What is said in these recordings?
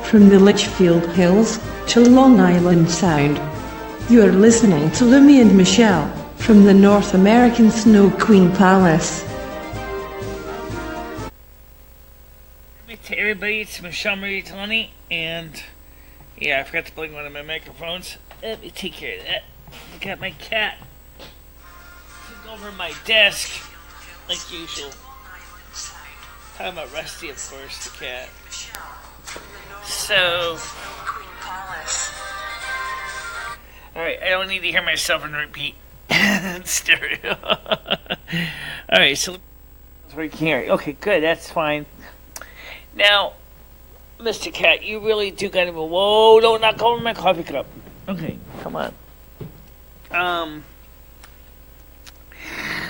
from the Litchfield Hills to Long Island Sound. You are listening to Lumi and Michele from the North American Snow Queen Palace. To everybody, it's Michele Live101220, and yeah, I forgot to plug one of my microphones. Let me take care of that. I got my cat took over my desk like usual. Talking about Rusty, of course, the cat. So, alright, I don't need to hear myself in repeat. Stereo. Alright, so we can hear. Okay, good, that's fine. Now, Mr. Cat, you really do gotta move. Whoa, don't knock over my coffee cup. Okay, come on.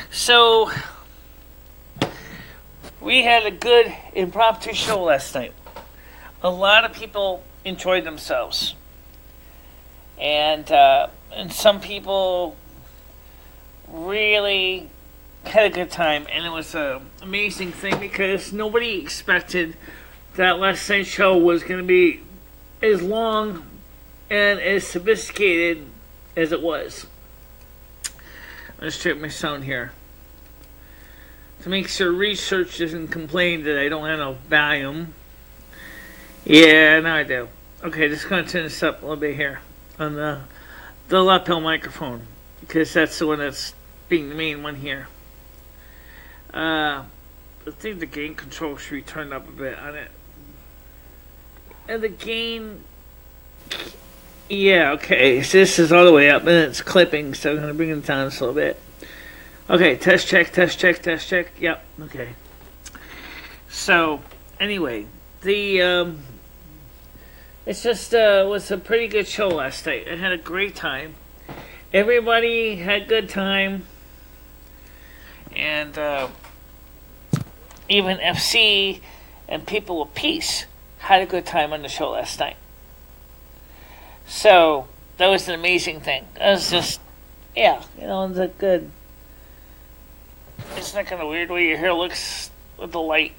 So, we had a good impromptu show last night. A lot of people enjoyed themselves. And some people really had a good time. And it was an amazing thing because nobody expected that last night's show was going to be as long and as sophisticated as it was. Let's check my sound here to make sure research doesn't complain that I don't have no volume. Yeah, now I do. Okay, just going to turn this up a little bit here on the lapel microphone because that's the one that's being the main one here. I think the gain control should be turned up a bit on it. And the gain, yeah, okay, so this is all the way up and it's clipping, so I'm going to bring it down just a little bit. Okay, test check, yep, okay. So, anyway, it just was a pretty good show last night. I had a great time. Everybody had a good time. And even FC and People of Peace had a good time on the show last night. So, that was an amazing thing. That was just, yeah, it was a good. Isn't that kind of weird way your hair looks with the light?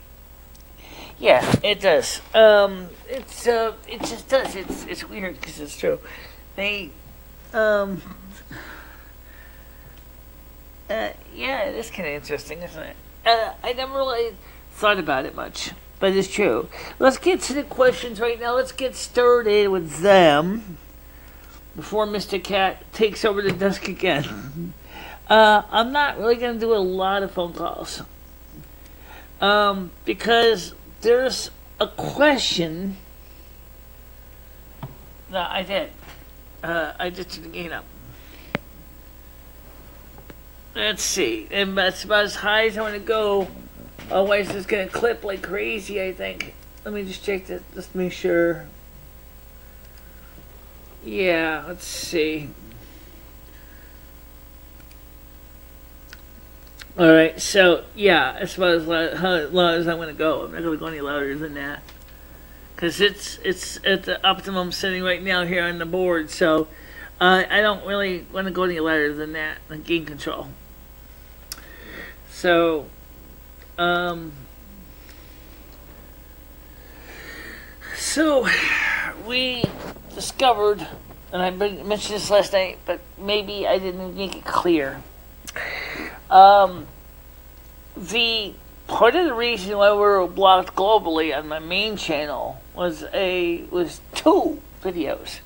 Yeah, it does. It just does. It's weird because it's true. They, yeah, it is kind of interesting, isn't it? I never really thought about it much, but it's true. Let's get to the questions right now. Let's get started with them before Mr. Cat takes over the desk again. I'm not really going to do a lot of phone calls because there's a question. No, I did. I did turn the gain up. Let's see. And that's about as high as I want to go. Otherwise, it's going to clip like crazy, I think. Let me just check this. Just make sure. Yeah, let's see. Alright, so, yeah, as far as how loud as I'm going to go. I'm not going to go any louder than that. Because it's at the optimum setting right now here on the board, so I don't really want to go any louder than that, the gain control. So, we discovered, and I mentioned this last night, but maybe I didn't make it clear. The part of the reason why we were blocked globally on my main channel was two videos.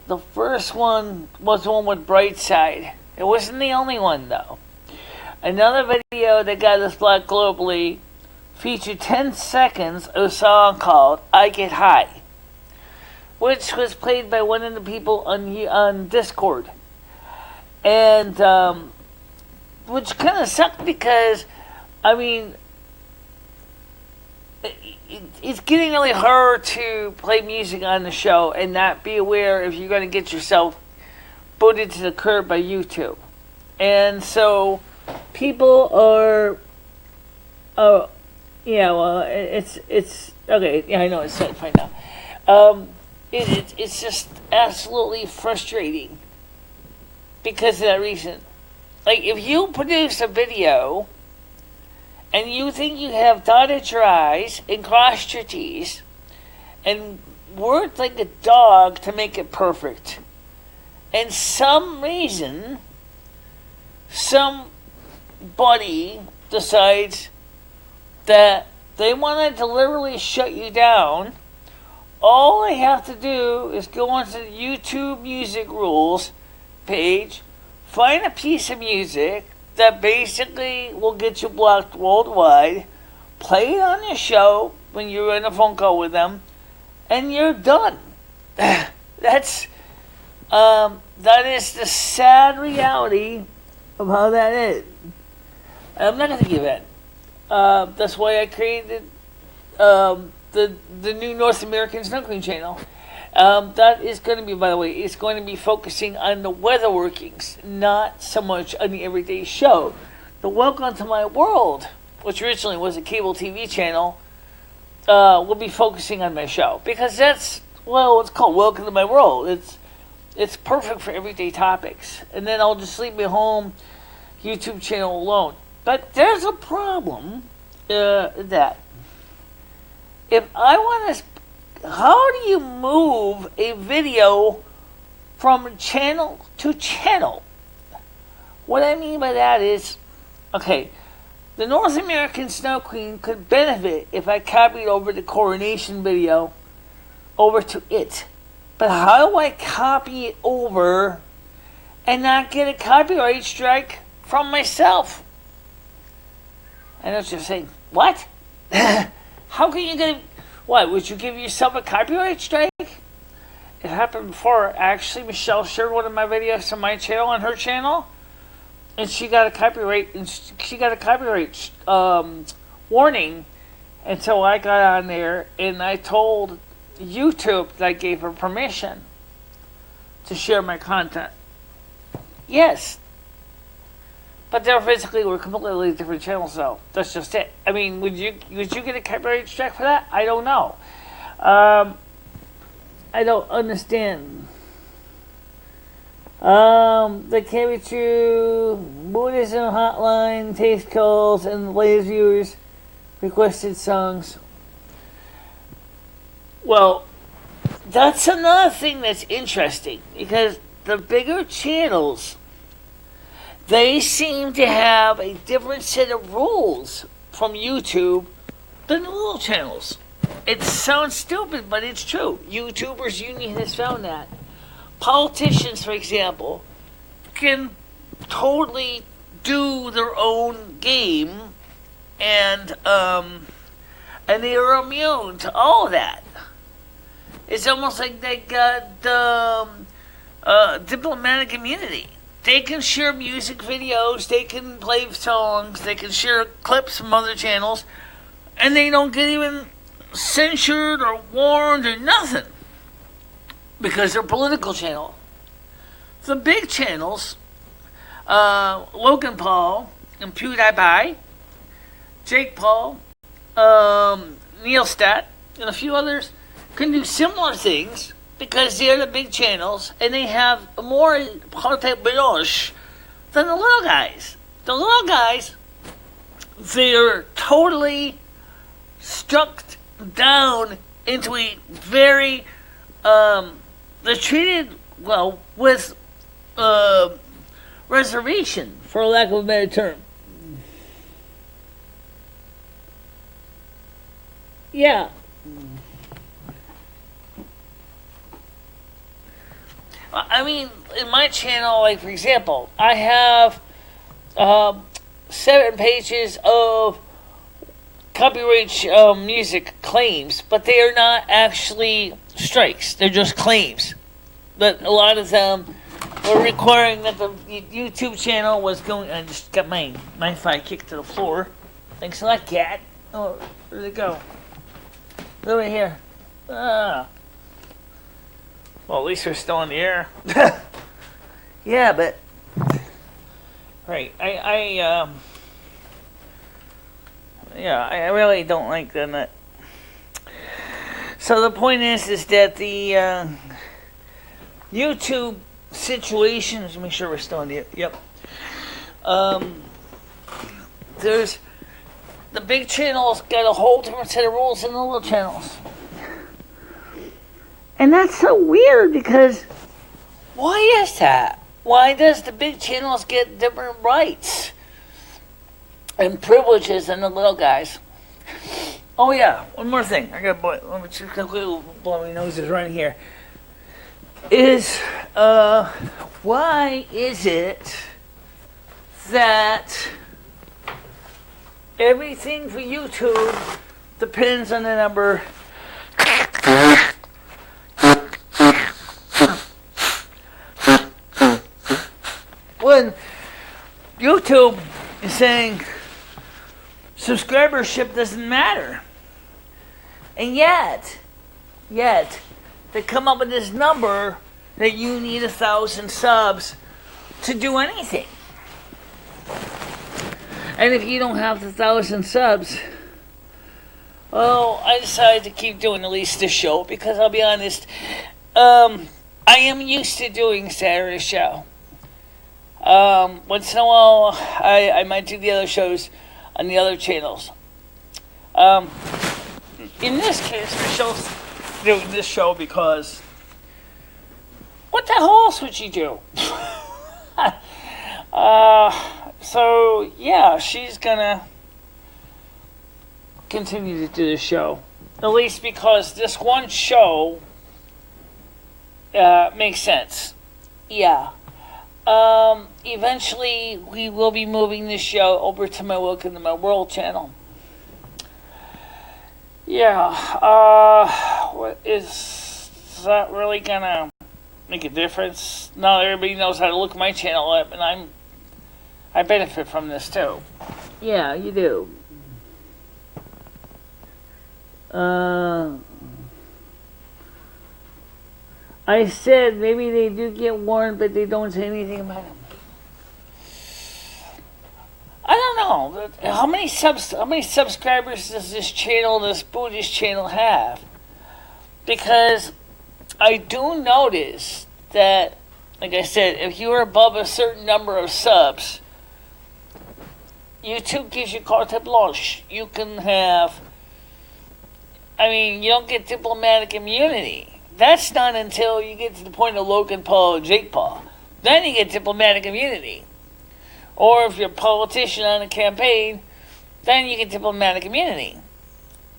The first one was the one with Brightside. It wasn't the only one though. Another video that got us blocked globally featured 10 seconds of a song called I Get High, which was played by one of the people on Discord. And which kind of sucked because, I mean, it's getting really hard to play music on the show and not be aware if you're going to get yourself booted to the curb by YouTube. And so people are, yeah, well, it's okay. Yeah, I know it's set fine now. It's just absolutely frustrating because of that reason. Like, if you produce a video and you think you have dotted your I's and crossed your T's and worked like a dog to make it perfect. And some reason, somebody decides that they want to deliberately shut you down. All they have to do is go onto the YouTube Music Rules page, find a piece of music that basically will get you blocked worldwide, play it on your show when you're in a phone call with them, and you're done. That is the sad reality of how that is. I'm not going to give in. That's why I created the new North American Snow Queen channel. That is going to be, by the way, it's going to be focusing on the weather workings, not so much on the everyday show. The Welcome to My World, which originally was a cable TV channel, will be focusing on my show. Because that's, well, it's called Welcome to My World. It's perfect for everyday topics. And then I'll just leave my home YouTube channel alone. But there's a problem that if I want to, how do you move a video from channel to channel? What I mean by that is, okay, the North American Snow Queen could benefit if I copied over the coronation video over to it. But how do I copy it over and not get a copyright strike from myself? I know what you're saying. What? How can you get... What, would you give yourself a copyright strike? It happened before. Actually, Michelle shared one of my videos to my channel on her channel, and she got a copyright warning until I got on there, and I told YouTube that I gave her permission to share my content. Yes. But they were completely different channels, though. That's just it. I mean, would you get a copyright strike for that? I don't know. I don't understand. The KBQ Buddhism Hotline, Taste Calls, and the latest viewers requested songs. Well, that's another thing that's interesting, because the bigger channels, they seem to have a different set of rules from YouTube than the little channels. It sounds stupid, but it's true. YouTubers Union has found that. Politicians, for example, can totally do their own game, and they are immune to all of that. It's almost like they got diplomatic immunity. They can share music videos, they can play songs, they can share clips from other channels, and they don't get even censored or warned or nothing, because they're political channel. The big channels, Logan Paul and PewDiePie, Jake Paul, Neil Stat, and a few others, can do similar things, because they're the big channels, and they have more carte-blanche than the little guys. The little guys, they're totally struck down into a very, they're treated, well, with reservation, for lack of a better term. Yeah. I mean, in my channel, like, for example, I have 7 pages of copyright music claims, but they are not actually strikes. They're just claims. But a lot of them were requiring that the YouTube channel was going... I just got my Wi-Fi kicked to the floor. Thanks a lot, cat. Oh, where'd it go? Over here. Ah. Well, at least we're still in the air. Yeah, but... Right, I really don't like that. So the point is that the YouTube situation... Let's make sure we're still in the air. Yep. There's... The big channels got a whole different set of rules than the little channels. And that's so weird because why is that? Why does the big channels get different rights and privileges than the little guys? Oh yeah, one more thing. I got let me just blow my noses right here. Is why is it that everything for YouTube depends on the number when YouTube is saying subscribership doesn't matter, and yet they come up with this number that you need 1,000 subs to do anything. And if you don't have the 1,000 subs, well, I decided to keep doing at least this show because I'll be honest, I am used to doing Saturday show. Once in a while, I might do the other shows on the other channels. In this case, Michelle's doing this show because what the hell else would she do? So yeah, she's gonna continue to do the show, at least because this one show makes sense. Yeah. Eventually, we will be moving this show over to my Welcome to My World channel. Yeah, what is that really gonna make a difference? Now everybody knows how to look my channel up, and I benefit from this too. Yeah, you do. I said maybe they do get warned, but they don't say anything about them. I don't know. How many subscribers does this Buddhist channel have? Because I do notice that, like I said, if you're above a certain number of subs, YouTube gives you carte blanche. You can have, you don't get diplomatic immunity. That's not until you get to the point of Logan Paul and Jake Paul. Then you get diplomatic immunity. Or if you're a politician on a campaign, then you get diplomatic immunity.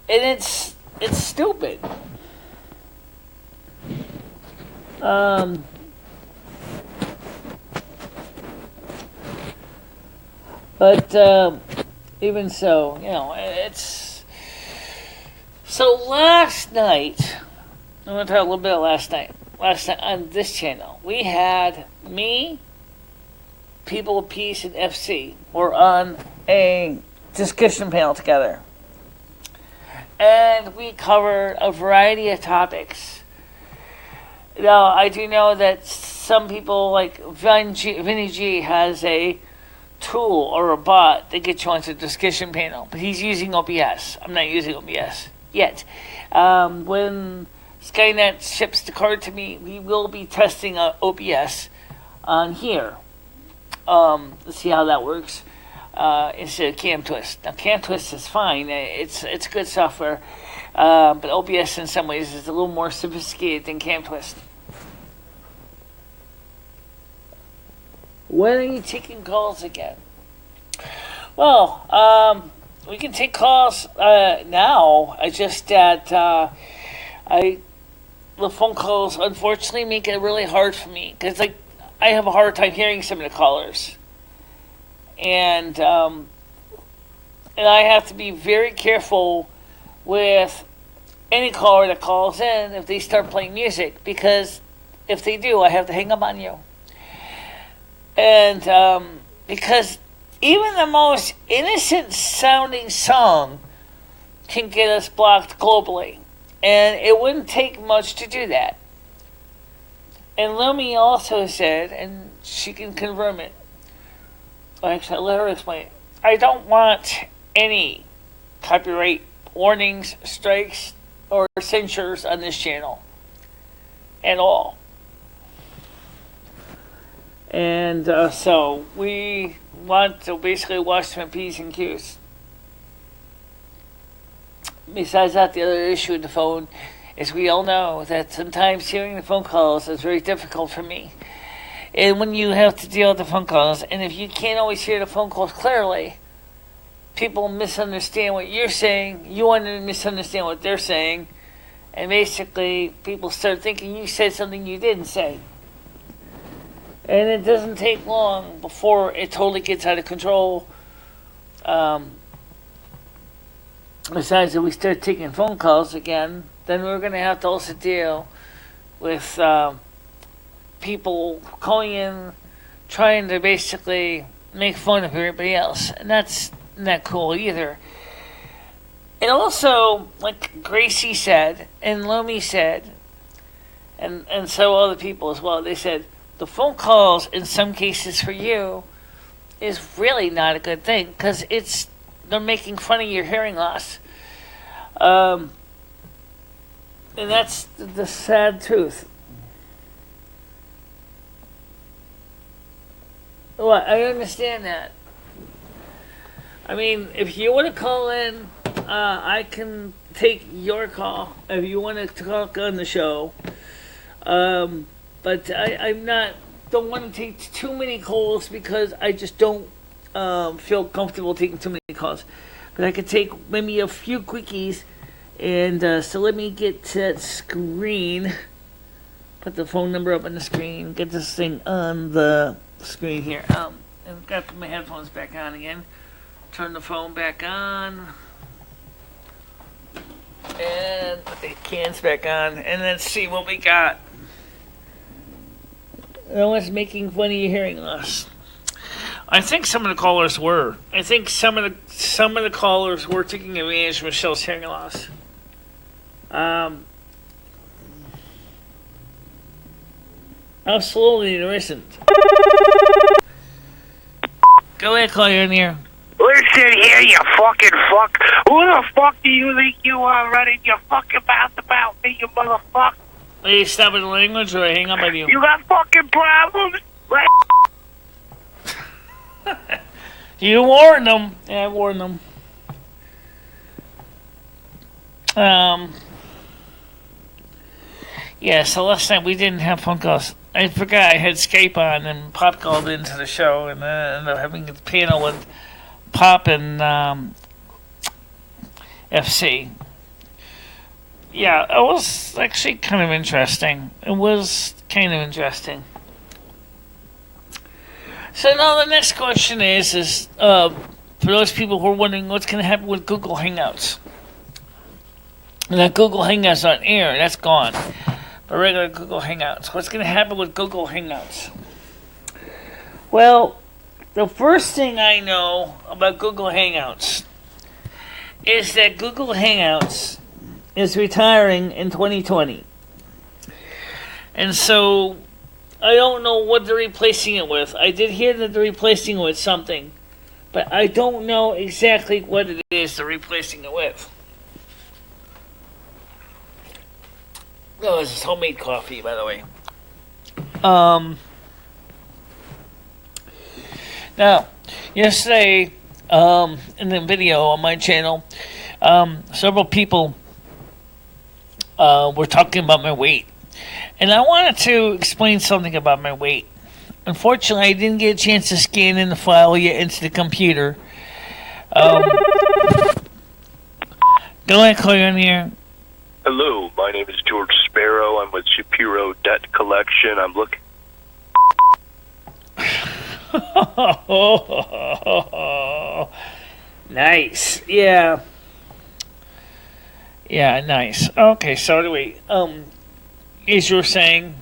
And it's stupid. But even so, it's... So last night, I'm going to talk a little bit of last night. Last night on this channel, we had me, People of Peace, and FC. We're on a discussion panel together. And we covered a variety of topics. Now, I do know that some people, like Vinny G, has a tool or a bot that gets you onto a discussion panel. But he's using OBS. I'm not using OBS yet. When Skynet ships the card to me, we will be testing OBS on here. Let's see how that works instead of CamTwist. Now, CamTwist is fine. It's good software. But OBS in some ways is a little more sophisticated than CamTwist. When are you taking calls again? Well, we can take calls now. I just that the phone calls unfortunately make it really hard for me because I have a hard time hearing some of the callers, and I have to be very careful with any caller that calls in if they start playing music, because if they do, I have to hang up on you. And because even the most innocent sounding song can get us blocked globally, and it wouldn't take much to do that. And Lumi also said, and she can confirm it, actually I'll let her explain it, I don't want any copyright warnings, strikes, or censures on this channel at all. And so we want to basically watch some P's and Q's. Besides that, the other issue with the phone as we all know, that sometimes hearing the phone calls is very difficult for me. And when you have to deal with the phone calls, and if you can't always hear the phone calls clearly, people misunderstand what you're saying, you want to misunderstand what they're saying, and basically people start thinking you said something you didn't say. And it doesn't take long before it totally gets out of control. Besides, if we start taking phone calls again, then we're going to have to also deal with people calling in, trying to basically make fun of everybody else. And that's not cool either. And also, like Gracie said, and Lumi said, and so other people as well, they said, the phone calls in some cases for you is really not a good thing, because they're making fun of your hearing loss. And that's the sad truth. Well, I understand that. I mean, if you want to call in, I can take your call if you want to talk on the show. But don't want to take too many calls because I just don't feel comfortable taking too many calls. But I could take maybe a few quickies. And so let me get to that screen. Put the phone number up on the screen. Get this thing on the screen here. And I've got to put my headphones back on again. Turn the phone back on. And put the cans back on. And let's see what we got. No one's making fun of your hearing loss. I think some of the callers were. I think some of the callers were taking advantage of Michelle's hearing loss. Absolutely there isn't. Go ahead, call your ear. Listen here, you fucking fuck. Who the fuck do you think you are running your fucking mouth about me, you motherfucker? Will you stop with the language or I hang up on you? You got fucking problems? Right? You warned them. Yeah, I warned them. Yeah, so last night we didn't have phone calls. I forgot I had Skype on and Pop called into the show and I ended up having a panel with Pop and FC. Yeah, it was actually kind of interesting. So now the next question is for those people who are wondering what's going to happen with Google Hangouts. That Google Hangouts on air, that's gone. But regular Google Hangouts. What's going to happen with Google Hangouts? Well, the first thing I know about Google Hangouts is that Google Hangouts is retiring in 2020. And so I don't know what they're replacing it with. I did hear that they're replacing it with something, but I don't know exactly what it is they're replacing it with. Oh, this is homemade coffee, by the way. Now, yesterday, in the video on my channel, several people were talking about my weight. And I wanted to explain something about my weight. Unfortunately, I didn't get a chance to scan in the file yet into the computer. Go ahead, call you on here. Hello, my name is George Sparrow. I'm with Shapiro Debt Collection. I'm looking... Nice. Yeah. Yeah, nice. Okay, so anyway, as you were saying,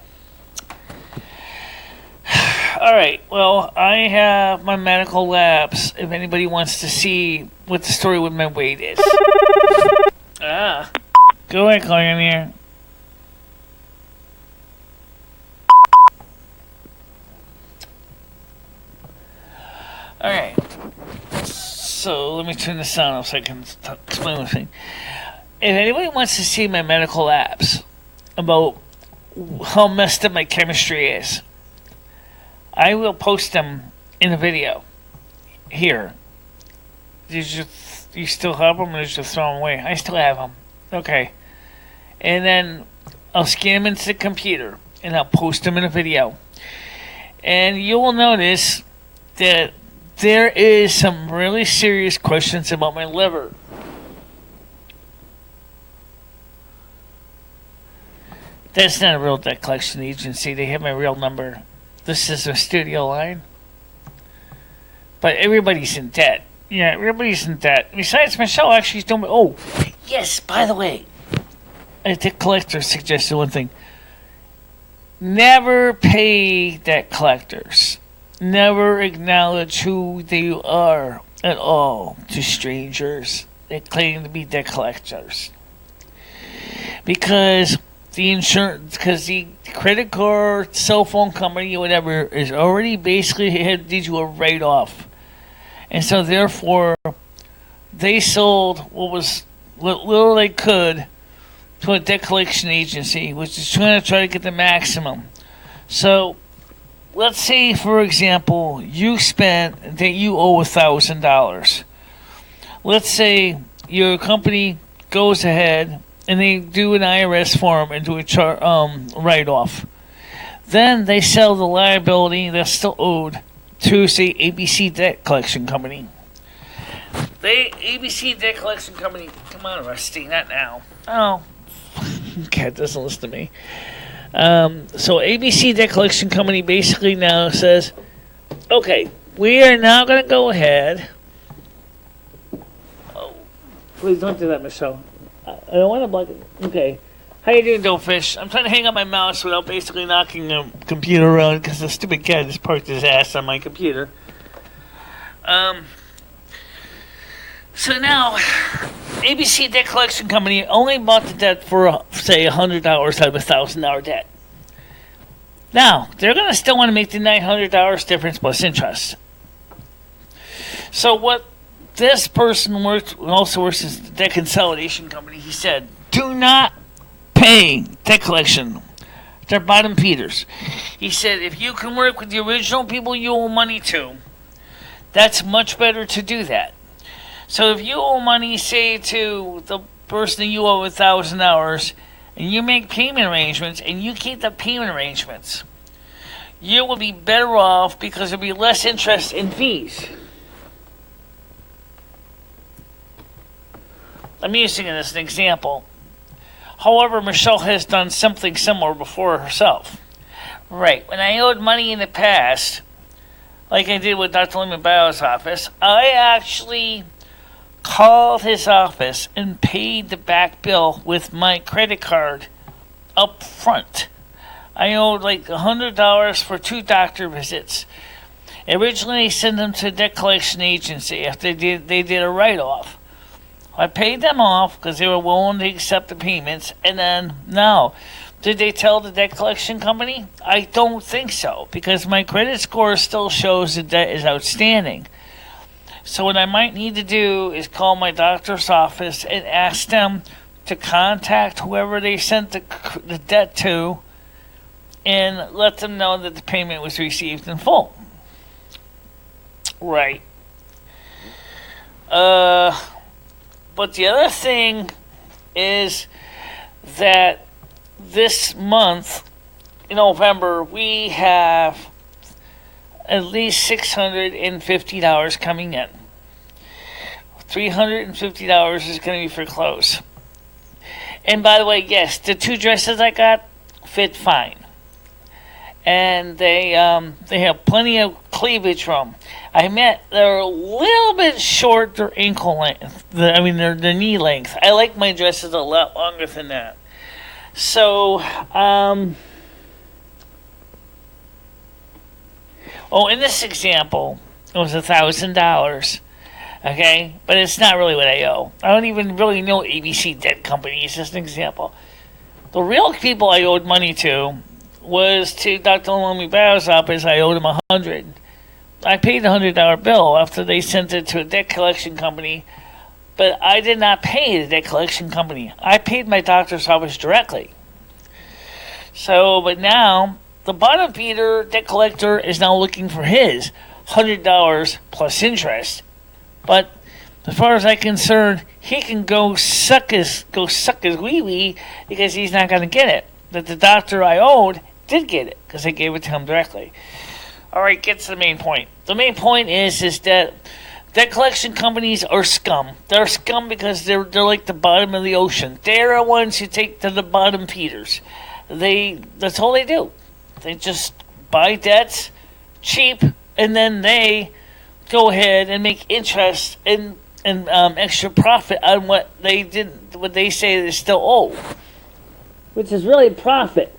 all right, well, I have my medical labs if anybody wants to see what the story with my weight is. Go ahead, call in here. All right. So let me turn this on so I can explain the thing. If anybody wants to see my medical labs about how messed up my chemistry is, I will post them in a video here. You still have them, or did you throw them away? I still have them. Okay. and then I'll scan them into the computer, and I'll post them in a video. And you will notice that there is some really serious questions about my liver. That's not a real debt collection agency. They have my real number. This is a studio line. But everybody's in debt. Yeah, everybody's in debt. Besides, Michelle actually told me, oh, yes, by the way, a debt collector suggested one thing. Never pay debt collectors. Never acknowledge who they are at all to strangers that claim to be debt collectors. Because the credit card, cell phone company, or whatever is already basically did you a write-off. And so therefore, they sold what little they could to a debt collection agency, which is trying to get the maximum. So, let's say, for example, you owe $1,000. Let's say your company goes ahead and they do an IRS form and do a write-off. Then they sell the liability that's still owed to, say, ABC Debt Collection Company. ABC Debt Collection Company, come on, Rusty, not now. Oh, Cat doesn't listen to me. So ABC Debt Collection Company basically now says, okay, we are now going to go ahead. Oh, please don't do that, Michelle. I don't want to block it. Okay. How you doing, Dopefish? I'm trying to hang up my mouse without basically knocking the computer around because the stupid cat just parked his ass on my computer. So now, ABC Debt Collection Company only bought the debt for, say, $100 out of a $1,000 debt. Now, they're going to still want to make the $900 difference plus interest. So what this person also works as the debt consolidation company, he said, do not pay debt collection. They're bottom feeders. He said, if you can work with the original people you owe money to, that's much better to do that. So if you owe money, say, to the person that you owe $1,000, and you make payment arrangements, and you keep the payment arrangements, you will be better off because there'll be less interest and fees. I'm using it as an example. However, Michelle has done something similar before herself. Right, when I owed money in the past, like I did with Dr. Lumi Bio's office, I actually called his office and paid the back bill with my credit card up front. I owed like $100 for 2 doctor visits. Originally, I sent them to a debt collection agency after they did a write-off. I paid them off because they were willing to accept the payments, and then, now, did they tell the debt collection company? I don't think so, because my credit score still shows the debt is outstanding. So what I might need to do is call my doctor's office and ask them to contact whoever they sent the debt to and let them know that the payment was received in full. Right. But the other thing is that this month, in November, we have at least $650 coming in. $350 is going to be for clothes. And by the way, yes, the 2 dresses I got fit fine. And they have plenty of cleavage room. I meant they're a little bit short their ankle length. Their knee length. I like my dresses a lot longer than that. So, in this example, it was $1,000. Okay? But it's not really what I owe. I don't even really know ABC Debt Company. It's just an example. The real people I owed money to was to Dr. Lumi Bio's office. I owed him $100. I paid the $100 bill after they sent it to a debt collection company, but I did not pay the debt collection company. I paid my doctor's office directly. So, but now, the bottom feeder debt collector is now looking for his $100 plus interest. But as far as I'm concerned, he can go suck his wee wee because he's not going to get it. That the doctor I owed did get it because I gave it to him directly. All right, get to the main point. The main point is that debt collection companies are scum. They're scum because they're like the bottom of the ocean. They're the ones who take to the bottom feeders. That's all they do. They just buy debts cheap, and then they go ahead and make interest and extra profit on what they say they still owe, which is really profit.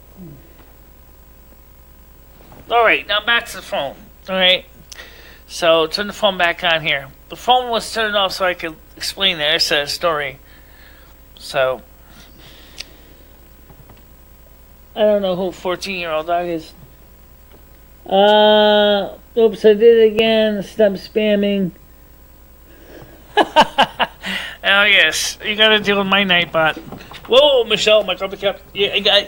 All right, now back to the phone. All right, so turn the phone back on here. The phone was turned off so I could explain the rest story. So I don't know who 14-year-old dog is. Oops, I did it again. Stop spamming. Oh, yes. You gotta deal with my Nightbot. Whoa, Michelle, my coffee cup. Yeah, I got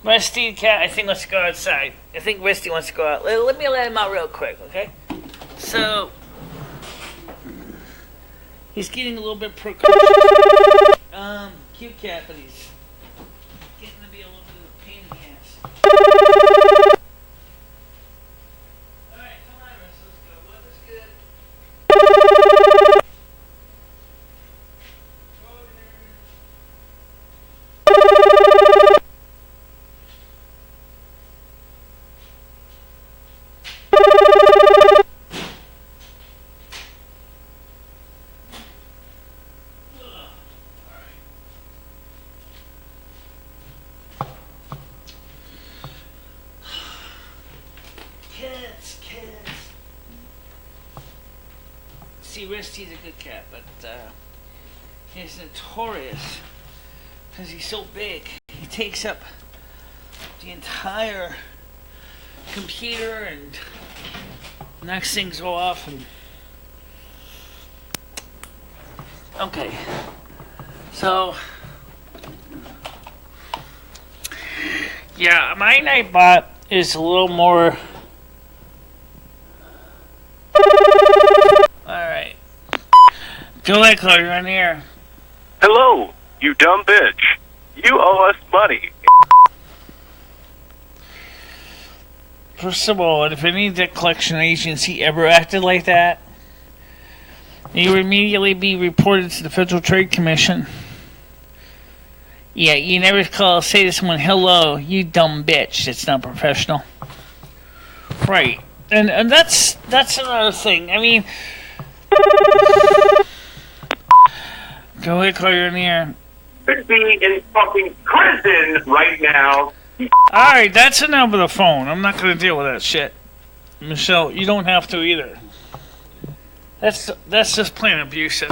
Rusty Cat. I think let's go outside. I think Rusty wants to go out. Let me let him out real quick, okay? So, he's getting a little bit precocious. Cute cat, but he's getting to be a little bit of a pain in the ass. Alright, come on, Russ, let's go. Weather's good. Cats. See, Rusty's a good cat, but he's notorious because he's so big. He takes up the entire computer and knocks things off. And okay, so yeah, my Nightbot is a little more. Alright. Go ahead, Chloe, you're on the air. Hello, you dumb bitch. You owe us money. First of all, if any debt collection agency ever acted like that, you would immediately be reported to the Federal Trade Commission. Yeah, you never say to someone, hello, you dumb bitch. It's not professional. Right. And that's another thing. I mean, go ahead, call your ear. Could be in fucking prison right now. Alright, that's enough of the phone. I'm not going to deal with that shit. Michelle, you don't have to either. That's just plain abusive.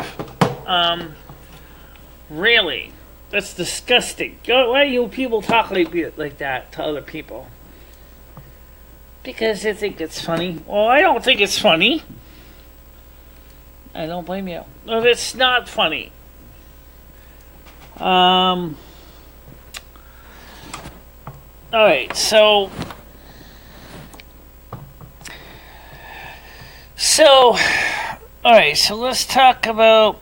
Really. That's disgusting. Why do you people talk like that to other people? Because they think it's funny. Well, I don't think it's funny. I don't blame you. No, it's not funny. Alright, so let's talk about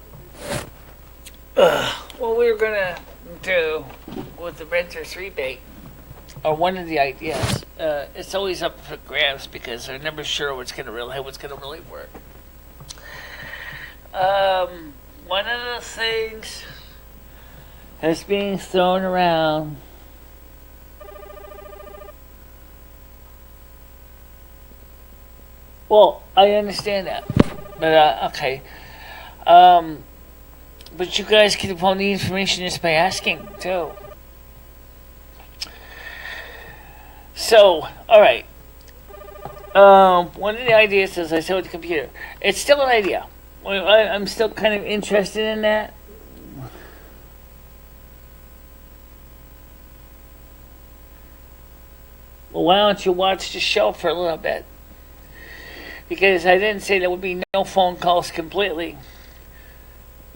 what we're gonna do with the renter's rebate. Or one of the ideas. It's always up for grabs because they're never sure what's gonna really work. One of the things that's being thrown around well, I understand that. But okay. But you guys can find the information just by asking too. So, alright. One of the ideas is I said with the computer. It's still an idea. I'm still kind of interested in that. Well, why don't you watch the show for a little bit? Because I didn't say there would be no phone calls completely.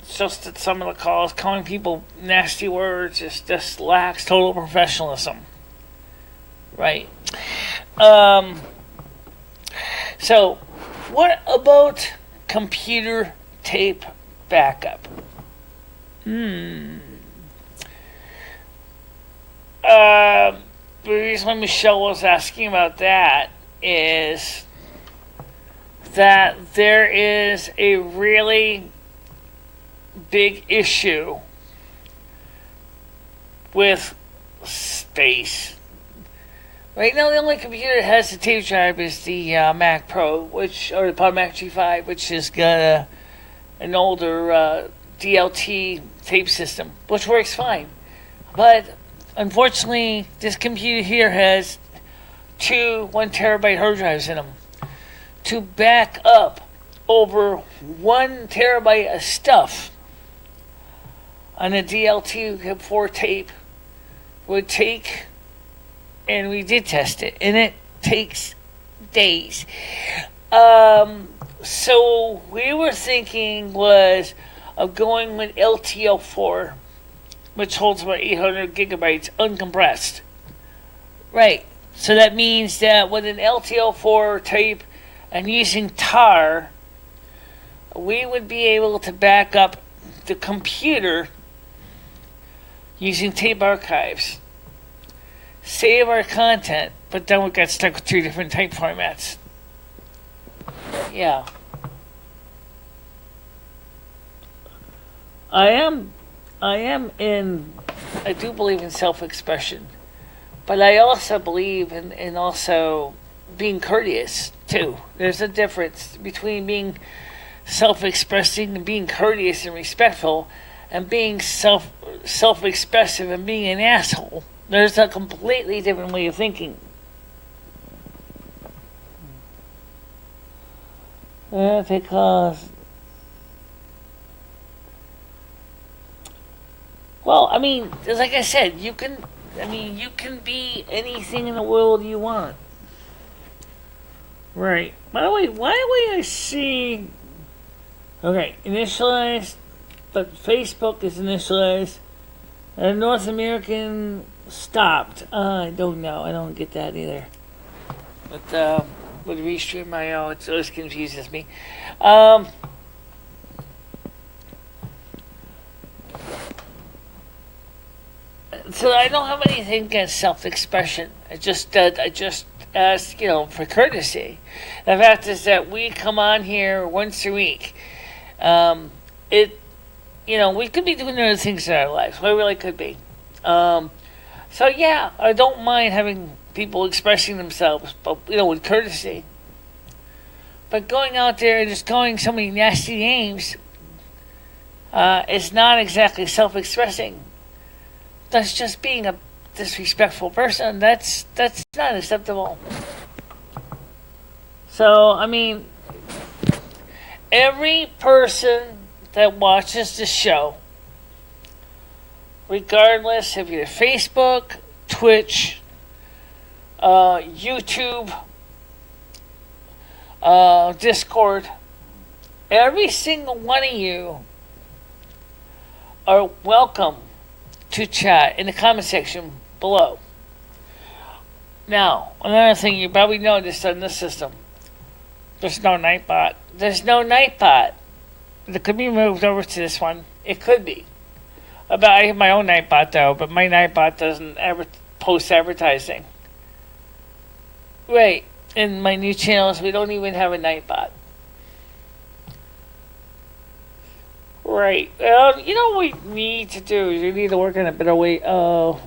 It's just that some of the calls, calling people nasty words, just lacks total professionalism. Right. So, what about computer tape backup. The reason why Michelle was asking about that is that there is a really big issue with space. Right now, the only computer that has the tape drive is the Mac Pro, or the Mac G5, which has got an older DLT tape system, which works fine. But unfortunately, this computer here has two 1 terabyte hard drives in them. To back up over 1 terabyte of stuff on a DLT4 tape would take, and we did test it, and it takes days. So we were thinking was of going with LTL4, which holds about 800 gigabytes uncompressed. Right. So that means that with an LTL4 tape and using tar, we would be able to back up the computer using tape archives, save our content, but then we got stuck with 2 different tape formats. Yeah. I do believe in self-expression, but I also believe in also being courteous too. There's a difference between being self-expressing and being courteous and respectful, and being self-expressive and being an asshole. There's a completely different way of thinking. Because, well, I mean, like I said, you can be anything in the world you want. Right. By the way, why do I see... Okay, initialized, but Facebook is initialized. And North American stopped. I don't know. I don't get that either. But, with Restream IO, it always confuses me. So I don't have anything against self-expression. I just ask, for courtesy. The fact is that we come on here once a week. We could be doing other things in our lives. We really could be. So yeah, I don't mind having people expressing themselves, but with courtesy. But going out there and just calling so many nasty names is not exactly self-expressing. That's just being a disrespectful person. That's not acceptable. So I mean, every person that watches the show, regardless if you're Facebook, Twitch, YouTube, Discord, every single one of you are welcome to chat in the comment section below. Now, another thing you probably noticed on this system, there's no Nightbot. There's no Nightbot. It could be moved over to this one. It could be. I have my own Nightbot though, but my Nightbot doesn't ever post advertising. Right. In my new channels, we don't even have a Nightbot. Right. Well, what we need to do is we need to work on a better way of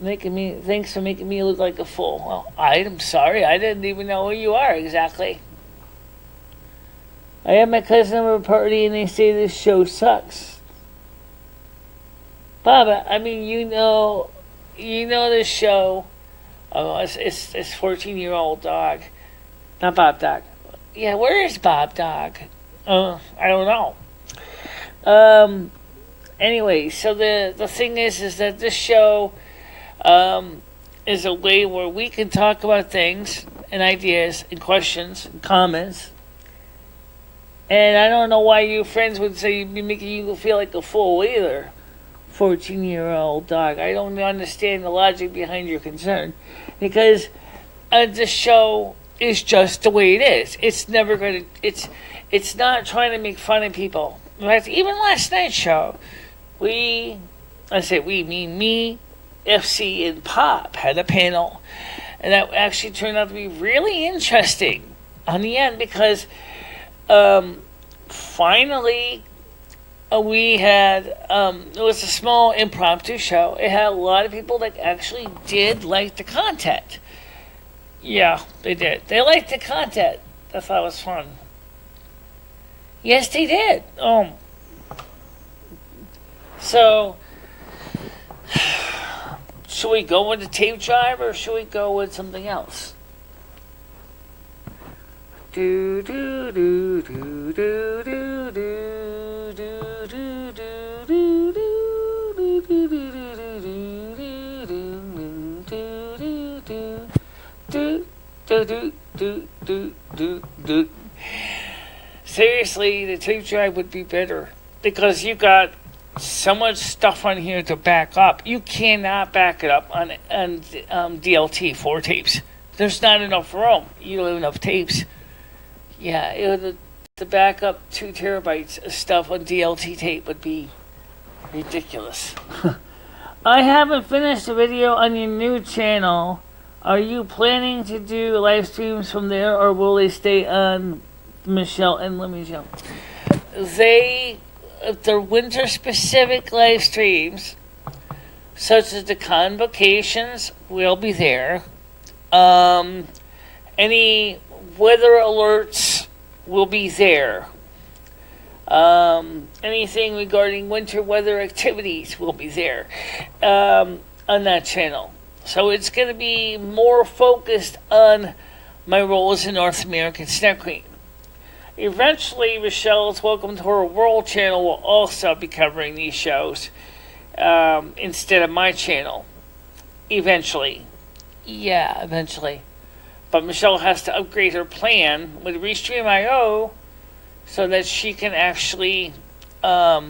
thanks for making me look like a fool. Well, I'm sorry. I didn't even know who you are exactly. I had my cousin over a party and they say this show sucks. Baba, I mean, this show. Oh, it's 14-year-old dog. Not Bob Dog. Yeah, where is Bob Dog? I don't know. Anyway, so the thing is that this show is a way where we can talk about things and ideas and questions and comments. And I don't know why you friends would say you'd be making you feel like a fool either. 14-year-old dog. I don't understand the logic behind your concern. Because this show is just the way it is. It's never going to... It's not trying to make fun of people. In fact, even last night's show, me, FC, and Pop had a panel, and that actually turned out to be really interesting on the end because finally we had it was a small impromptu show. It had a lot of people that actually did like the content. Yeah, they did. They liked the content. I thought it was fun. Yes, they did. So, should we go with the tape drive or should we go with something else? Do do do do do do do do do do do. Seriously, the tape drive would be better because you got so much stuff on here to back up. You cannot back it up on DLT 4 tapes. There's not enough room. You don't have enough tapes. Yeah, to back up 2 terabytes of stuff on DLT tape would be ridiculous. I haven't finished the video on your new channel. Are you planning to do live streams from there, or will they stay on Michele and Lumi show? They're winter-specific live streams, such as the convocations, will be there. Any weather alerts will be there. Anything regarding winter weather activities will be there on that channel. So it's going to be more focused on my role as a North American Snack Queen. Eventually, Michelle's Welcome to Her World channel will also be covering these shows instead of my channel. Eventually. Yeah, eventually. But Michele has to upgrade her plan with Restream.io so that she can actually have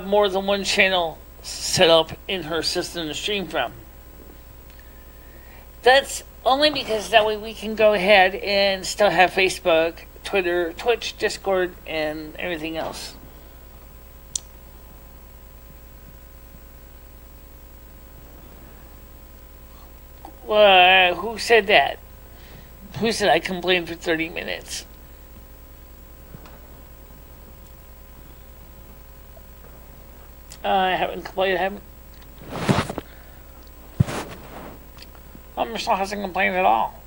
more than one channel set up in her system to stream from. That's only because that way we can go ahead and still have Facebook, Twitter, Twitch, Discord, and everything else. Who said that? Who said I complained for 30 minutes? I haven't complained. Michele hasn't complained at all.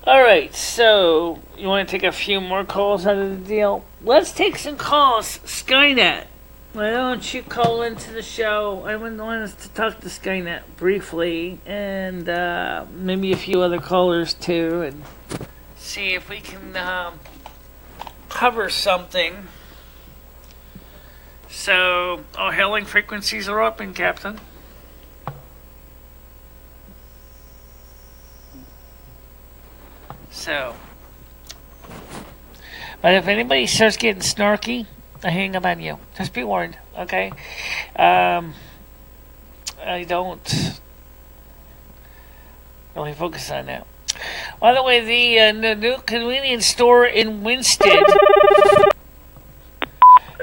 Alright, so you want to take a few more calls out of the deal? Let's take some calls. Skynet, why don't you call into the show? I want us to talk to Skynet briefly, and maybe a few other callers too, and see if we can cover something. So, all hailing frequencies are open, Captain. So, but if anybody starts getting snarky, I hang up on you. Just be warned, okay? I don't really focus on that. By the way, the new convenience store in Winston.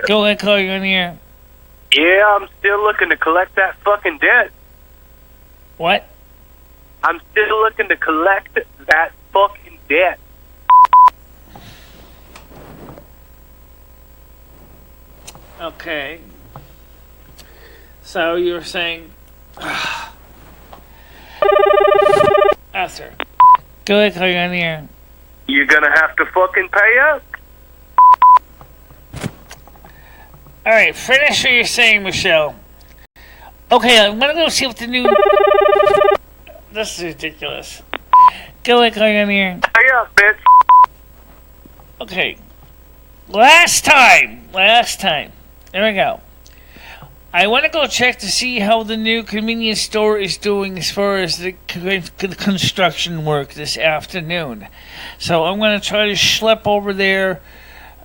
Go ahead, call you in here. Yeah, I'm still looking to collect that fucking debt. What? I'm still looking to collect that fucking debt. Okay. So you were saying... After. Go ahead, call you in here. You're gonna have to fucking pay up. Alright, finish what you're saying, Michele. Okay, I'm gonna go see what the new... This is ridiculous. Go ahead, call you in here. Pay up, bitch. Okay. Last time. There we go. I want to go check to see how the new convenience store is doing as far as the construction work this afternoon. So I'm going to try to schlep over there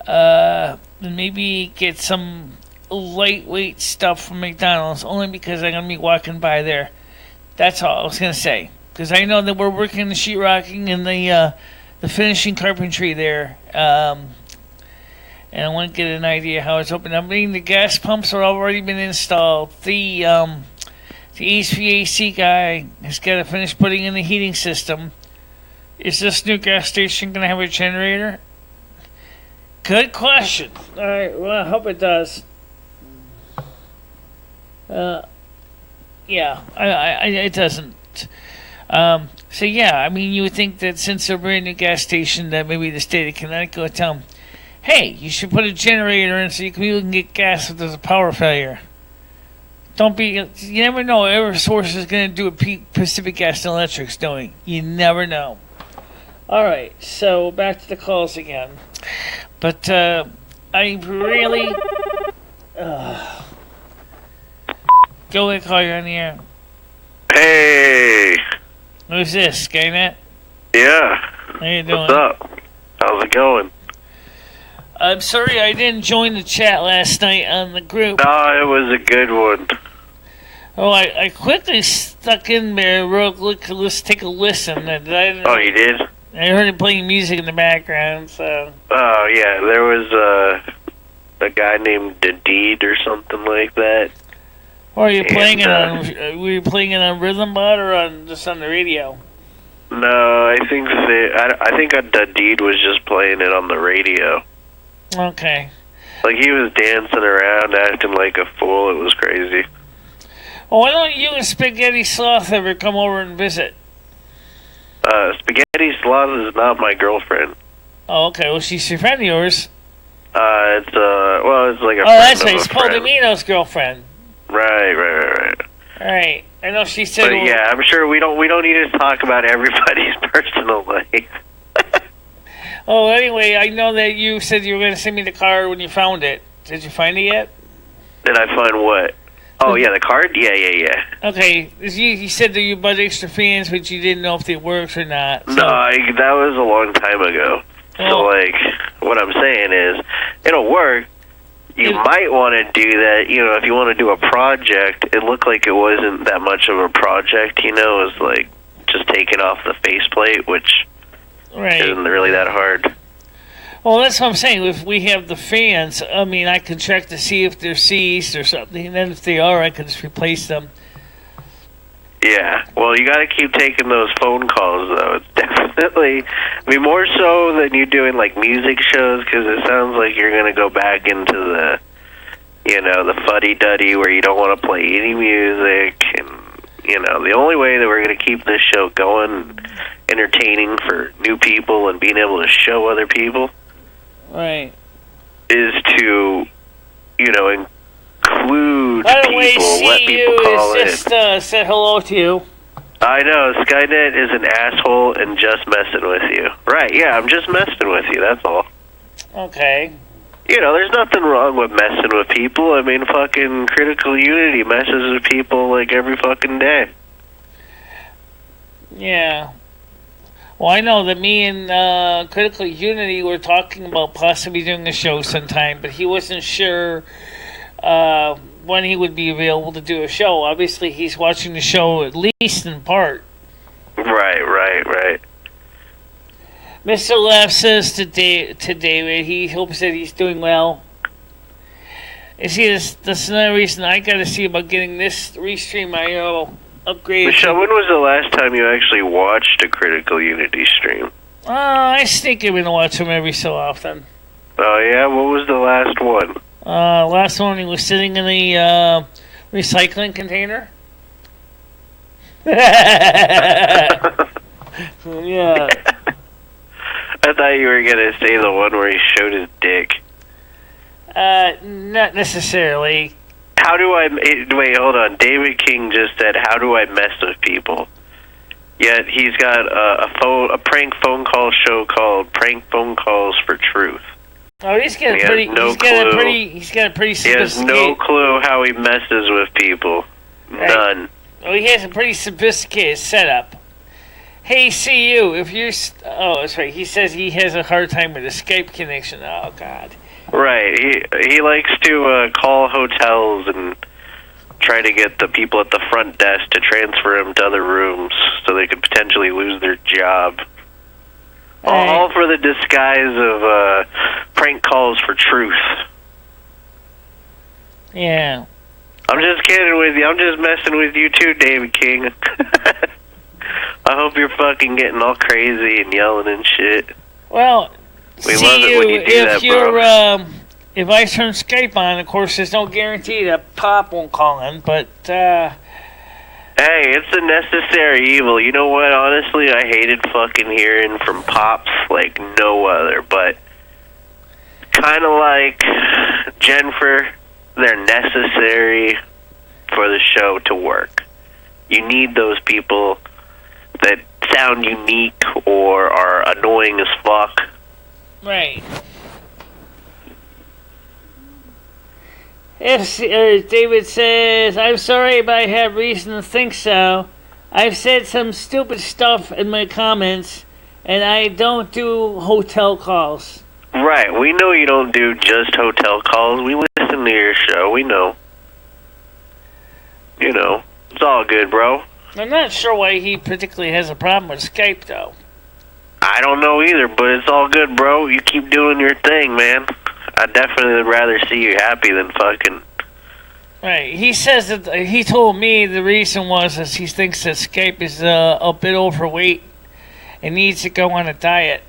and maybe get some lightweight stuff from McDonald's, only because I'm going to be walking by there. That's all I was going to say. Because I know that we're working the sheetrocking and the finishing carpentry there. And I want to get an idea how it's open. I mean, the gas pumps are already been installed. The HVAC guy has got to finish putting in the heating system. Is this new gas station going to have a generator? Good question. All right, well, I hope it does. Yeah, it doesn't. So yeah, I mean, you would think that since they're a brand new gas station, that maybe the state of Connecticut would tell them, hey, you should put a generator in so people can get gas if there's a power failure. You never know. Eversource is going to do what Pacific Gas and Electric's doing. You never know. All right, so back to the calls again. But I really... Go ahead, call you on the air. Hey. Who's this, Skynet? Yeah. How you doing? What's up? How's it going? I'm sorry I didn't join the chat last night on the group. No, it was a good one. Oh, I quickly stuck in there real quick. Let's take a listen. Oh, you did? I heard him playing music in the background, so... Oh, yeah, there was a guy named Deed or something like that. Or are you playing it on? Were you playing it on Rhythm Bot or just on the radio? No, I think Deed was just playing it on the radio. Okay. Like he was dancing around, acting like a fool. It was crazy. Well, why don't you and Spaghetti Sloth ever come over and visit? Spaghetti Sloth is not my girlfriend. Oh, okay. Well, she's a friend of yours. It's like a friend. Oh, that's right. It's Paul Domino's girlfriend. Right. All right. I know she said. But yeah, I'm sure we don't need to talk about everybody's personal life. Oh, anyway, I know that you said you were going to send me the card when you found it. Did you find it yet? Did I find what? Oh, yeah, the card? Yeah. Okay, you said that you bought extra fans, but you didn't know if they worked or not. So. No, that was a long time ago. Oh. So, like, what I'm saying is, it'll work. You might want to do that, if you want to do a project. It looked like it wasn't that much of a project, It was like just taking off the faceplate, which isn't really that hard. Well, that's what I'm saying. If we have the fans, I mean, I can check to see if they're seized or something, and then if they are, I can just replace them. Yeah, well, you got to keep taking those phone calls, though. It's definitely, more so than you doing, like, music shows, because it sounds like you're going to go back into the, the fuddy-duddy where you don't want to play any music. And, the only way that we're going to keep this show going, entertaining for new people and being able to show other people, is to, include by the people, way, let people call in. Just said hello to you. I know, Skynet is an asshole and just messing with you. Right, yeah, I'm just messing with you, that's all. Okay. There's nothing wrong with messing with people. I mean, fucking Critical Unity messes with people, like, every fucking day. Yeah. Well, I know that me and Critical Unity were talking about possibly doing a show sometime, but he wasn't sure when he would be available to do a show. Obviously, he's watching the show at least in part. Right. Mr. Laugh says to David, he hopes that he's doing well. You see, that's another reason I got to see about getting this Restream IO upgrade. Michelle, when was the last time you actually watched a Critical Unity stream? I sneak him in to watch him every so often. Oh, yeah? What was the last one? Last one, he was sitting in the recycling container. Yeah. I thought you were going to say the one where he showed his dick. Not necessarily. How do I... Wait, hold on. David King just said, how do I mess with people? Yet he's got a prank phone call show called Prank Phone Calls for Truth. Oh, he's got a pretty sophisticated... He has no clue how he messes with people. Right. None. Well, he has a pretty sophisticated setup. Hey, CU, if you're... Oh, that's right. He says he has a hard time with a Skype connection. Oh, God. Right. He likes to call hotels and try to get the people at the front desk to transfer him to other rooms so they could potentially lose their job. All for the disguise of prank calls for truth. Yeah. I'm just kidding with you. I'm just messing with you too, David King. I hope you're fucking getting all crazy and yelling and shit. Well, we love it when you do that, bro. If I turn Skype on, of course, there's no guarantee that Pop won't call in, but, Hey, it's a necessary evil. You know what? Honestly, I hated fucking hearing from Pops like no other, but kind of like Jennifer, they're necessary for the show to work. You need those people that sound unique or are annoying as fuck. Right. Yes, David says, I'm sorry, but I have reason to think so. I've said some stupid stuff in my comments, and I don't do hotel calls. Right, we know you don't do just hotel calls. We listen to your show, we know. You know, it's all good, bro. I'm not sure why he particularly has a problem with Skype, though. I don't know either, but it's all good, bro. You keep doing your thing, man. I'd definitely rather see you happy than fucking... Right. He says that he told me the reason was that he thinks that Skype is a bit overweight and needs to go on a diet.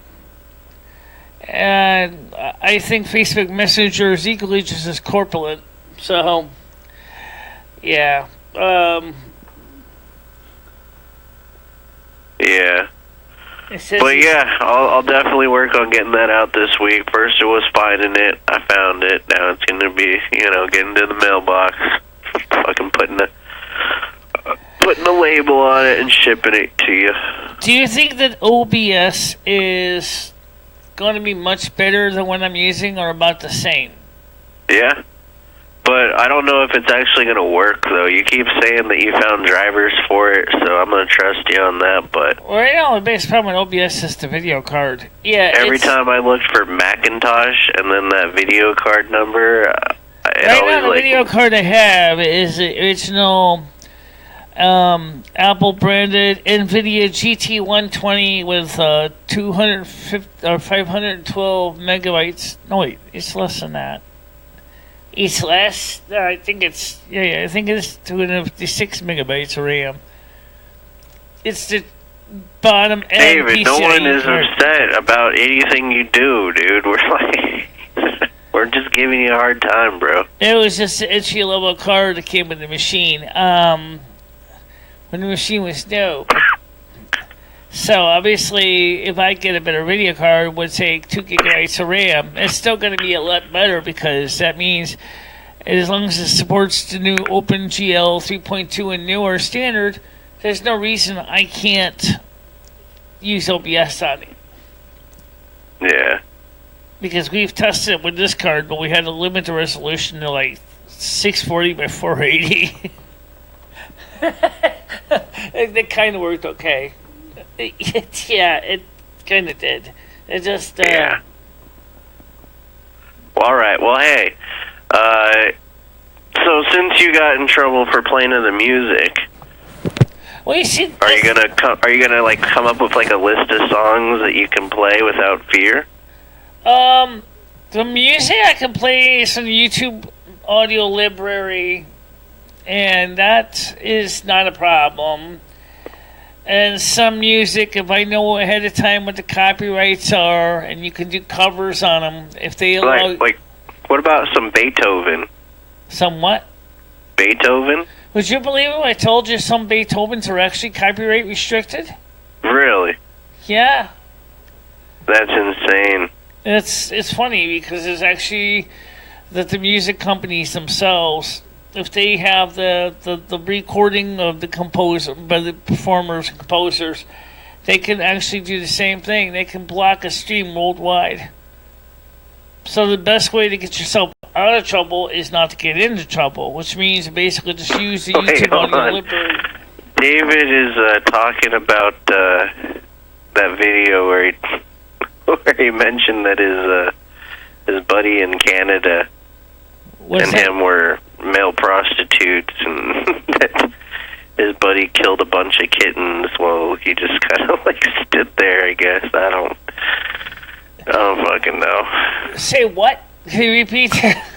And I think Facebook Messenger is equally just as corpulent. So, yeah. Yeah. But yeah, I'll definitely work on getting that out this week. First it was finding it, I found it. Now it's going to be, getting to the mailbox, fucking putting a label on it and shipping it to you. Do you think that OBS is going to be much better than what I'm using, or about the same? Yeah. But I don't know if it's actually going to work, though. You keep saying that you found drivers for it, so I'm going to trust you on that, but... Well, right now, the biggest problem with OBS is the video card. Yeah, every time I looked for Macintosh and then that video card number... right now, the video card I have is the original Apple-branded NVIDIA GT120 with 250 or 512 megabytes. No, wait, it's less than that. It's less. I think it's I think it's 256 megabytes of RAM. It's the bottom end. David, no one is upset about anything you do, dude. We're like, we're just giving you a hard time, bro. It was just an entry level card that came with the machine. When the machine was new. So obviously, if I get a better video card, it would take 2 gigabytes of RAM. It's still going to be a lot better because that means, as long as it supports the new OpenGL 3.2 and newer standard, there's no reason I can't use OBS on it. Yeah. Because we've tested it with this card, but we had to limit the resolution to like 640 by 480. It kind of worked okay. It kind of did. It just, Yeah. Well, all right. Well, hey. So since you got in trouble for playing the music, well, you see, are you gonna come up with like a list of songs that you can play without fear? The music I can play is from the YouTube audio library, and that is not a problem. And some music, if I know ahead of time what the copyrights are, and you can do covers on them, if they allow... Like, what about some Beethoven? Some what? Beethoven? Would you believe it? I told you some Beethovens are actually copyright restricted? Really? Yeah. That's insane. It's funny because it's actually that the music companies themselves, if they have the recording of the composer by the performers and composers, they can actually do the same thing. They can block a stream worldwide. So the best way to get yourself out of trouble is not to get into trouble, which means basically just use the YouTube audio library. David is talking about that video where he mentioned that his buddy in Canada and him were male prostitutes, and his buddy killed a bunch of kittens. Well, he just kind of like stood there, I guess. I don't fucking know. Say what? Can you repeat that?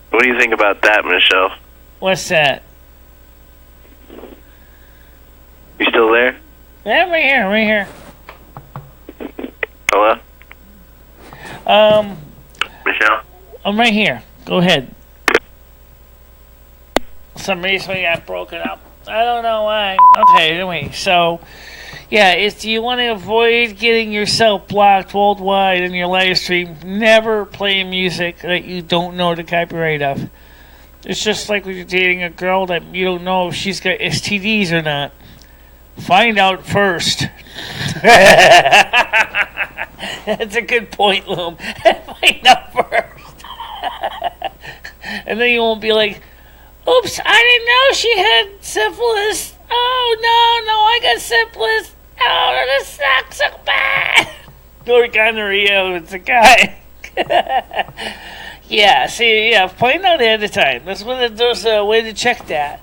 What do you think about that, Michelle? What's that? You still there? Yeah, right here. Hello? Michelle? I'm right here. Go ahead. For some reason we got broken up. I don't know why. Okay, anyway, so yeah, if you want to avoid getting yourself blocked worldwide in your live stream, never play music that you don't know the copyright of. It's just like when you're dating a girl that you don't know if she's got STDs or not. Find out first. That's a good point, Loom. Find out first. And then you won't be like, oops, I didn't know she had syphilis. Oh, no, I got syphilis. Oh, this sucks so bad. Or gonorrhea, it's a guy. Yeah, find out ahead of time. There's a way to check that.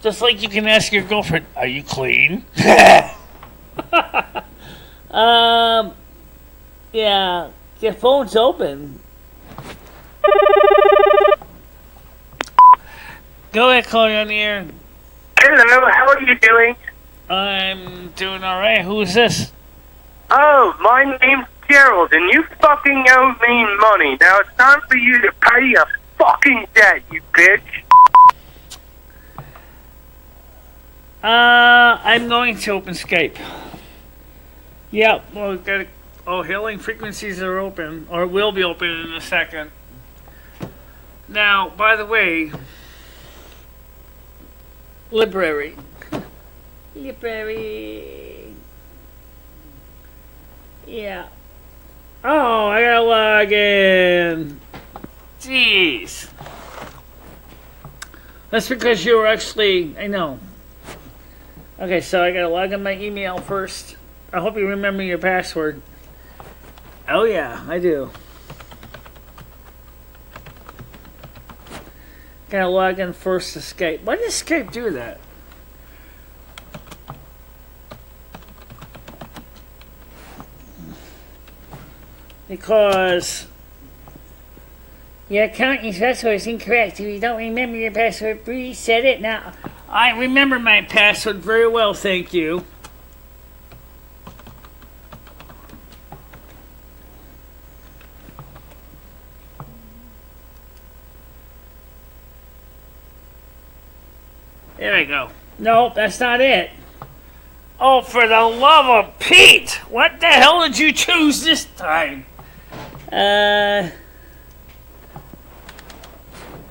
Just like you can ask your girlfriend, are you clean? Yeah, your phone's open. Go ahead, call you on the air. Hello, how are you doing? I'm doing alright. Who is this? Oh, my name's Gerald, and you fucking owe me money. Now it's time for you to pay your fucking debt, you bitch. I'm going to open Skype. Yeah, well, we've got hailing frequencies are open, or will be open in a second. Now, by the way, library. Yeah. Oh, I gotta log in. Jeez. That's because you were actually, I know. Okay, so I gotta log in my email first. I hope you remember your password. Oh yeah, I do. Gotta log in first to Skype. Why does Skype do that? Because your account and password is incorrect. If you don't remember your password, reset it now. I remember my password very well, thank you. There we go. No, that's not it. Oh, for the love of Pete! What the hell did you choose this time? I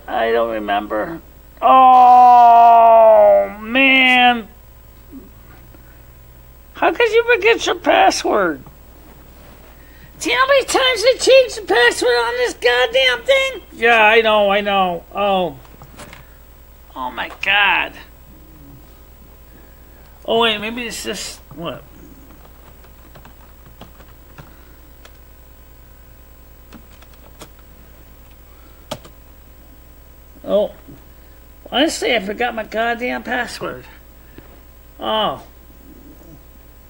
don't remember. Oh, man. How could you forget your password? Do you know how many times I changed the password on this goddamn thing? Yeah, I know. Oh, my God. Oh, wait, maybe it's just... What? Oh. Honestly, I forgot my goddamn password. Oh.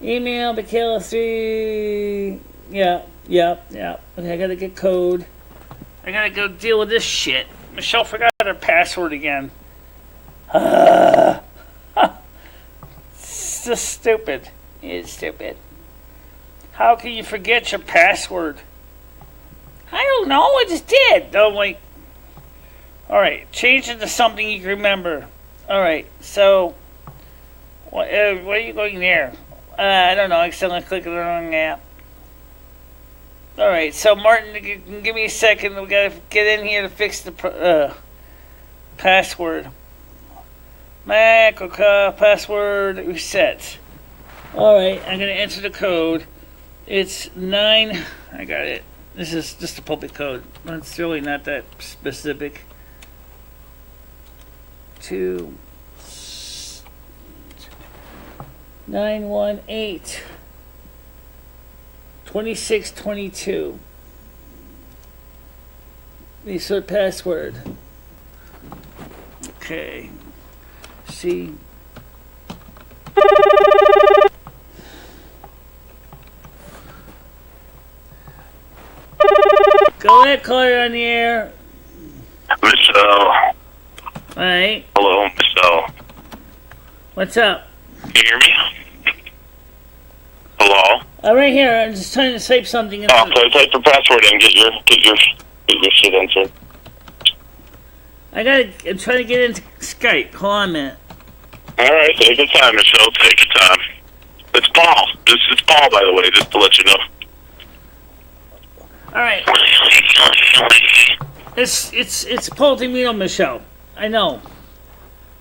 Email, Michele 3... Yeah. Okay, I gotta get code. I gotta go deal with this shit. Michelle forgot her password again. It's just stupid. It's stupid. How can you forget your password? I don't know. I just did. Oh, wait. Alright, change it to something you can remember. Alright, so... What are you going there? I don't know. I accidentally clicked the wrong app. Alright, so Martin, give me a second. We gotta get in here to fix the password. Password reset. Alright, I'm gonna enter the code. It's 9... I got it. This is just a public code. It's really not that specific. 918 2622. Reset password. Okay. see. Go ahead, caller on the air. Michelle. Alright. Hello, Michelle. What's up? Can you hear me? Hello? I'm right here. I'm just trying to type something in. So type the password and get your shit answered. I'm trying to get into Skype. Hold on a minute. Alright, take your time, Michelle. Take your time. It's Paul. This is Paul, by the way, just to let you know. Alright. It's Paul DeMino, Michelle. I know.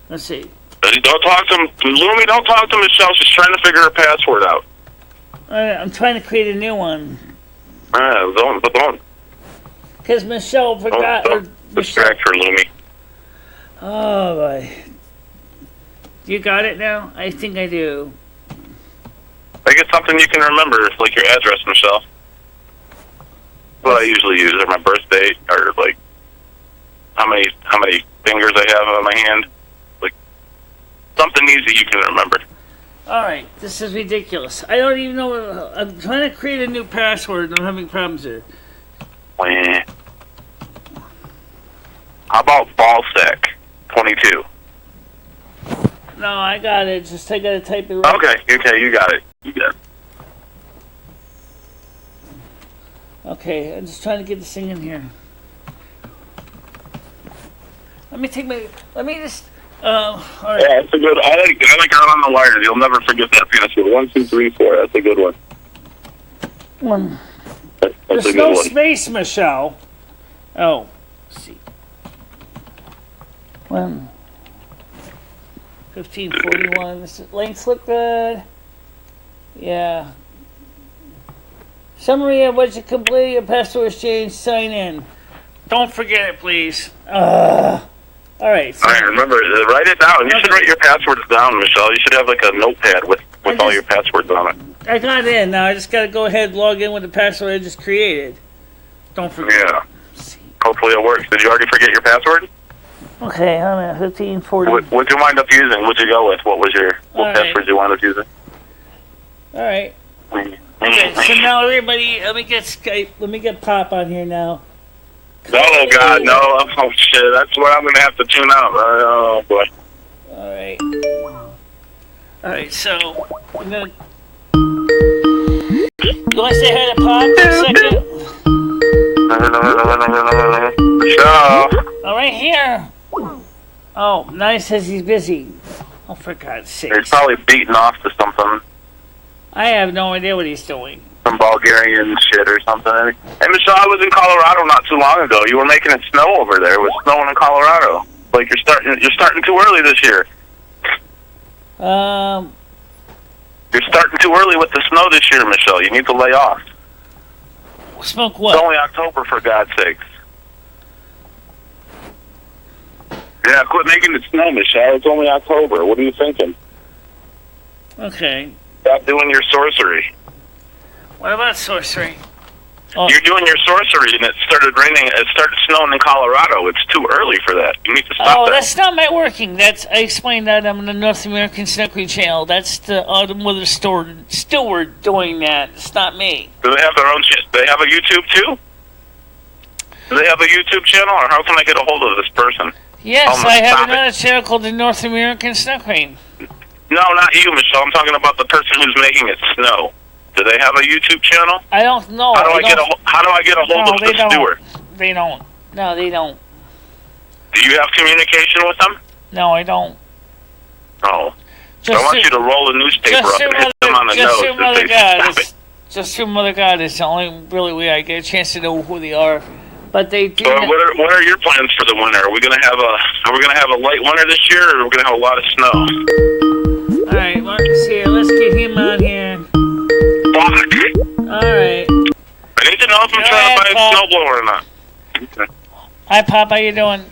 Let's see. Don't talk to Lumi, don't talk to Michelle. She's trying to figure her password out. Alright, I'm trying to create a new one. Don't. Because Michelle forgot. Don't distract her, Lumi. Oh, boy. You got it now? I think I do. I get something you can remember, like your address, Michelle. What I usually use, or my birth date, or like how many fingers I have on my hand. Like something easy you can remember. Alright, this is ridiculous. I don't even know. I'm trying to create a new password and I'm having problems here. How about ballsack 22? No, I got it. Just I gotta type it right. Okay, you got it. Okay, I'm just trying to get this thing in here. Let me just. All right. Yeah, that's a good. I like Out on the Wire. You'll never forget that password. 1, 2, 3, 4. That's a good one. One. That's There's a good no one. space, Michelle. Oh, let's see. 1. 1541. This links look good. Yeah. Summary of what you complete. Your password change. Sign in. Don't forget it, please. All right. So All right, remember, write it down. You should write your passwords down, Michelle. You should have like a notepad with all your passwords on it. I got in. Now I just got to go ahead and log in with the password I just created. Don't forget. Yeah. Hopefully it works. Did you already forget your password? Okay, I'm at 1540. What'd you wind up using? What'd you go with? What password you wind up using? All right. Okay, so now everybody, let me get Skype. Let me get Pop on here now. Oh, God, no. Oh, shit. That's where I'm going to have to tune out. Oh, boy. All right. All right, so I'm going to... You want to say hi to Pop for a second? Michelle. All right, here. Oh, now he says he's busy. Oh, for God's sake. He's probably beating off to something. I have no idea what he's doing. Some Bulgarian shit or something. Hey, Michelle, I was in Colorado not too long ago. You were making it snow over there. It was snowing in Colorado. Like you're starting too early this year. You're starting too early with the snow this year, Michelle. You need to lay off. Smoke what? It's only October, for God's sakes. Yeah, quit making it snow, Michelle. It's only October. What are you thinking? Okay. Stop doing your sorcery. What about sorcery? Oh. You're doing your sorcery, and it started raining. It started snowing in Colorado. It's too early for that. You need to stop that. Oh, that's not my working. I explained that on the North American Snuggly channel. That's the Autumn Weather Steward doing that. It's not me. Do they have their own? Do they have a YouTube too? Do they have a YouTube channel, or how can I get a hold of this person? Yes, I have another channel called the North American Snuggly. No, not you, Michelle. I'm talking about the person who's making it snow. Do they have a YouTube channel? I don't know. How do I get a hold of the steward? They don't. No, they don't. Do you have communication with them? No, I don't. Oh. So I want you to roll a newspaper up and hit them on the nose. Just through Mother God is the only really way I get a chance to know who they are. But they do. So what are your plans for the winter? Are we gonna have a light winter this year, or are we gonna have a lot of snow? All right, Marcus here. Let's get him on here. Fuck. All right. I need to know if I'm trying to buy a snowblower or not. Okay. Hi, Pop. How you doing?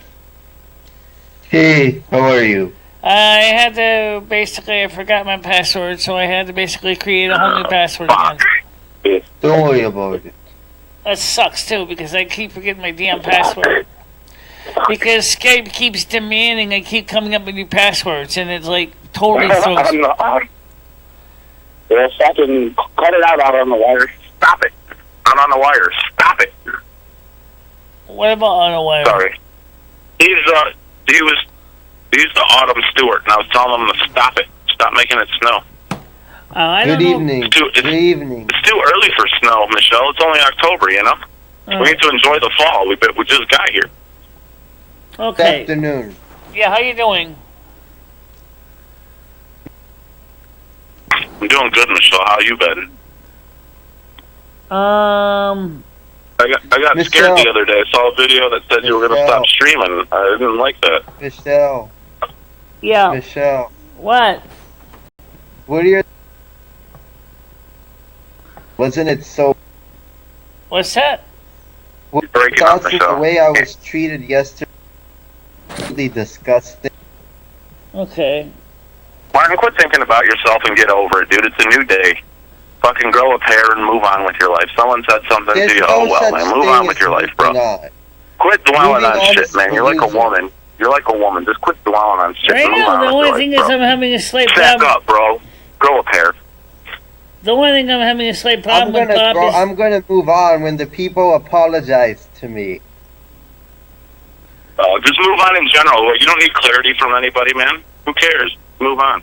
Hey, how are you? I had to I forgot my password, so I had to basically create a whole new password again. Don't worry about it. That sucks too, because I keep forgetting my damn password. Because Skype keeps demanding I keep coming up with new passwords, and it's like totally throws. Well, fucking cut it out on the wire. Stop it. Not on the wire. Stop it. What about on a wire? Sorry. He's the Autumn Stewart, and I was telling him to stop it. Stop making it snow. Good evening. Good evening. It's too early for snow, Michelle. It's only October, you know? We need to enjoy the fall. We just got here. Okay. Good afternoon. Yeah, how you doing? I'm doing good, Michelle. How you been? I got scared the other day. I saw a video that said you were going to stop streaming. I didn't like that. Michelle. Yeah. Michelle. What? What are your... Wasn't it so... What's that? What breaking up, thoughts of Michelle. the way I was treated yesterday? Really disgusting. Okay. Martin, quit thinking about yourself and get over it, dude. It's a new day. Fucking grow a pair and move on with your life. Someone said something There's to you. no Oh, well, such man. Move thing on with as your life, bro. not. Quit dwelling Moving on on shit, is man. You're like a confusing. woman. You're like a woman. Just quit dwelling on shit. Right and move now, on the with only your thing life, is bro. I'm having a slight Back problem. up, bro. Grow a pair. The only thing I'm having a slight problem with, Bob, is... I'm gonna move on when the people apologize to me. Just move on in general. You don't need clarity from anybody, man. Who cares? Move on.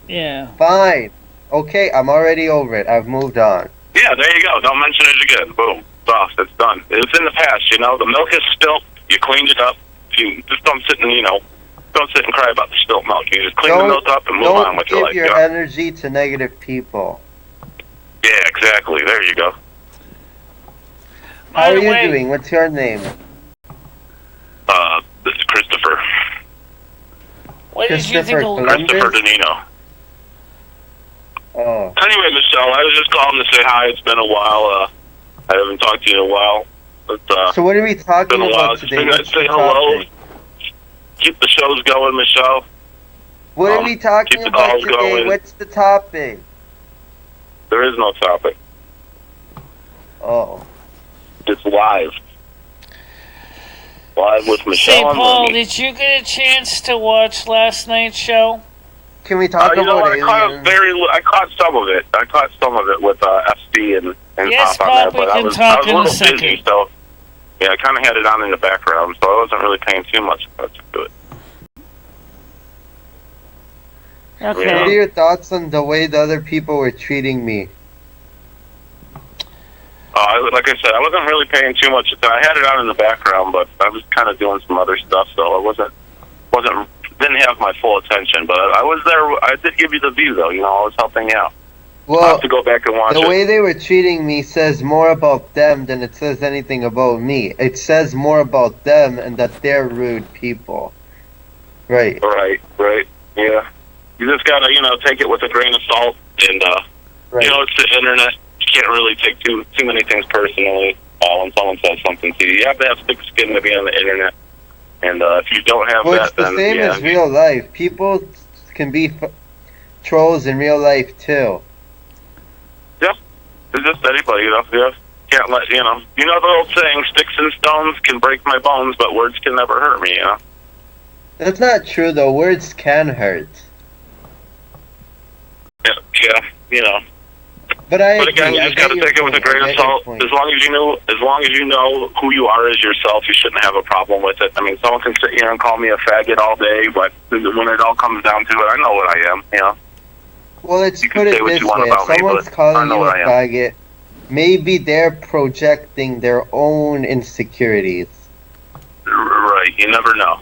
Yeah. Fine. Okay, I'm already over it. I've moved on. Yeah, there you go. Don't mention it again. Boom. It's off. It's done. It's in the past, you know. The milk is spilt. You cleaned it up. You just don't sit and, don't sit and cry about the spilt milk. You just clean the milk up and move on with your life. Don't give your energy to negative people. Yeah, exactly. There you go. How are you doing? What's your name? This is Christopher. What did you think of Christopher Danino. Oh. Anyway, Michelle, I was just calling to say hi. It's been a while. I haven't talked to you in a while. But, so what are we talking about today? Let's say hello. Keep the shows going, Michelle. What are we talking about today? Going. What's the topic? There is no topic. Oh. It's live. Live with Michelle. Say, Paul, and did you get a chance to watch last night's show? Can we talk about aliens? I caught some of it. I caught some of it with FD and yes, Pop on there, but I was a little busy, so yeah, I kind of had it on in the background, so I wasn't really paying too much attention to it. Okay. What are your thoughts on the way the other people were treating me? Like I said, I wasn't really paying too much attention. I had it on in the background, but I was kind of doing some other stuff, so I didn't have my full attention. But I was there. I did give you the view, though. I was helping out. Well, I'll have to go back and watch it. The way they were treating me says more about them than it says anything about me. It says more about them and that they're rude people. Right. Right. Yeah. You just gotta, take it with a grain of salt, and right. It's the internet. You can't really take too many things personally when someone says something to you. You have to have thick skin to be on the internet, and if you don't have well, that, it's the then same as real life. People can be trolls in real life too. Yeah, it's just anybody, Yeah, can't let the old saying, "Sticks and stones can break my bones, but words can never hurt me." That's not true though. Words can hurt. Yeah. But again, you just got to take it with a grain of salt. As long as you know who you are as yourself, you shouldn't have a problem with it. I mean, someone can sit here and call me a faggot all day, but when it all comes down to it, I know what I am. Well, let's put it this way: if someone's calling you a faggot, maybe they're projecting their own insecurities. Right. You never know.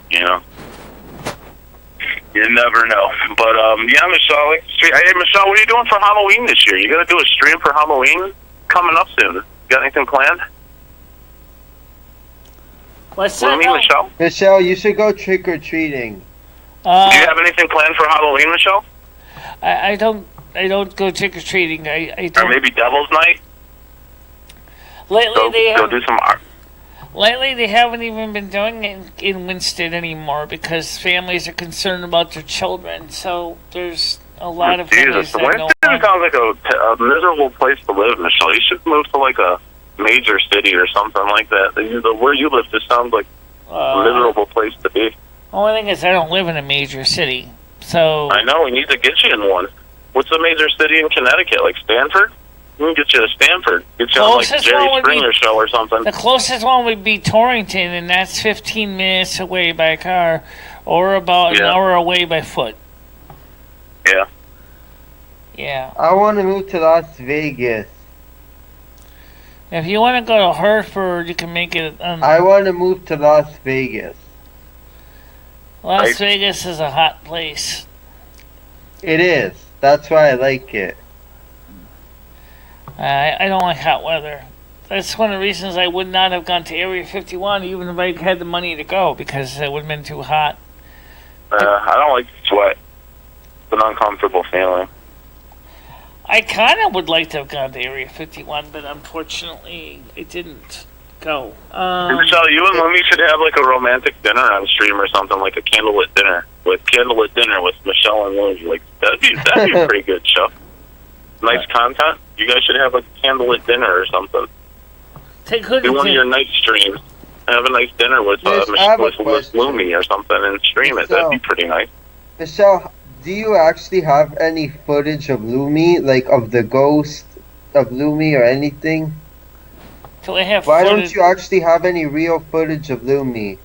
You never know. But, yeah, Michelle, hey, Michelle, what are you doing for Halloween this year? You going to do a stream for Halloween coming up soon? You got anything planned? What's that? Michelle? Michelle, you should go trick-or-treating. Do you have anything planned for Halloween, Michelle? I don't go trick-or-treating. I don't. Or maybe Devil's Night? Lately, go do some art. Lately, they haven't even been doing it in Winston anymore because families are concerned about their children. So there's a lot of families that Winston sounds like a miserable place to live, Michelle. You should move to like a major city or something like that. Where you live just sounds like miserable place to be. Only thing is, I don't live in a major city, so... I know, we need to get you in one. What's a major city in Connecticut, like Stanford? We can get you to Stanford. Get you on, like, Jerry Springer show or something. The closest one would be Torrington, and that's 15 minutes away by car, or about an hour away by foot. Yeah. Yeah. I want to move to Las Vegas. If you want to go to Hereford, you can make it... I want to move to Las Vegas. Las Vegas is a hot place. It is. That's why I like it. I don't like hot weather. That's one of the reasons I would not have gone to Area 51, even if I had the money to go, because it would have been too hot. I don't like sweat. It's an uncomfortable feeling. I kind of would like to have gone to Area 51, but unfortunately, it didn't go. Michelle, you and Lumi should have like a romantic dinner on stream or something, like a candlelit dinner with Michelle and Lumi. Like that'd be a pretty good show. Nice content. You guys should have a candlelit dinner or something. Do one of your night streams. Have a nice dinner with Lumi or something and stream it. That'd be pretty nice. Michelle, do you actually have any footage of Lumi, like of the ghost of Lumi or anything? Do I have Why don't you actually have any real footage of Lumi?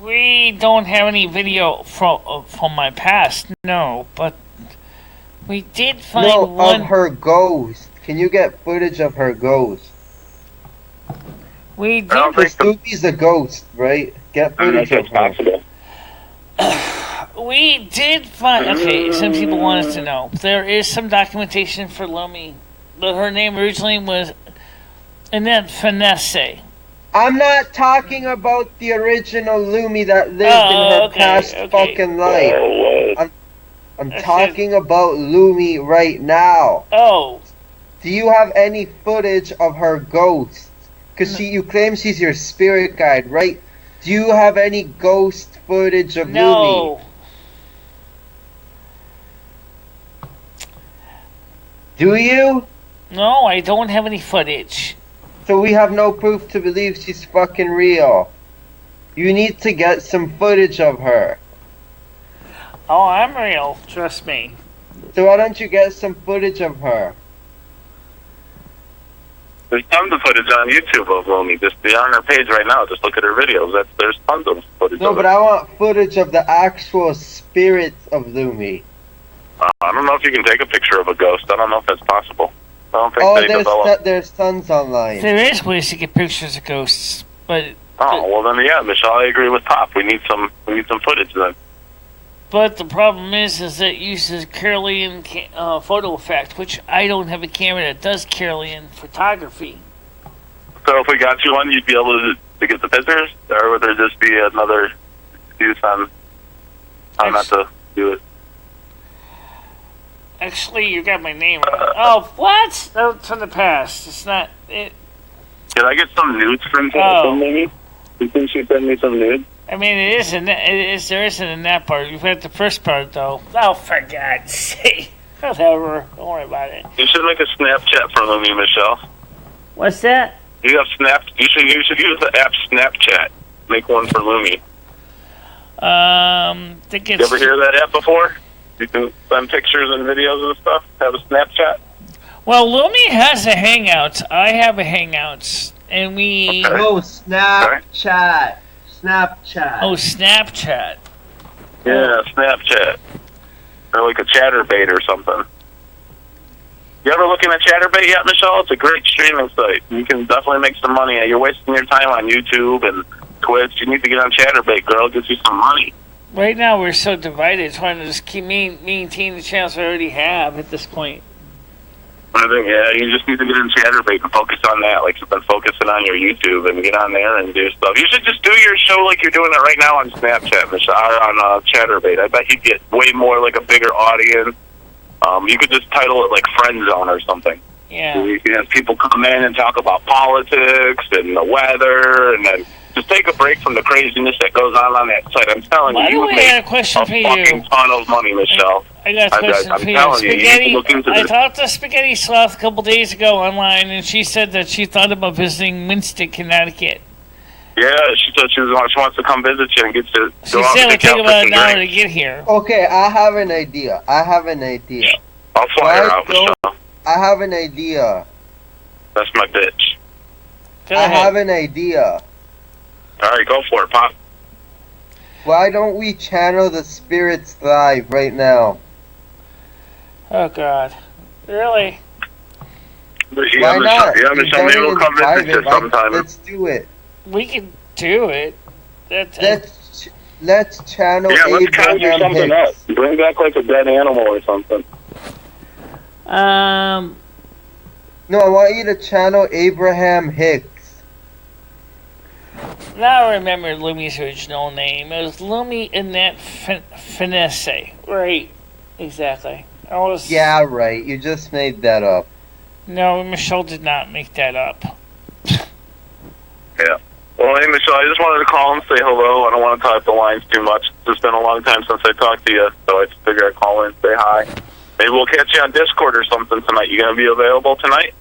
We don't have any video from my past, no, but we did find one of her ghost. Can you get footage of her ghost? We did. Because Lumi's a ghost, right? Get footage of her. We did find... Okay, some people want us to know. There is some documentation for Lumi. But her name originally was Annette Finesse. I'm not talking about the original Lumi that lived in her past fucking life. I'm talking about Lumi right now. Oh. Do you have any footage of her ghost? Because you claim she's your spirit guide, right? Do you have any ghost footage of Lumi? Do you? No, I don't have any footage. So we have no proof to believe she's fucking real. You need to get some footage of her. Oh, I'm real. Trust me. So why don't you get some footage of her? There's tons of footage on YouTube of Lumi. Just be on her page right now. Just look at her videos. There's tons of footage. No, but I want footage of the actual spirit of Lumi. I don't know if you can take a picture of a ghost. I don't know if that's possible. I don't think there's tons online. There is ways to get pictures of ghosts, but... well then, yeah, Michelle, I agree with Pop. We need some footage then. But the problem is that it uses Carolean photo effect, which I don't have a camera that does Carolean photography. So if we got you one, you'd be able to get the pictures? Or would there just be another excuse on not to do it? Actually, you got my name right. Oh, what? That's from the past. It's not... Can I get some nudes from Lumi? You think she'd send me some nudes? I mean, there isn't in that part. You've got the first part, though. Oh, for God's sake. Whatever. Don't worry about it. You should make a Snapchat for Lumi, Michelle. What's that? You have You should use the app Snapchat. Make one for Lumi. You ever hear that app before? You can send pictures and videos and stuff. Have a Snapchat. Well, Lumi has a Hangouts. I have a Hangouts, and we... Okay. Oh, Snapchat. Snapchat. Oh, Snapchat. Yeah, Snapchat. Or like a Chatterbait or something. You ever looking at Chatterbait yet, Michelle? It's a great streaming site. You can definitely make some money. You're wasting your time on YouTube and Twitch. You need to get on Chatterbait, girl. Get you some money. Right now, we're so divided, trying to just keep maintain the channels we already have at this point. I think, yeah, you just need to get in Chatterbait and focus on that, like you've been focusing on your YouTube, and get on there and do stuff. You should just do your show like you're doing it right now on Snapchat, Michelle, or on Chatterbait. I bet you'd get way more, like a bigger audience. You could just title it like Friend Zone or something. Yeah. You can have people come in and talk about politics and the weather, and then just take a break from the craziness that goes on that site. I'm telling you, you would make a fucking ton of money, Michelle. I got a question I'm for you. telling you, you need to Spaghetti, look into I this. talked to Spaghetti Sloth a couple days ago online, and she said that she thought about visiting Winston, Connecticut. Yeah, she said she wants to come visit you and get to She go out said it and would take take out about some an hour to drinks. get here. Okay, I have an idea. I'll fly her out, Michelle. I have an idea. That's my bitch. I have an idea. All right, go for it, Pop. Why don't we channel the spirits live right now? Oh, God. Really? Why not? Yeah, Michelle, maybe we'll come visit you sometime. Let's do it. We can do it. Let's channel let's conjure Abraham something Hicks. up. Bring back like a dead animal or something. No, I want you to channel Abraham Hicks. Now I remember Lumi's original name. It was Lumi and Finistra. Right. Exactly. Yeah, right. You just made that up. No, Michelle did not make that up. Yeah. Well, hey, Michelle, I just wanted to call and say hello. I don't want to talk the lines too much. It's been a long time since I talked to you, so I just figured I'd call in and say hi. Maybe we'll catch you on Discord or something tonight. You going to be available tonight?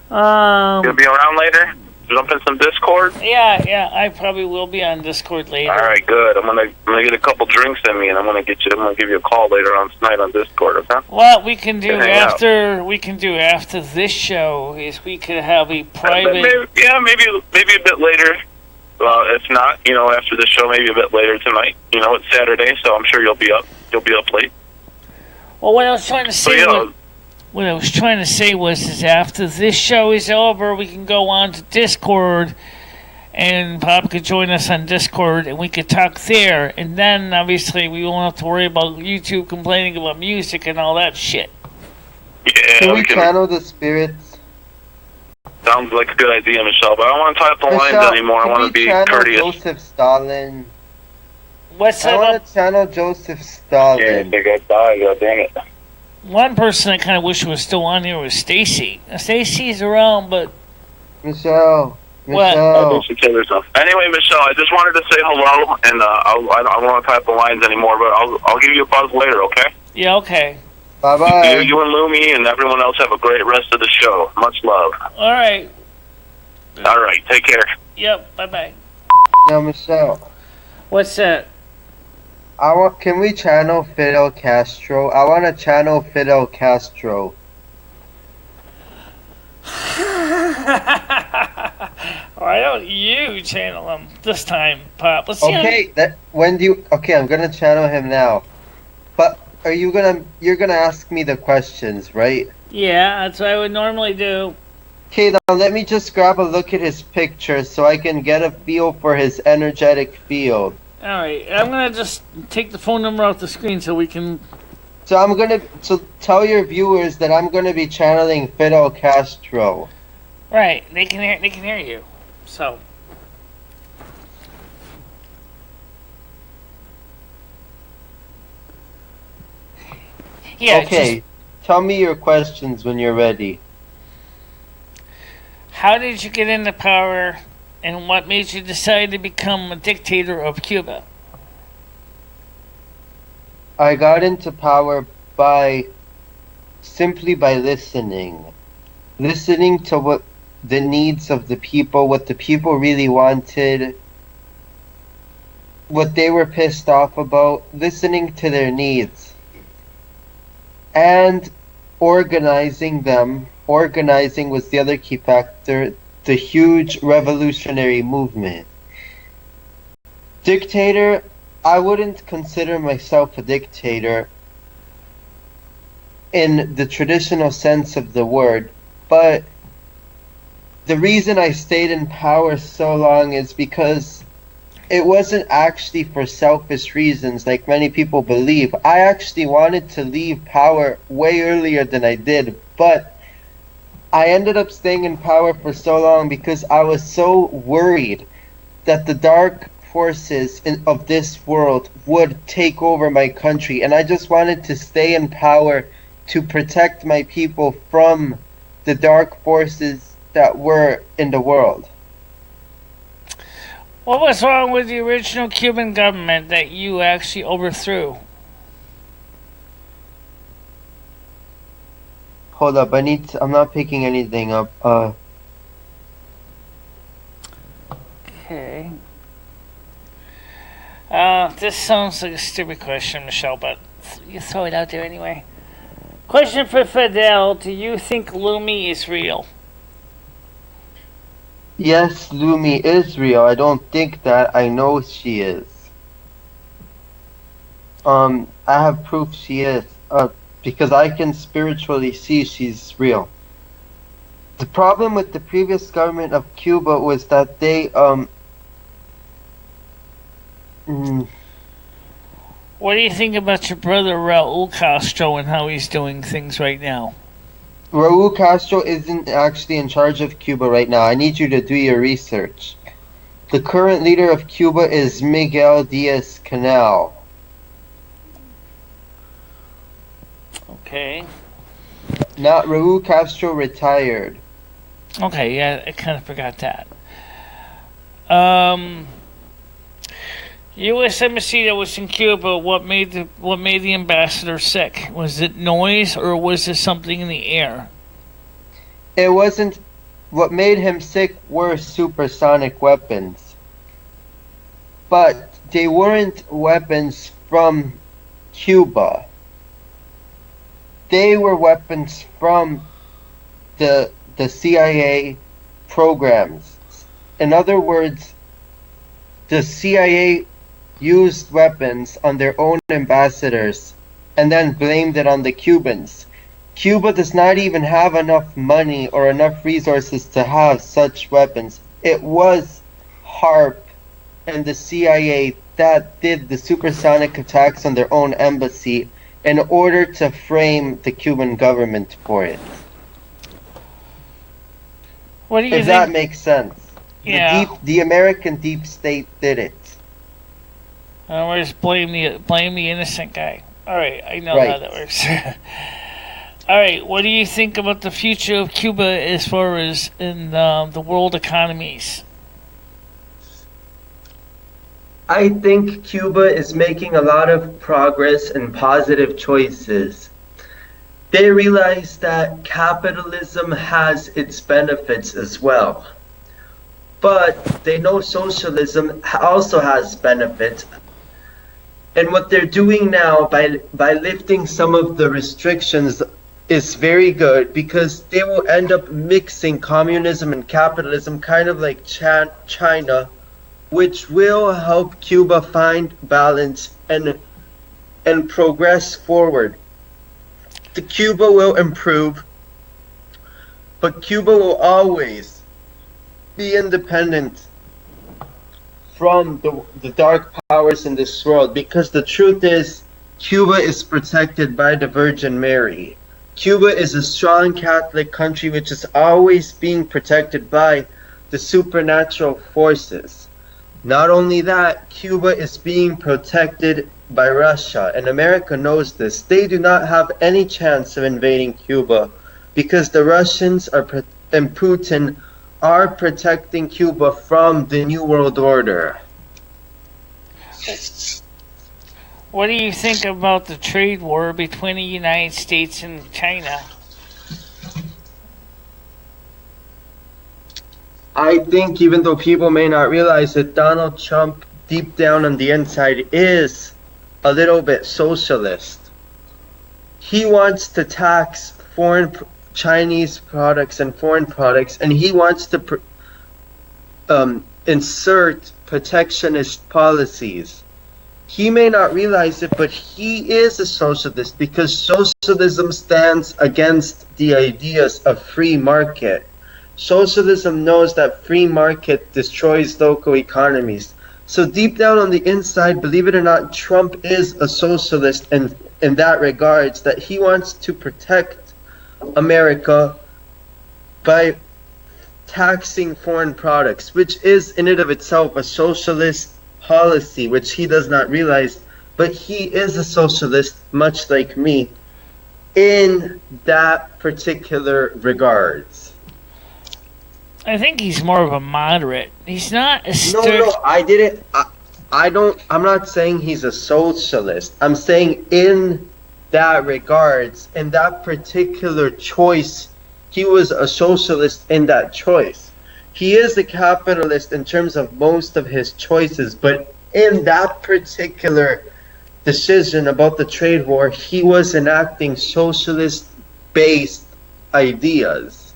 You going to be around later? Jump in some Discord? Yeah, I probably will be on Discord later. All right, good. I'm gonna get a couple drinks in me, and I'm gonna give you a call later on tonight on Discord. Okay? What we can do after this show is we could have a private. Maybe a bit later. If not, after the show, maybe a bit later tonight. It's Saturday, so I'm sure you'll be up. You'll be up late. Well, what I was trying to say. What I was trying to say was after this show is over, we can go on to Discord, and Bob could join us on Discord, and we could talk there. And then, obviously, we won't have to worry about YouTube complaining about music and all that shit. Yeah, can we channel the spirits? Sounds like a good idea, Michelle, but I don't want to tie up the lines anymore. I want to be courteous. Joseph Stalin. What's that? I want to channel Joseph Stalin. Yeah, they got died, god dang it. One person I kind of wish was still on here was Stacy. Stacy's around, but Michelle. What? I think she killed herself. Anyway, Michelle, I just wanted to say hello, and I don't want to type the lines anymore, but I'll give you a buzz later, okay? Yeah, okay. Bye-bye. You and Lumi and everyone else have a great rest of the show. Much love. All right. All right, take care. Yep, bye-bye. Now, Michelle. What's that? Can we channel Fidel Castro? I want to channel Fidel Castro. Why don't you channel him this time, Pop? Let's see. Okay, Okay, I'm gonna channel him now. But you're gonna ask me the questions, right? Yeah, that's what I would normally do. Okay, now let me just grab a look at his picture so I can get a feel for his energetic field. Alright, I'm gonna just take the phone number off the screen so we can... So tell your viewers that I'm gonna be channeling Fidel Castro. Right, they can hear you. So... Yeah, okay, tell me your questions when you're ready. How did you get into power, and what made you decide to become a dictator of Cuba? I got into power simply by listening. Listening to what the needs of the people, what the people really wanted, what they were pissed off about, listening to their needs. And organizing them. Organizing was the other key factor, the huge revolutionary movement. Dictator, I wouldn't consider myself a dictator in the traditional sense of the word, but the reason I stayed in power so long is because it wasn't actually for selfish reasons like many people believe. I actually wanted to leave power way earlier than I did, but I ended up staying in power for so long because I was so worried that the dark forces of this world would take over my country, and I just wanted to stay in power to protect my people from the dark forces that were in the world. What was wrong with the original Cuban government that you actually overthrew? Hold up, I'm not picking anything up. Okay. This sounds like a stupid question, Michelle, but you throw it out there anyway. Question for Fidel: do you think Lumi is real? Yes, Lumi is real. I don't think that. I know she is. I have proof she is. Because I can spiritually see she's real. The problem with the previous government of Cuba was that they, What do you think about your brother Raul Castro and how he's doing things right now? Raul Castro isn't actually in charge of Cuba right now. I need you to do your research. The current leader of Cuba is Miguel Diaz-Canel. Okay. Not Raul Castro retired. Okay, yeah, I kind of forgot that. U.S. embassy that was in Cuba. What made the ambassador sick? Was it noise or was it something in the air? It wasn't. What made him sick were supersonic weapons, but they weren't weapons from Cuba. They were weapons from the CIA programs. In other words, the CIA used weapons on their own ambassadors and then blamed it on the Cubans. Cuba does not even have enough money or enough resources to have such weapons. It was HARP and the CIA that did the supersonic attacks on their own embassy in order to frame the Cuban government for it. What do you think? If that makes sense. Yeah. The American deep state did it. I just blame the innocent guy. All right, I know how that works. All right, what do you think about the future of Cuba as far as in the world economies? I think Cuba is making a lot of progress and positive choices. They realize that capitalism has its benefits as well. But they know socialism also has benefits. And what they're doing now by lifting some of the restrictions is very good, because they will end up mixing communism and capitalism, kind of like China, which will help Cuba find balance and progress forward. Cuba will improve, but Cuba will always be independent from the dark powers in this world, because the truth is, Cuba is protected by the Virgin Mary. Cuba is a strong Catholic country which is always being protected by the supernatural forces. Not only that, Cuba is being protected by Russia, and America knows this. They do not have any chance of invading Cuba because the Russians and Putin are protecting Cuba from the New World Order. What do you think about the trade war between the United States and China? I think, even though people may not realize it, Donald Trump, deep down on the inside, is a little bit socialist. He wants to tax foreign Chinese products and foreign products, and he wants to insert protectionist policies. He may not realize it, but he is a socialist, because socialism stands against the ideas of free market. Socialism knows that free market destroys local economies. So deep down on the inside, believe it or not, Trump is a socialist in that regards, that he wants to protect America by taxing foreign products, which is in and of itself a socialist policy, which he does not realize, but he is a socialist, much like me, in that particular regards. I think he's more of a moderate. He's not a No, I'm not saying he's a socialist. I'm saying that regards. In that particular choice, he was a socialist in that choice. He is a capitalist in terms of most of his choices, but in that particular decision about the trade war, he was enacting socialist-based ideas.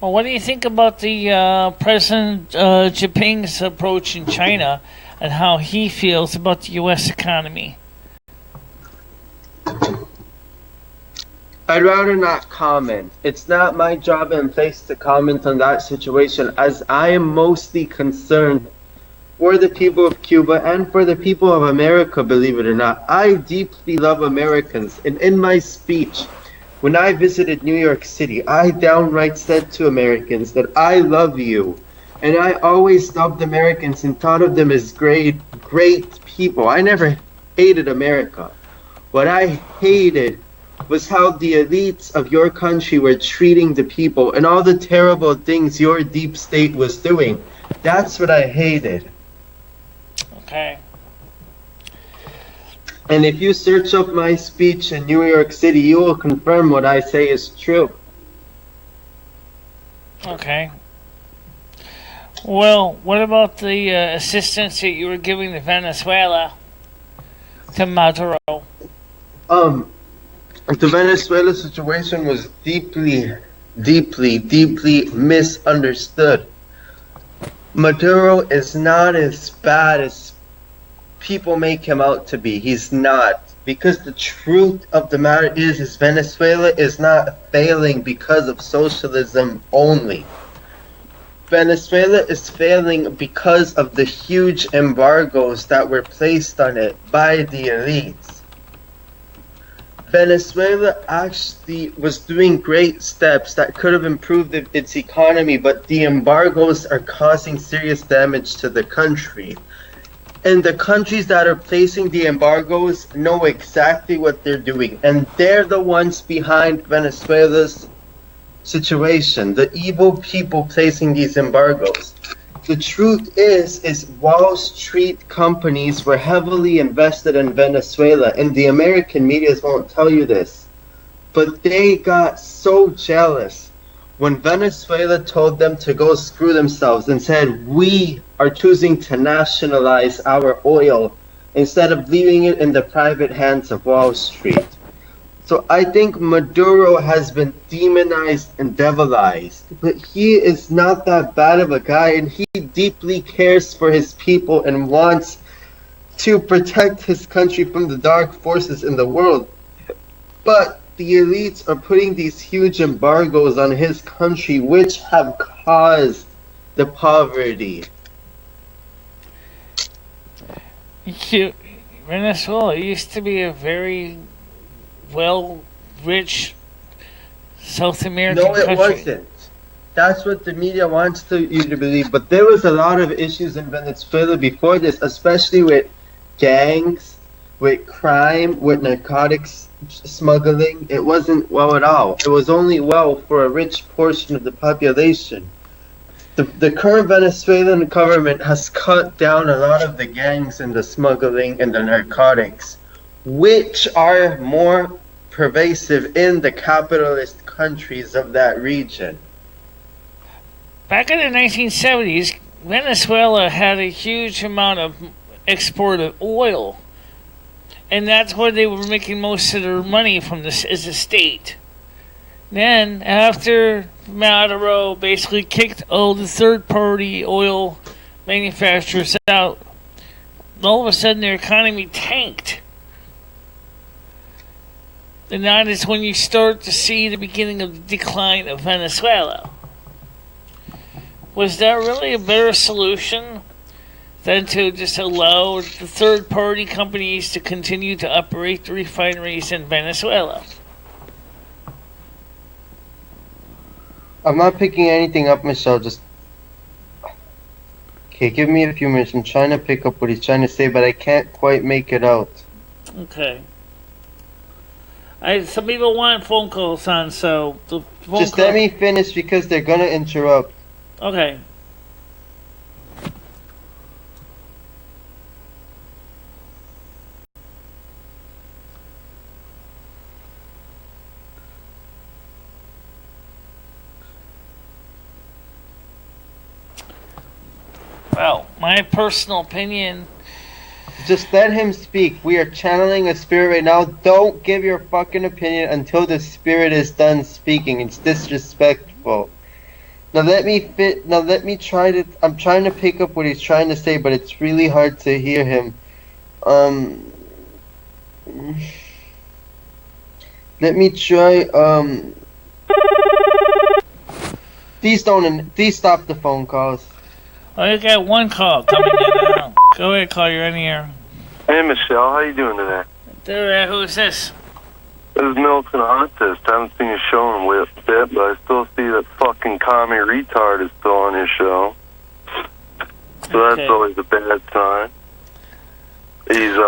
Well, what do you think about the President Jinping's approach in China and how he feels about the U.S. economy? I'd rather not comment. It's not my job and place to comment on that situation, as I am mostly concerned for the people of Cuba and for the people of America, believe it or not. I deeply love Americans, and in my speech, when I visited New York City, I downright said to Americans that I love you. And I always loved Americans and thought of them as great people. I never hated America. What I hated was how the elites of your country were treating the people and all the terrible things your deep state was doing. That's what I hated. Okay. And if you search up my speech in New York City, you will confirm what I say is true. Okay. Well, what about the assistance that you were giving to Venezuela, to Maduro? The Venezuela situation was deeply misunderstood. Maduro is not as bad as people make him out to be. He's not. Because the truth of the matter is Venezuela is not failing because of socialism only. Venezuela is failing because of the huge embargoes that were placed on it by the elites. Venezuela actually was doing great steps that could have improved its economy, but the embargoes are causing serious damage to the country. And the countries that are placing the embargoes know exactly what they're doing, and they're the ones behind Venezuela's situation, the evil people placing these embargoes. The truth is Wall Street companies were heavily invested in Venezuela, and the American medias won't tell you this. But they got so jealous when Venezuela told them to go screw themselves and said, we are choosing to nationalize our oil instead of leaving it in the private hands of Wall Street. So I think Maduro has been demonized and devilized, but he is not that bad of a guy, and he deeply cares for his people and wants to protect his country from the dark forces in the world. But the elites are putting these huge embargoes on his country, which have caused the poverty. Venezuela used to be a very rich South American country. No, it wasn't. That's what the media wants you to believe. But there was a lot of issues in Venezuela before this, especially with gangs, with crime, with narcotics smuggling. It wasn't well at all. It was only well for a rich portion of the population. The current Venezuelan government has cut down a lot of the gangs and the smuggling and the narcotics, which are more pervasive in the capitalist countries of that region. Back in the 1970s, Venezuela had a huge amount of export of oil, and that's where they were making most of their money from this as a state. Then, after Maduro basically kicked all the third-party oil manufacturers out, all of a sudden their economy tanked. And that is when you start to see the beginning of the decline of Venezuela. Was that really a better solution than to just allow the third-party companies to continue to operate the refineries in Venezuela? I'm not picking anything up, Michelle. Just okay. Give me a few minutes. I'm trying to pick up what he's trying to say, but I can't quite make it out. Okay. Some people want phone calls on, so the phone just let me finish because they're gonna interrupt. Okay. Well, my personal opinion. Just let him speak. We are channeling a spirit right now. Don't give your fucking opinion until the spirit is done speaking. It's disrespectful. Now let me try to. I'm trying to pick up what he's trying to say, but it's really hard to hear him. Let me try. Please stop the phone calls. Oh, you got one call coming in now. Go ahead, call. You're in here. Hey, Michelle, how you doing today? Dude, who's this? This is Milton Artist. I haven't seen your show in a bit, but I still see that fucking commie retard is still on your show. So that's always a bad sign. He's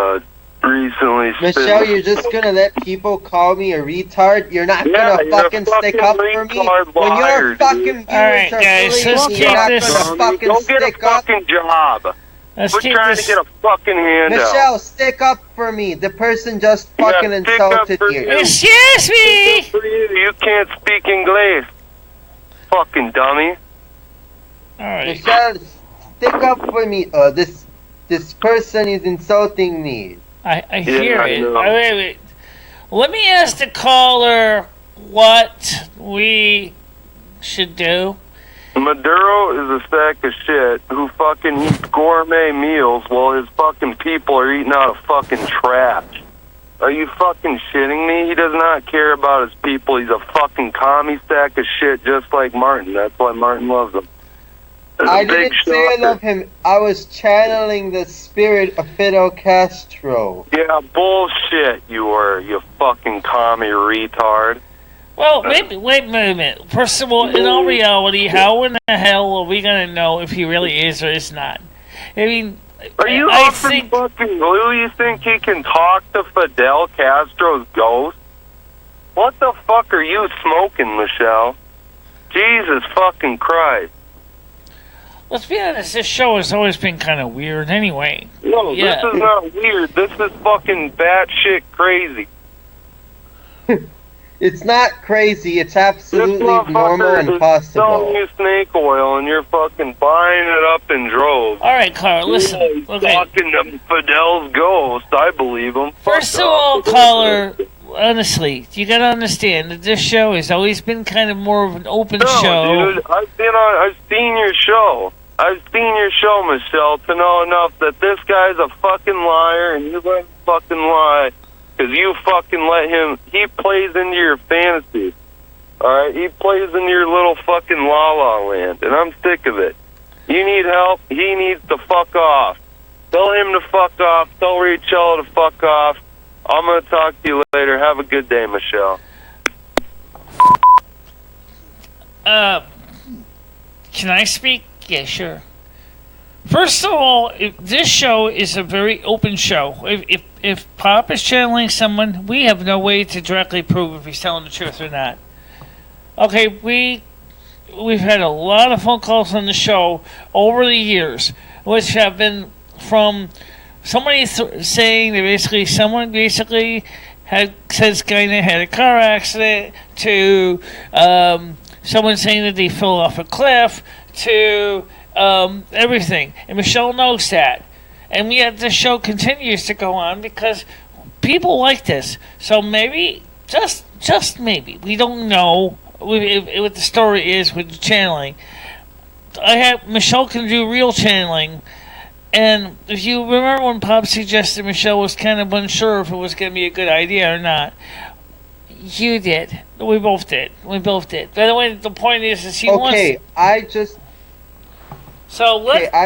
recently Michelle, you're just gonna let people call me a retard? You're not gonna fucking stick up for me? When your fucking viewers Alright, guys, let's keep you're not this. gonna fucking Go get a stick up? fucking job. Let's We're keep trying this. to get a fucking handout. Michelle, stick up for me. The person just fucking stick up insulted for you. you. Excuse me! For you, you can't speak English. Fucking dummy. Alright. Michelle, stick up for me. This person is insulting me. I hear I it. know. Wait. Let me ask the caller what we should do. Maduro is a sack of shit who fucking eats gourmet meals while his fucking people are eating out of fucking trash. Are you fucking shitting me? He does not care about his people. He's a fucking commie sack of shit just like Martin. That's why Martin loves him. There's a I big didn't say I shocker. love him. I was channeling the spirit of Fidel Castro. Yeah, bullshit you were, you fucking commie retard. Well, wait a minute. First of all, in all reality, how in the hell are we gonna know if he really is or is not? I mean, Are you I off think. fucking glue? You think he can talk to Fidel Castro's ghost? What the fuck are you smoking, Michelle? Jesus fucking Christ. Let's be honest. This show has always been kind of weird, anyway. No, Yeah. this is not weird. This is fucking batshit crazy. It's not crazy. It's This absolutely normal motherfucker and is possible. selling you snake oil and you're fucking buying it up in droves. All right, caller. Listen. Yeah, he's Okay. talking to Fidel's ghost. I believe him. First Fuck of off. all, caller. Honestly, you gotta understand that this show has always been kind of more of an open No, show. dude, I've seen your show. I've seen your show, Michelle, to know enough that this guy's a fucking liar and you let him fucking lie. Because you fucking let him, he plays into your fantasy. Alright? He plays into your little fucking la-la land. And I'm sick of it. You need help, he needs to fuck off. Tell him to fuck off. Tell Rachel to fuck off. I'm gonna talk to you later. Have a good day, Michelle. Can I speak? Yeah, sure. First of all, this show is a very open show. If Pop is channeling someone, we have no way to directly prove if he's telling the truth or not. Okay, we've had a lot of phone calls on the show over the years, which have been from somebody saying that someone had a car accident, to someone saying that they fell off a cliff, to everything. And Michelle knows that. And yet the show continues to go on because people like this. So maybe, just maybe, we don't know what the story is with the channeling. Michelle can do real channeling. And if you remember when Pop suggested Michelle was kind of unsure if it was going to be a good idea or not, you did. We both did. By the way, the point is he wants... Okay, I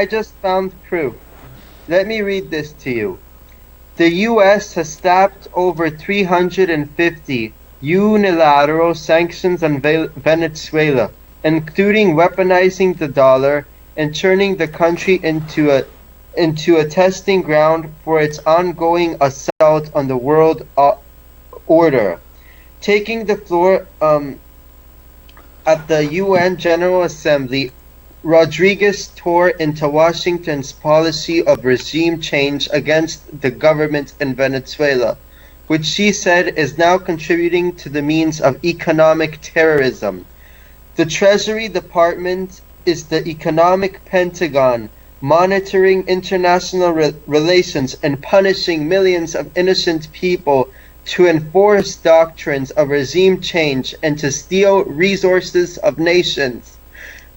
just found proof. Let me read this to you. The U.S. has slapped over 350 unilateral sanctions on Venezuela, including weaponizing the dollar and turning the country into a testing ground for its ongoing assault on the world order. Taking the floor at the UN General Assembly, Rodriguez tore into Washington's policy of regime change against the government in Venezuela, which she said is now contributing to the means of economic terrorism. The Treasury Department is the economic Pentagon, monitoring international relations, and punishing millions of innocent people to enforce doctrines of regime change and to steal resources of nations.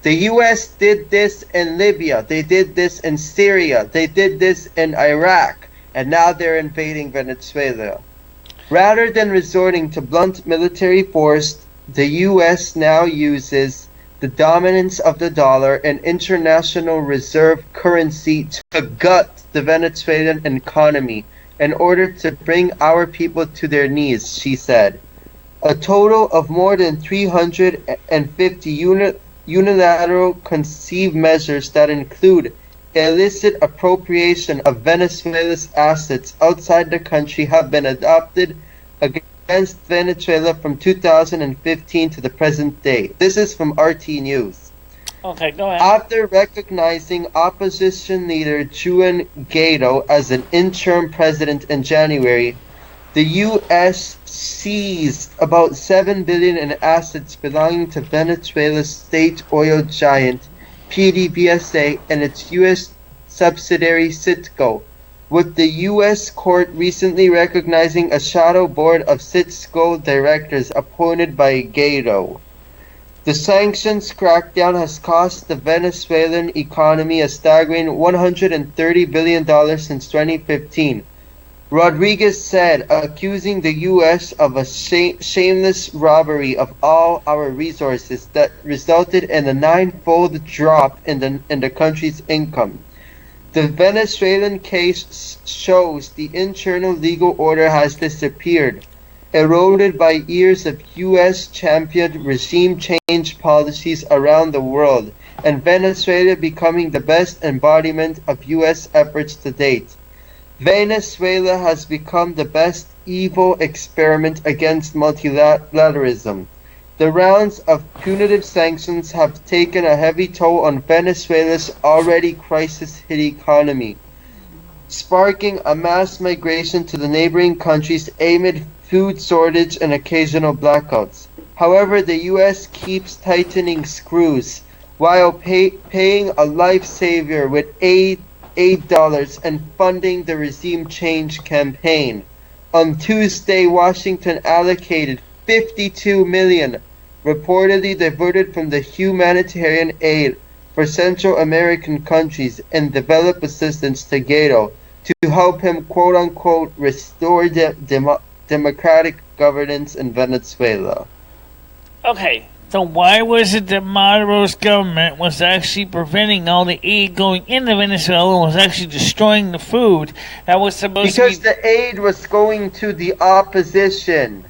The US did this in Libya, they did this in Syria, they did this in Iraq, and now they're invading Venezuela. Rather than resorting to blunt military force, the US now uses the dominance of the dollar and international reserve currency to gut the Venezuelan economy in order to bring our people to their knees, she said. A total of more than 350 unilateral conceived measures that include illicit appropriation of Venezuela's assets outside the country have been adopted against Venezuela from 2015 to the present day. This is from RT News. Okay, go ahead. After recognizing opposition leader Juan Guaido as an interim president in January, the U.S. seized about $7 billion in assets belonging to Venezuela's state oil giant PDVSA and its U.S. subsidiary Citgo, with the U.S. court recently recognizing a shadow board of Citgo directors appointed by Guaido. The sanctions crackdown has cost the Venezuelan economy a staggering $130 billion since 2015. Rodriguez said, accusing the U.S. of a shameless robbery of all our resources that resulted in a ninefold drop in the country's income. The Venezuelan case shows the internal legal order has disappeared, eroded by years of U.S.-championed regime change policies around the world, and Venezuela becoming the best embodiment of U.S. efforts to date. Venezuela has become the best evil experiment against multilateralism. The rounds of punitive sanctions have taken a heavy toll on Venezuela's already crisis-hit economy, sparking a mass migration to the neighboring countries amid food shortage and occasional blackouts. However, the U.S. keeps tightening screws while paying a lifesaver with $8 and funding the regime change campaign. On Tuesday, Washington allocated $52 million, reportedly diverted from the humanitarian aid for Central American countries and develop assistance to Guaido to help him quote-unquote restore democratic governance in Venezuela. Okay, so why was it that Maduro's government was actually preventing all the aid going into Venezuela and was actually destroying the food that was supposed to be... Because the aid was going to the opposition.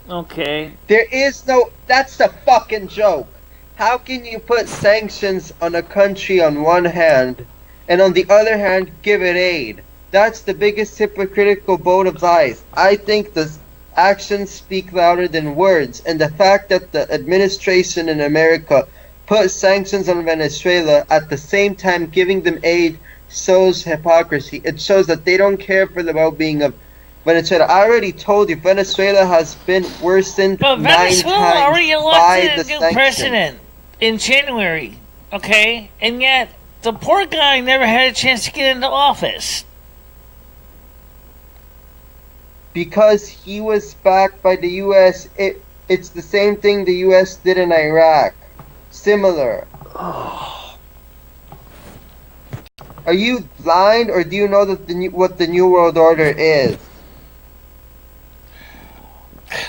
Okay. There is no... That's a fucking joke. How can you put sanctions on a country on one hand, and on the other hand, give it aid? That's the biggest hypocritical vote of lies. I think the actions speak louder than words, and the fact that the administration in America put sanctions on Venezuela at the same time giving them aid shows hypocrisy. It shows that they don't care for the well-being of Venezuela. I already told you, Venezuela has been worsened But 9 Venezuela times already by elected the a new sanctions. president in January, okay? And yet, the poor guy never had a chance to get into office. Because he was backed by the U.S. It's the same thing the U.S. did in Iraq. Similar. Are you blind, or do you know that what the New World Order is?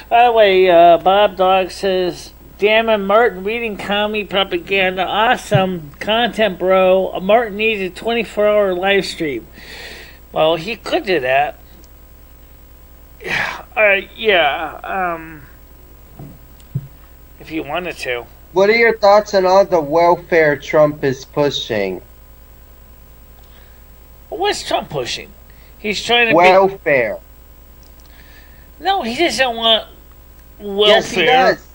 By the way, Bob Dog says, damn it, Martin reading comedy propaganda. Awesome content, bro. Martin needs a 24-hour live stream. Well, he could do that. If he wanted to. What are your thoughts on all the welfare Trump is pushing? What's Trump pushing? He's trying to welfare. No, he doesn't want welfare. Yes, he does.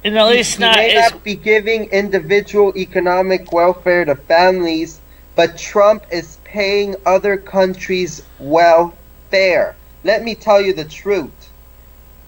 And at least not. He may not be giving individual economic welfare to families, but Trump is paying other countries welfare. Let me tell you the truth.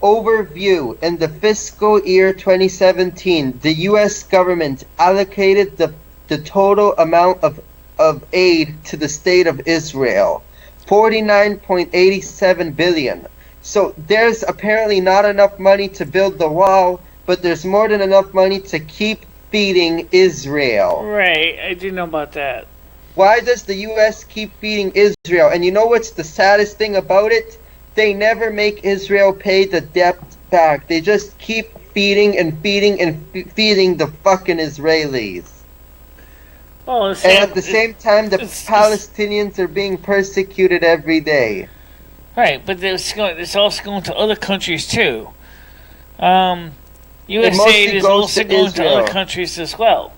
Overview. In the fiscal year 2017, the U.S. government allocated the total amount of aid to the state of Israel, 49.87 billion. So there's apparently not enough money to build the wall, but there's more than enough money to keep feeding Israel. Right, I do know about that. Why does the U.S. keep feeding Israel? And you know what's the saddest thing about it? They never make Israel pay the debt back. They just keep feeding and feeding and feeding the fucking Israelis. Well, And at the same time, the Palestinians are being persecuted every day. Right, but it's also going to other countries too. USAID is also going to other countries as well.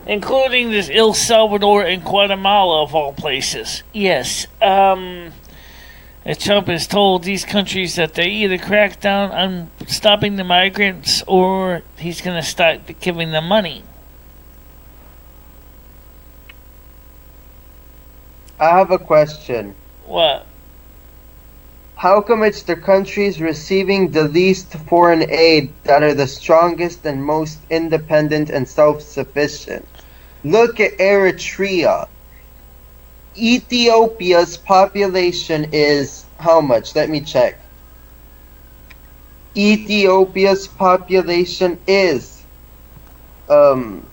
Including this El Salvador and Guatemala of all places. Yes. Trump has told these countries that they either crack down on stopping the migrants or he's going to start giving them money. I have a question. What? How come it's the countries receiving the least foreign aid that are the strongest and most independent and self-sufficient? Look at Eritrea. Ethiopia's population is how much? Let me check. Ethiopia's population is fuck,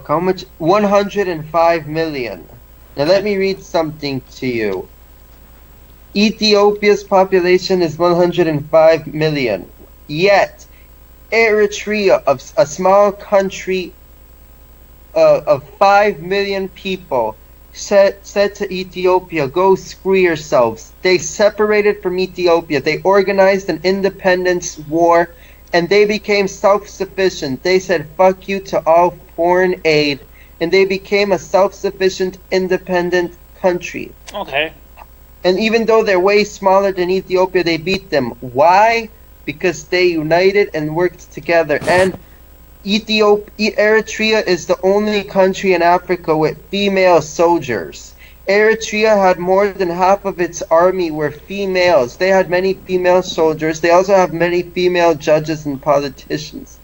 how much? 105 million. Now let me read something to you. Ethiopia's population is 105 million. Yet Eritrea, a small country of 5 million people, said to Ethiopia, go screw yourselves. They separated from Ethiopia. They organized an independence war and they became self-sufficient. They said fuck you to all foreign aid and they became a self-sufficient independent country. Okay. And even though they're way smaller than Ethiopia, they beat them. Why? Because they united and worked together. And Eritrea is the only country in Africa with female soldiers. Eritrea had more than half of its army were females. They had many female soldiers. They also have many female judges and politicians.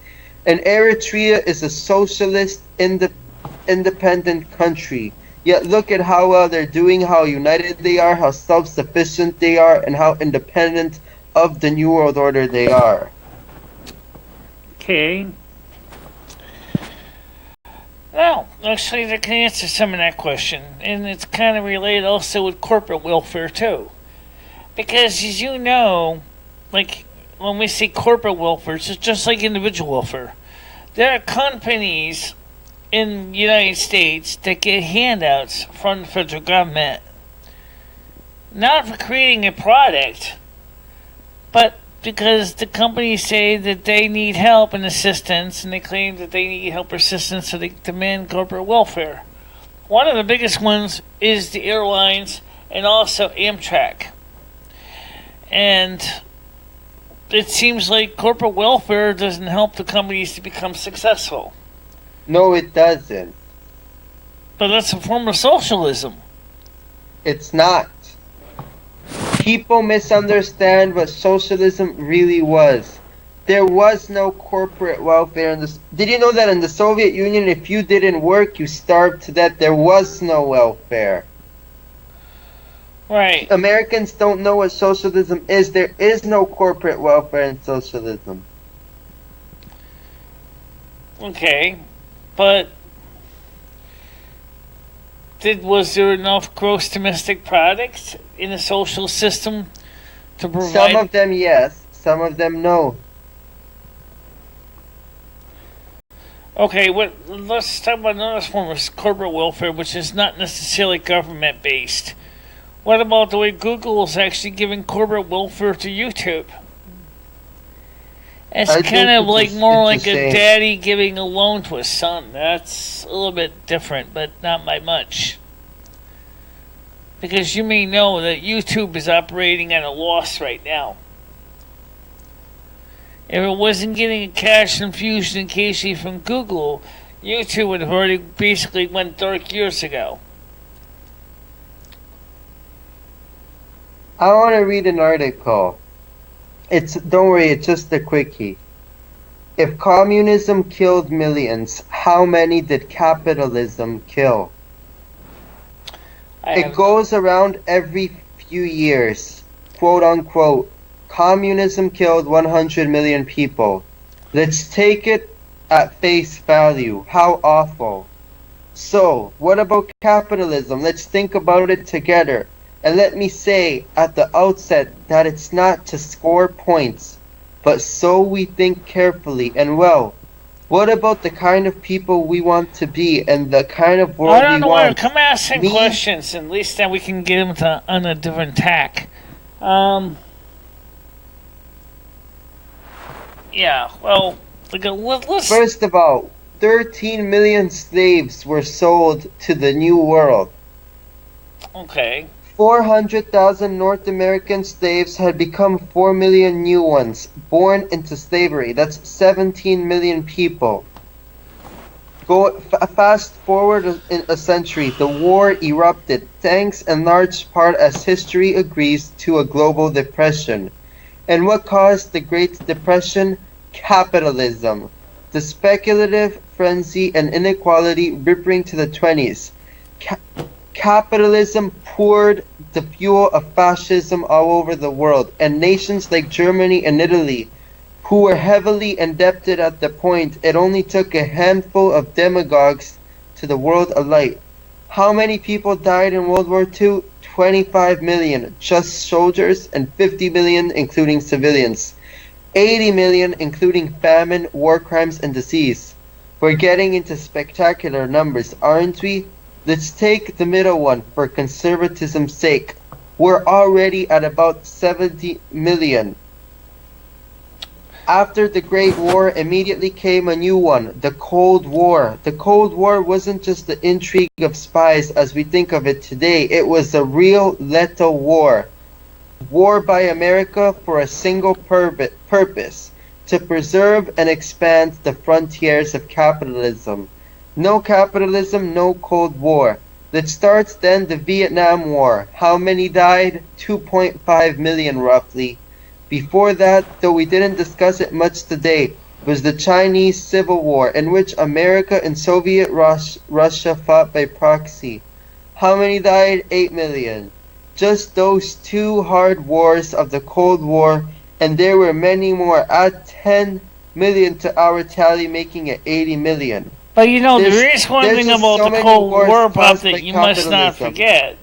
And Eritrea is a socialist independent country. Yet look at how well they're doing, how united they are, how self-sufficient they are, and how independent of the New World Order they are. Okay. Well, actually, they can answer some of that question. And it's kind of related also with corporate welfare, too. Because, as you know, like, when we say corporate welfare, it's just like individual welfare. There are companies in the United States that get handouts from the federal government. Not for creating a product, but because the companies say that they need help and assistance, and they claim that they need help or assistance, so they demand corporate welfare. One of the biggest ones is the airlines and also Amtrak. And it seems like corporate welfare doesn't help the companies to become successful. No, it doesn't. But that's a form of socialism. It's not. People misunderstand what socialism really was. There was no corporate welfare in this. Did you know that in the Soviet Union, if you didn't work, you starved to death? There was no welfare. Right. Americans don't know what socialism is. There is no corporate welfare in socialism. Okay, but was there enough gross domestic product in the social system to provide? Some of them yes, some of them no. Okay, let's talk about another form of corporate welfare, which is not necessarily government based. What about the way Google is actually giving corporate welfare to YouTube? It's kind of like more like a daddy giving a loan to a son. That's a little bit different, but not by much. Because you may know that YouTube is operating at a loss right now. If it wasn't getting a cash infusion occasionally from Google, YouTube would have already basically went dark years ago. I want to read an article. Don't worry, it's just a quickie. If communism killed millions, how many did capitalism kill? It goes around every few years. Quote unquote, communism killed 100 million people. Let's take it at face value. How awful. So, what about capitalism? Let's think about it together. And let me say at the outset that it's not to score points, but so we think carefully. And well, what about the kind of people we want to be and the kind of world we want? Come ask some questions, and at least then we can get them on a different tack. Yeah, well, let's... First of all, 13 million slaves were sold to the New World. Okay. 400,000 North American slaves had become 4 million new ones, born into slavery. That's 17 million people. Fast forward a century, the war erupted, thanks in large part, as history agrees, to a global depression. And what caused the Great Depression? Capitalism. The speculative frenzy and inequality ripping to the 20s. Capitalism poured the fuel of fascism all over the world, and nations like Germany and Italy, who were heavily indebted at the point it only took a handful of demagogues to the world alight. How many people died in World War II? 25 million, just soldiers, and 50 million including civilians. 80 million including famine, war crimes, and disease. We're getting into spectacular numbers, aren't we? Let's take the middle one for conservatism's sake. We're already at about 70 million. After the Great War, immediately came a new one, the Cold War. The Cold War wasn't just the intrigue of spies as we think of it today. It was a real lethal war. War by America for a single purpose, to preserve and expand the frontiers of capitalism. No capitalism, no Cold War. Let's start then the Vietnam War. How many died? 2.5 million roughly. Before that, though we didn't discuss it much today, was the Chinese Civil War, in which America and Soviet Russia fought by proxy. How many died? 8 million. Just those two hard wars of the Cold War, and there were many more. Add 10 million to our tally, making it 80 million. But you know, there is one thing about the Cold War, Bob, that you must not forget.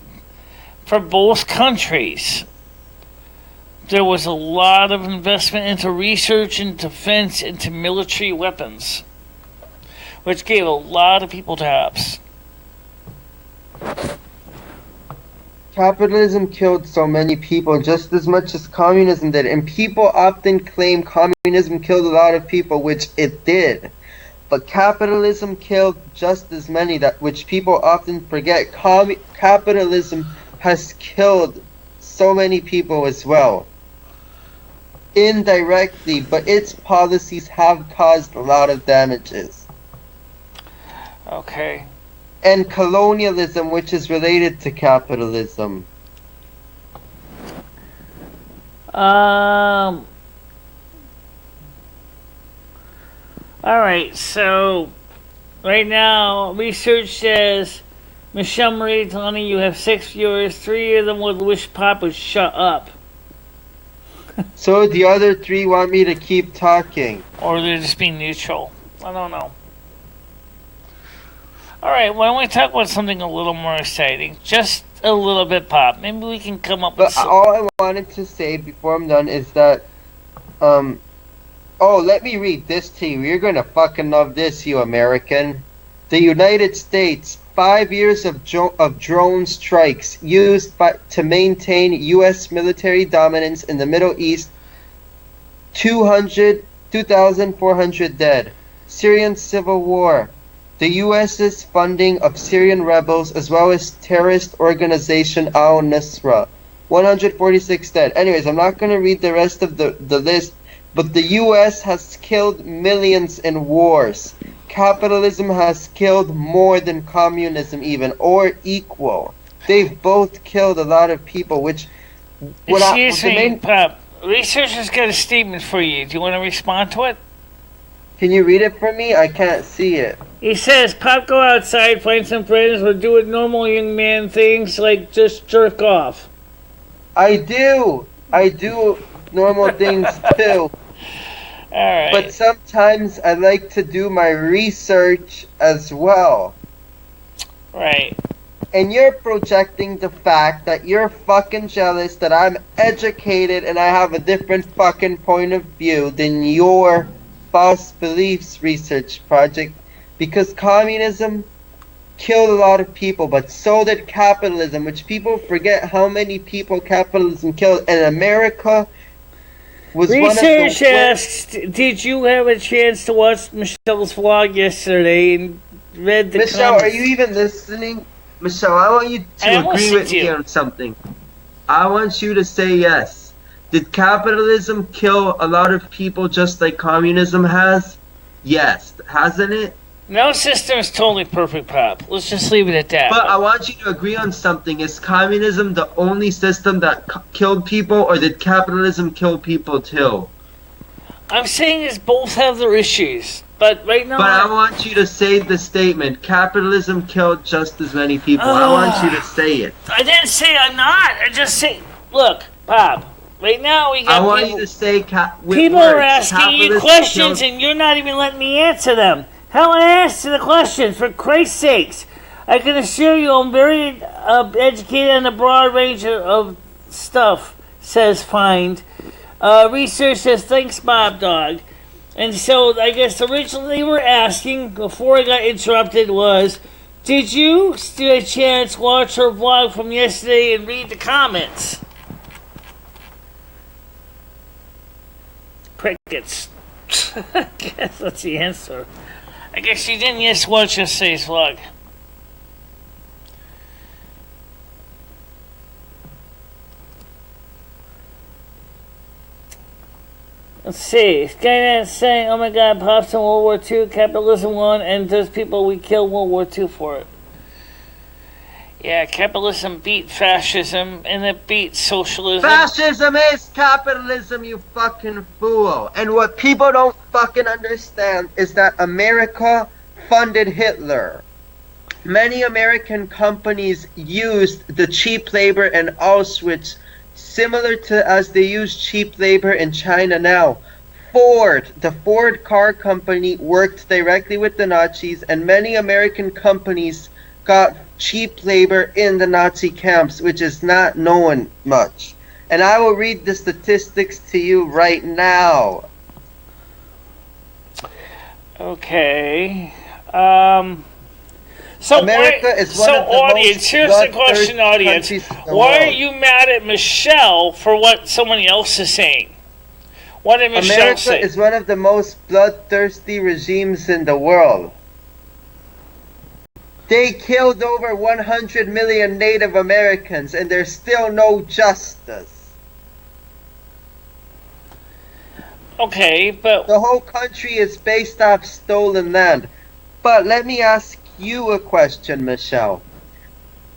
For both countries, there was a lot of investment into research, into defense, into military weapons, which gave a lot of people jobs. Capitalism killed so many people just as much as communism did, and people often claim communism killed a lot of people, which it did. But capitalism killed just as many, which people often forget. Capitalism has killed so many people as well. Indirectly, but its policies have caused a lot of damages. Okay. And colonialism, which is related to capitalism. Alright, so right now research says, Michelle Marie Tony, you have 6 viewers, 3 of them would wish Pop would shut up. So the other 3 want me to keep talking. Or they're just being neutral. I don't know. Alright, why don't we talk about something a little more exciting? Just a little bit, Pop. Maybe we can come up with some... all I wanted to say before I'm done is that, oh, let me read this to you. You're gonna fucking love this, you American. The United States, 5 years of drone strikes used to maintain U.S. military dominance in the Middle East. 2,400 dead. Syrian civil war. The U.S.'s funding of Syrian rebels as well as terrorist organization al-Nusra. 146 dead. Anyways, I'm not going to read the rest of the list, but the U.S. has killed millions in wars. capitalism has killed more than communism even, or equal. They've both killed a lot of people, which... Excuse me, Pop. Researcher's got a statement for you. Do you want to respond to it? Can you read it for me? I can't see it. He says, Pop, go outside, find some friends, or do what normal young man things, like just jerk off. I do normal things too. Alright. But sometimes I like to do my research as well. Right. And you're projecting the fact that you're fucking jealous that I'm educated and I have a different fucking point of view than your false beliefs research project, because communism killed a lot of people, but so did capitalism, which people forget how many people capitalism killed. And America was Research one of the asked, did you have a chance to watch Michelle's vlog yesterday and read the Michelle, comments? are you even listening? Michelle, I want you to agree with me on something. I want you to say yes. Did capitalism kill a lot of people just like communism has? Yes. Hasn't it? No system is totally perfect, Pop. Let's just leave it at that. But I want you to agree on something. Is communism the only system that killed people, or did capitalism kill people too? I'm saying is both have their issues. But right now... But I want you to say the statement. Capitalism killed just as many people. I want you to say it. I didn't say I'm not. I just say... Look, Bob. Right now we got I want you to say... people are asking you questions and you're not even letting me answer them. Hell, I answer the questions, for Christ's sakes. I can assure you I'm very educated on a broad range of stuff, says Find. Research says, thanks, Bob Dog. And so, I guess originally they were asking, before I got interrupted, was, did you get a chance to watch her vlog from yesterday and read the comments? Crickets. I guess that's the answer. I guess you didn't just watch yesterday's vlog. Let's see. Skynet saying, oh my god, Pop's in World War II, capitalism won, and those people we killed World War II for it. Yeah, capitalism beat fascism, and it beat socialism. Fascism is capitalism, you fucking fool. And what people don't fucking understand is that America funded Hitler. Many American companies used the cheap labor in Auschwitz, similar to as they use cheap labor in China now. Ford, the Ford car company, worked directly with the Nazis, and many American companies got cheap labor in the Nazi camps, which is not known much. And I will read the statistics to you right now. Okay. So America is one of the audience, most here's the question, audience. Why are you mad at Michelle for what somebody else is saying? What did Michelle say? America is one of the most bloodthirsty regimes in the world. They killed over 100 million Native Americans, and there's still no justice. Okay, but... the whole country is based off stolen land. But let me ask you a question, Michelle.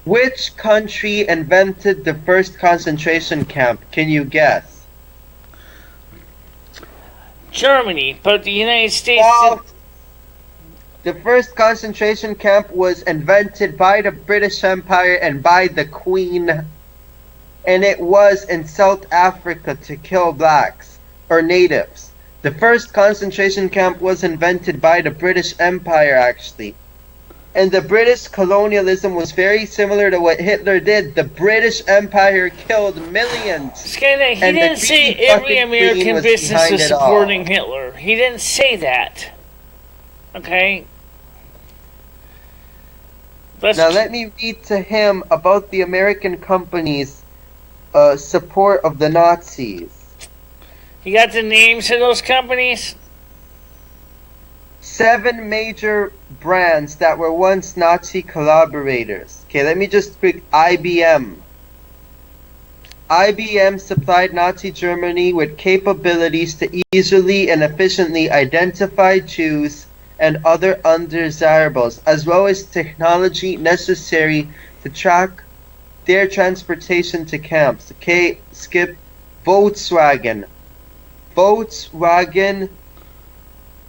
Which country invented the first concentration camp? Can you guess? Germany, but the United States... The first concentration camp was invented by the British Empire and by the Queen. And it was in South Africa to kill blacks, or natives. The first concentration camp was invented by the British Empire, actually. And the British colonialism was very similar to what Hitler did. The British Empire killed millions. Skynet, he didn't say every American business was supporting Hitler. He didn't say that. Okay? Now let me read to him about the American companies' support of the Nazis. You got the names of those companies? 7 major brands that were once Nazi collaborators. Okay, let me just quick. IBM. IBM supplied Nazi Germany with capabilities to easily and efficiently identify Jews and other undesirables, as well as technology necessary to track their transportation to camps. Okay, skip Volkswagen. Volkswagen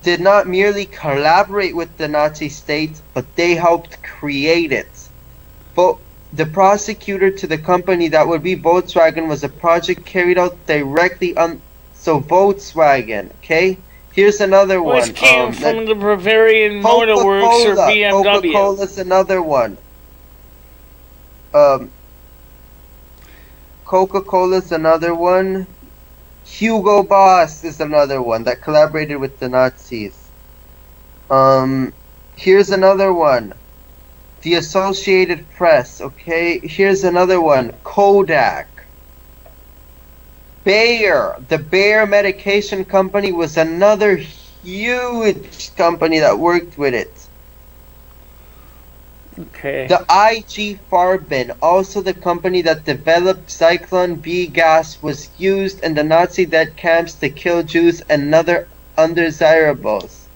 did not merely collaborate with the Nazi state, but they helped create it. The prosecutor to the company that would be Volkswagen was a project carried out directly on. So Volkswagen, okay? Here's another one. Which came from the Bavarian Motor Works or BMW. Coca-Cola's another one. Coca-Cola's another one. Hugo Boss is another one that collaborated with the Nazis. Here's another one. The Associated Press, okay? Here's another one. Kodak. Bayer. The Bayer medication company was another huge company that worked with it. Okay. The IG Farben, also the company that developed Zyklon B gas, was used in the Nazi death camps to kill Jews and other undesirables.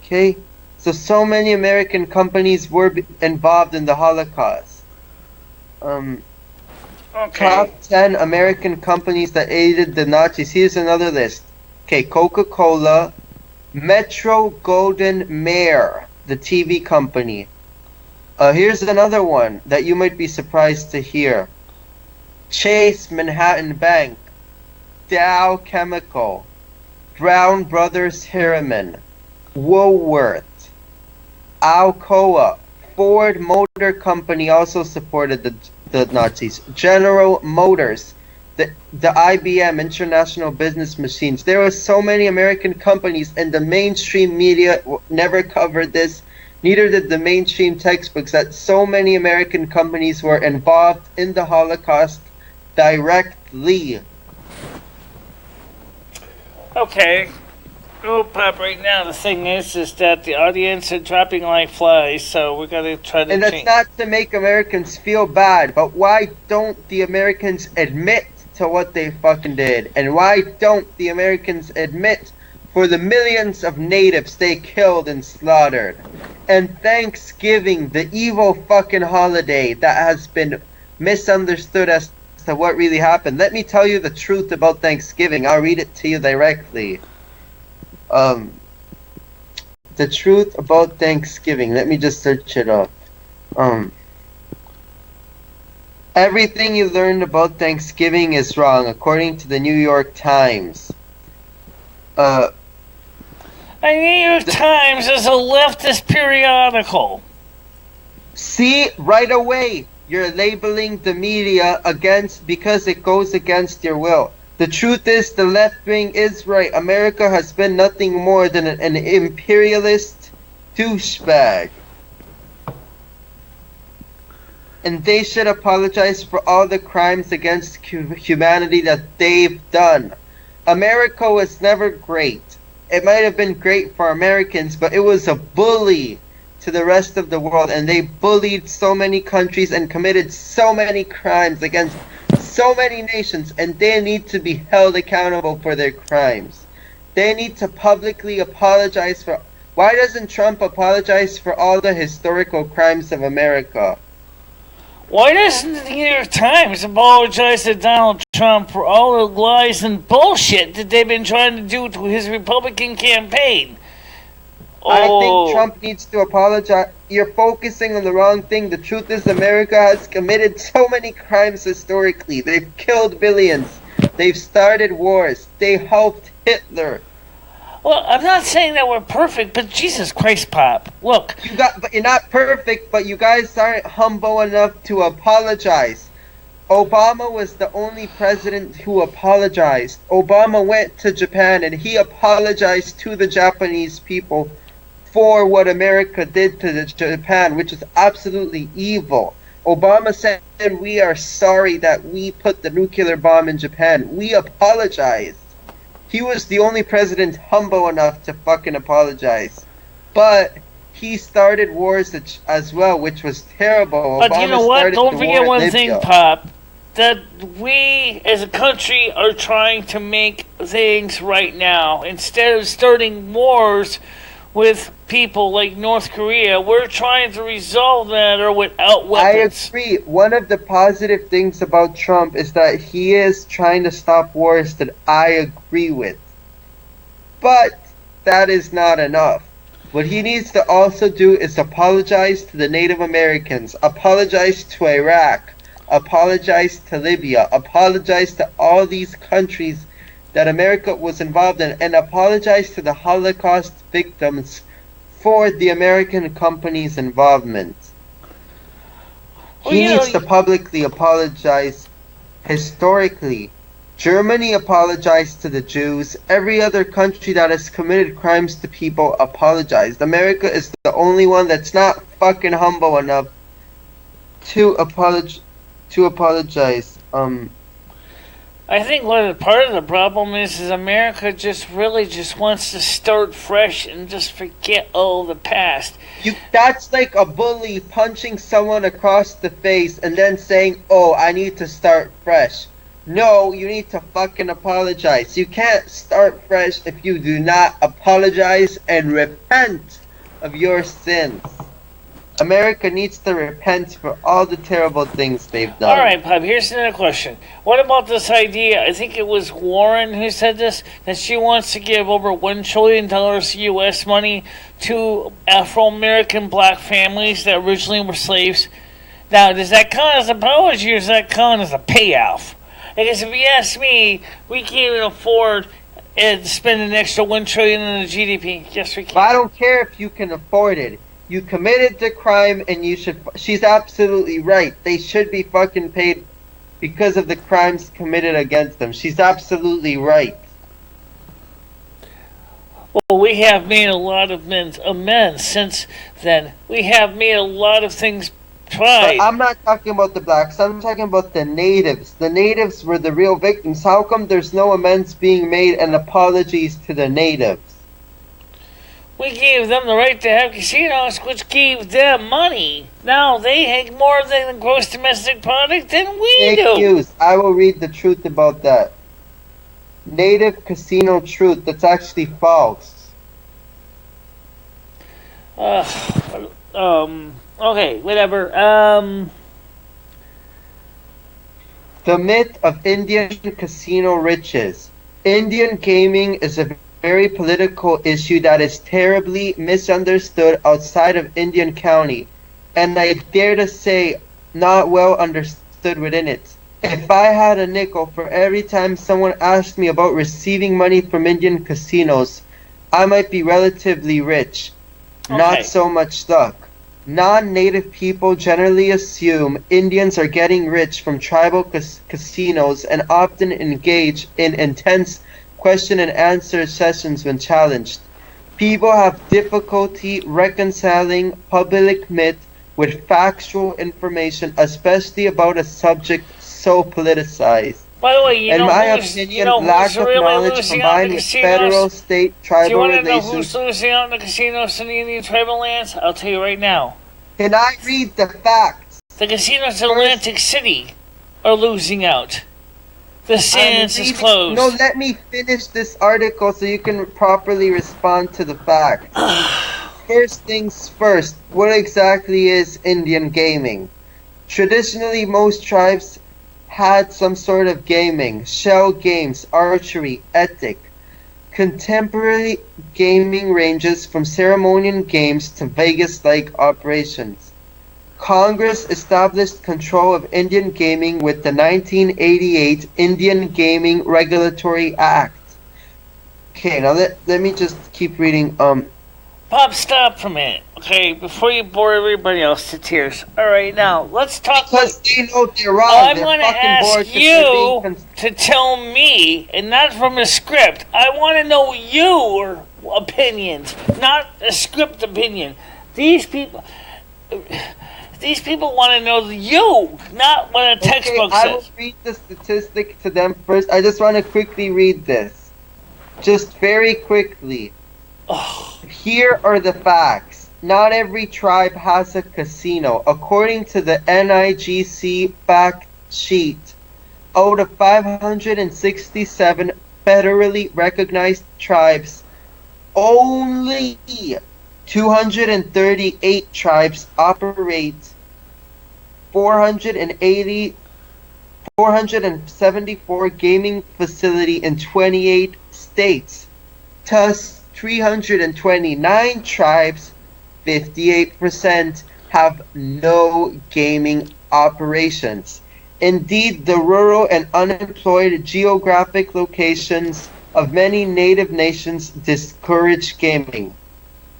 Okay, so many American companies were involved in the Holocaust. Okay. Top 10 American companies that aided the Nazis. Here's another list. Okay, Coca-Cola, Metro-Goldwyn-Mayer, the TV company. Here's another one that you might be surprised to hear. Chase Manhattan Bank, Dow Chemical, Brown Brothers Harriman, Woolworth, Alcoa, Ford Motor Company also supported the Nazis. General Motors, the IBM, International Business Machines. There were so many American companies, and the mainstream media never covered this. Neither did the mainstream textbooks, that so many American companies were involved in the Holocaust directly. Okay. Oh, Pop, right now the thing is that the audience are dropping like flies, so we gotta try to And change. it's not to make Americans feel bad, but why don't the Americans admit to what they fucking did? And why don't the Americans admit for the millions of natives they killed and slaughtered? And Thanksgiving, the evil fucking holiday that has been misunderstood as to what really happened. Let me tell you the truth about Thanksgiving. I'll read it to you directly. The truth about Thanksgiving. Let me just search it up. Everything you learned about Thanksgiving is wrong, according to the New York Times. The New York Times is a leftist periodical. See, right away, you're labeling the media because it goes against your will. The truth is, the left wing is right. America has been nothing more than an imperialist douchebag. And they should apologize for all the crimes against humanity that they've done. America was never great. It might have been great for Americans, but it was a bully to the rest of the world, and they bullied so many countries and committed so many crimes against so many nations, and they need to be held accountable for their crimes. They need to publicly apologize for... Why doesn't Trump apologize for all the historical crimes of America? Why doesn't the New York Times apologize to Donald Trump for all the lies and bullshit that they've been trying to do to his Republican campaign? I think Trump needs to apologize. You're focusing on the wrong thing. The truth is, America has committed so many crimes historically. They've killed billions. They've started wars. They helped Hitler. Well, I'm not saying that we're perfect, but Jesus Christ, Pop. Look. You're not perfect, but you guys aren't humble enough to apologize. Obama was the only president who apologized. Obama went to Japan and he apologized to the Japanese people for what America did to Japan, which is absolutely evil. Obama said, we are sorry that we put the nuclear bomb in Japan. We apologized. He was the only president humble enough to fucking apologize. But he started wars as well, which was terrible. But Obama you know what? Don't forget one Libya. thing, Pop. That we, as a country, are trying to make things right now. Instead of starting wars with people like North Korea. We're trying to resolve the matter without I weapons. agree. One of the positive things about Trump is that he is trying to stop wars that I agree with. But that is not enough. What he needs to also do is apologize to the Native Americans, apologize to Iraq, apologize to Libya, apologize to all these countries that America was involved in, and apologize to the Holocaust victims for the American company's involvement. Well, He needs to publicly apologize historically. Germany apologized to the Jews. Every other country that has committed crimes to people apologized. America is the only one that's not fucking humble enough to apologize. I think part of the problem is America just really just wants to start fresh and just forget all the past. That's like a bully punching someone across the face and then saying, "Oh, I need to start fresh." No, you need to fucking apologize. You can't start fresh if you do not apologize and repent of your sins. America needs to repent for all the terrible things they've done. Alright, Pub, here's another question. What about this idea, I think it was Warren who said this, that she wants to give over $1 trillion U.S. money to Afro-American black families that originally were slaves? Now, does that count as an apology or does that count as a payoff? Because if you ask me, we can't even afford to spend an extra $1 trillion in the GDP. Yes, we can. But I don't care if you can afford it. You committed the crime and you should... She's absolutely right. They should be fucking paid because of the crimes committed against them. She's absolutely right. Well, we have made a lot of amends since then. We have made a lot of things tried. But I'm not talking about the blacks. I'm talking about the natives. The natives were the real victims. How come there's no amends being made and apologies to the natives? We gave them the right to have casinos, which gave them money. Now they have more than the gross domestic product than we do. Fake news. I will read the truth about that. Native casino truth. That's actually false. Okay, whatever. The myth of Indian casino riches. Indian gaming is a very political issue that is terribly misunderstood outside of Indian County, and I dare to say not well understood within it. If I had a nickel for every time someone asked me about receiving money from Indian casinos, I might be relatively rich. Okay. Not so much luck. Non-native people generally assume Indians are getting rich from tribal casinos and often engage in intense question and answer sessions when challenged. People have difficulty reconciling public myth with factual information, especially about a subject so politicized. By the way, in my opinion, lack of knowledge combined with federal, state, tribal relations. Do you want to know who's losing out in the casinos in the Indian tribal lands? I'll tell you right now. Can I read the facts? The casinos in Atlantic City are losing out. The Sands is closed. No, let me finish this article so you can properly respond to the facts. First things first, what exactly is Indian gaming? Traditionally, most tribes had some sort of gaming, shell games, archery, ethic. Contemporary gaming ranges from ceremonial games to Vegas-like operations. Congress established control of Indian gaming with the 1988 Indian Gaming Regulatory Act. Okay, now let me just keep reading. Pop, stop for a minute, okay? Before you bore everybody else to tears. Alright, now, let's talk... Because they know they're wrong. I'm going to ask you to tell me, and not from a script. I want to know your opinions, not a script opinion. These people want to know you, not what a textbook says. I will read the statistic to them first. I just want to quickly read this. Just very quickly. Here are the facts. Not every tribe has a casino. According to the NIGC fact sheet, out of 567 federally recognized tribes, only 238 tribes operate 474 gaming facility in 28 states. Thus, 329 tribes, 58%, have no gaming operations. Indeed, the rural and unemployed geographic locations of many native nations discourage gaming.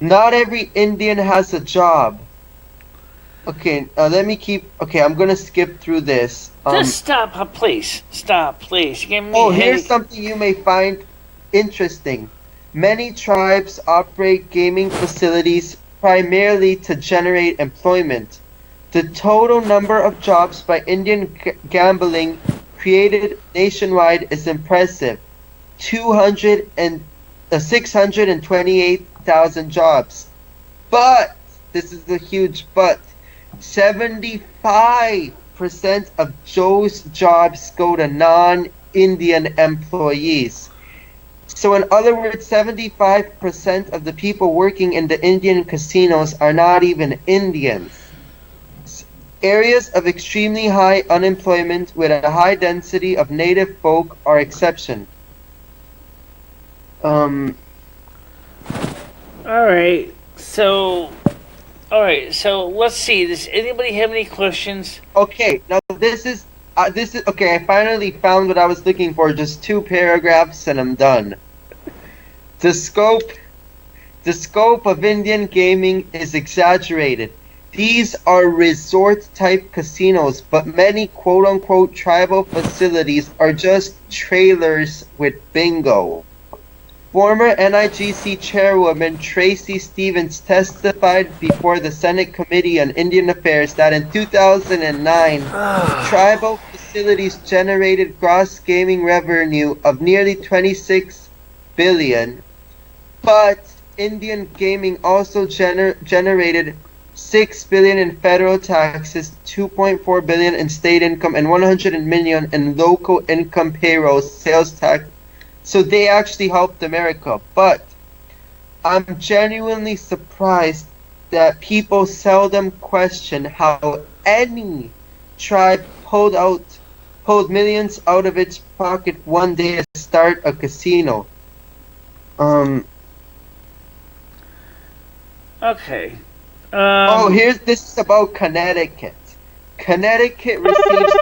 Not every Indian has a job. Okay, I'm gonna skip through this. Just stop, please. Stop, please. Give me Here's something you may find interesting. Many tribes operate gaming facilities primarily to generate employment. The total number of jobs by Indian gambling created nationwide is impressive. 628,000 jobs. But, this is a huge but, 75% of those jobs go to non-Indian employees. So in other words, 75% of the people working in the Indian casinos are not even Indians. Areas of extremely high unemployment with a high density of native folk are exception. Alright, so let's see. Does anybody have any questions? Okay, now this is okay. I finally found what I was looking for. Just 2 paragraphs and I'm done. The scope of Indian gaming is exaggerated. These are resort-type casinos, but many quote-unquote tribal facilities are just trailers with bingo. Former NIGC chairwoman Tracy Stevens testified before the Senate Committee on Indian Affairs that in 2009, tribal facilities generated gross gaming revenue of nearly $26 billion, but Indian gaming also generated $6 billion in federal taxes, $2.4 billion in state income, and $100 million in local income payroll sales tax. So they actually helped America. But I'm genuinely surprised that people seldom question how any tribe pulled millions out of its pocket one day to start a casino. Okay. This is about Connecticut. Connecticut receives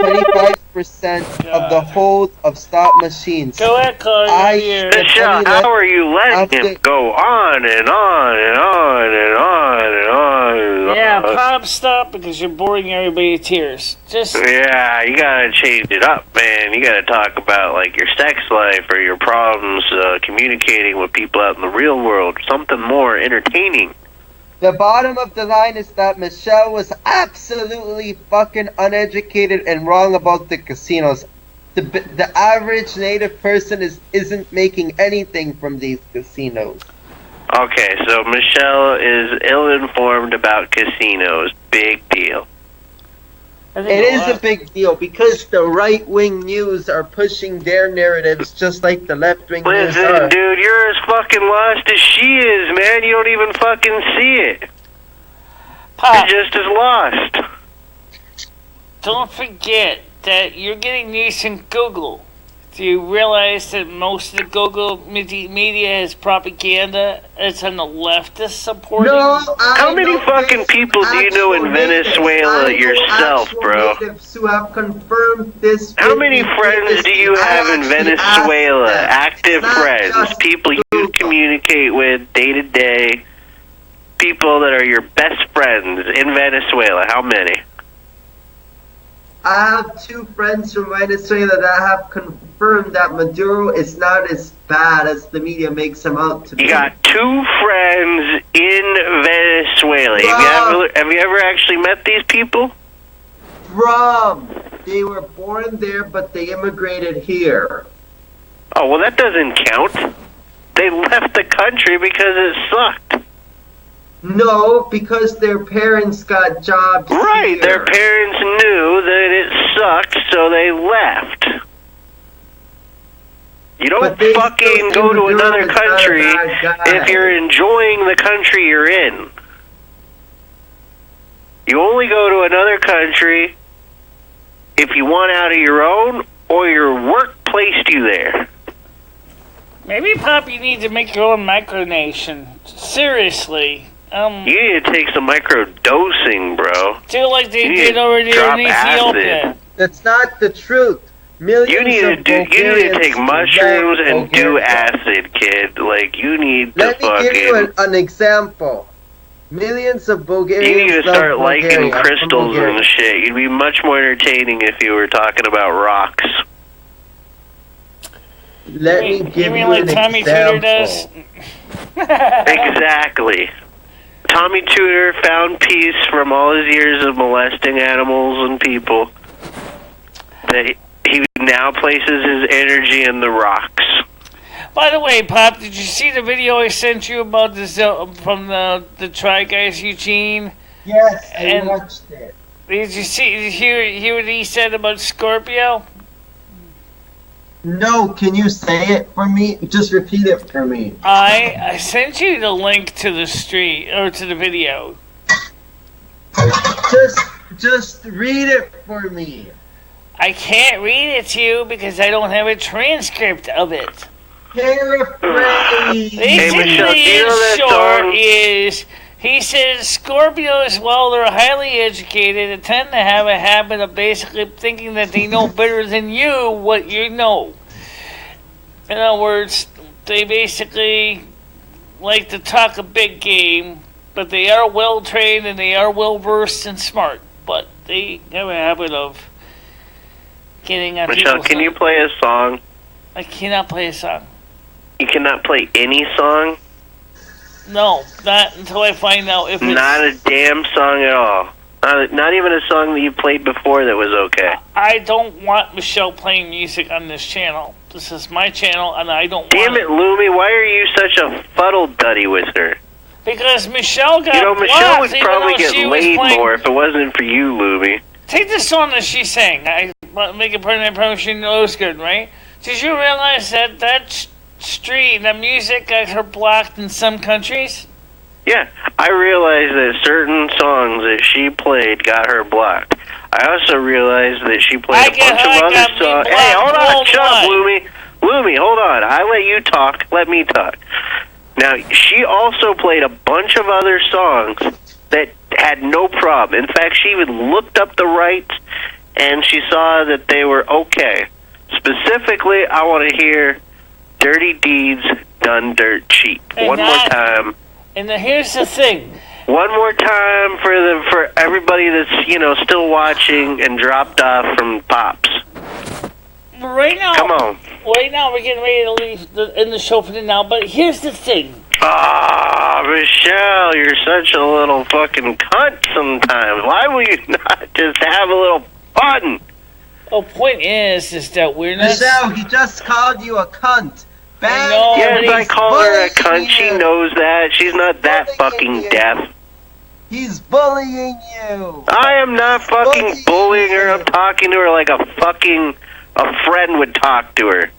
25% of the hold of slot machines. Go ahead, Claudia. Michelle, how are you letting him go on and on and on and on and on and on? Yeah, Pop, stop because you're boring everybody to tears. Yeah, you gotta change it up, man. You gotta talk about like your sex life or your problems communicating with people out in the real world. Something more entertaining. The bottom of the line is that Michelle was absolutely fucking uneducated and wrong about the casinos. The average native person isn't making anything from these casinos. Okay, so Michelle is ill-informed about casinos. Big deal. It is a big deal because the right-wing news are pushing their narratives just like the left-wing news are. Listen, dude, you're as fucking lost as she is, man. You don't even fucking see it. Pop, you're just as lost. Don't forget that you're getting news from Google. Do you realize that most of the Google media is propaganda? It's on the leftist supporting? No, how many fucking people do you know in Venezuela yourself, bro? Who have confirmed this? How many friends do you have in Venezuela? Active friends, people you communicate with day to day, people that are your best friends in Venezuela. How many? I have 2 friends from Venezuela that have confirmed that Maduro is not as bad as the media makes him out to be. You got 2 friends in Venezuela. Have you ever actually met these people? They were born there, but they immigrated here. Oh, well, that doesn't count. They left the country because it sucked. No, because their parents got jobs Right, here. Their parents knew that it sucked, so they left. You don't But they fucking still go seem to to do another it. It's not a country bad guy. if you're enjoying the country you're in. You only go to another country if you want out of your own or your work placed you there. Maybe, Pop, you need to make your own micronation. Seriously. You need to take some micro-dosing, bro. Do like they You did need over to there drop in Ethiopia. acid. That's not the truth. Millions You need of to take Bulgarians mushrooms love and do Bulgaria. acid, kid. Like, you need to Let me give you fucking... an example. Millions of Bulgarians You need to love start liking Bulgaria. I'm from crystals Bulgaria. and shit. You'd be much more entertaining if you were talking about rocks. Let me give You mean you like an Tommy example. Tudor does? Exactly. Tommy Tudor found peace from all his years of molesting animals and people. That he now places his energy in the rocks. By the way, Pop, did you see the video I sent you about this from the Try Guys Eugene? Yes, I And- watched it. Did you hear what he said about Scorpio? No, can you say it for me? Just repeat it for me. I sent you the link to the stream or to the video. Just read it for me. I can't read it to you because I don't have a transcript of it. Paraphrase. Basically, Michelle, do you know that in short, song? is he says Scorpios, while they're highly educated, tend to have a habit of basically thinking that they know better than you what you know. In other words, they basically like to talk a big game, but they are well trained and they are well versed and smart. But they have a habit of getting on Michelle, people's can you play a song? I cannot play a song. You cannot play any song? No, not until I find out if it's... Not a damn song at all. Not even a song that you played before that was okay. I don't want Michelle playing music on this channel. This is my channel, and I don't Damn want it, Lumi, why are you such a fuddle-duddy with her? Because Michelle got You know, Michelle blocked, would even probably though get she was laid playing... more if it wasn't for you, Lumi. Take the song that she sang. I make it part of my promise she knows good, right? Did you realize that stream, the music got her blocked in some countries? Yeah, I realized that certain songs that she played got her blocked. I also realized that she played a bunch of other songs. Hey, hold on, shut up, Lumi. Lumi, hold on. I let you talk. Let me talk. Now, she also played a bunch of other songs that had no problem. In fact, she even looked up the rights, and she saw that they were okay. Specifically, I want to hear Dirty Deeds Done Dirt Cheap. And One more time. And here's the thing. One more time for everybody that's still watching and dropped off from Pops. Right now, Come on. Right now, we're getting ready to leave in the show for now. But here's the thing. Ah, Michelle, you're such a little fucking cunt sometimes. Why will you not just have a little fun? The point is that we're not... Michelle, he just called you a cunt. Bad know, Yes, I call her a bullying cunt. She you. knows that. She's not that Bullying fucking you. deaf. He's bullying you. I am not fucking Bullying bullying her. you. I'm talking to her like a friend would talk to her.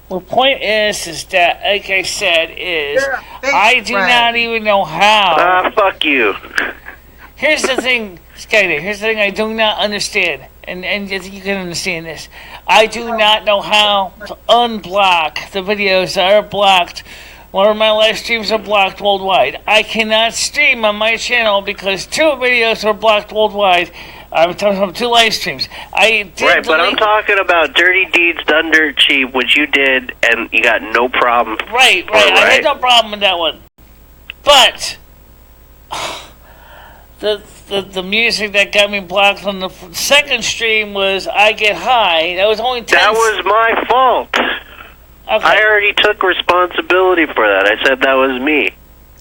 The point is that, like I said, You're a fake I do friend. not even know how. Fuck you. Here's the thing, Skyler. Here's the thing I do not understand, and you think you can understand this. I do not know how to unblock the videos that are blocked, or my live streams are blocked worldwide. I cannot stream on my channel because 2 videos are blocked worldwide. I'm talking about 2 live streams. I did Right, but I'm delete- talking about Dirty Deeds Done Dirt Cheap, which you did, and you got no problem. Right. I had no problem with that one. But the music that got me blocked from the second stream was I Get High. That was only 10... That was my fault. Okay. I already took responsibility for that. I said that was me.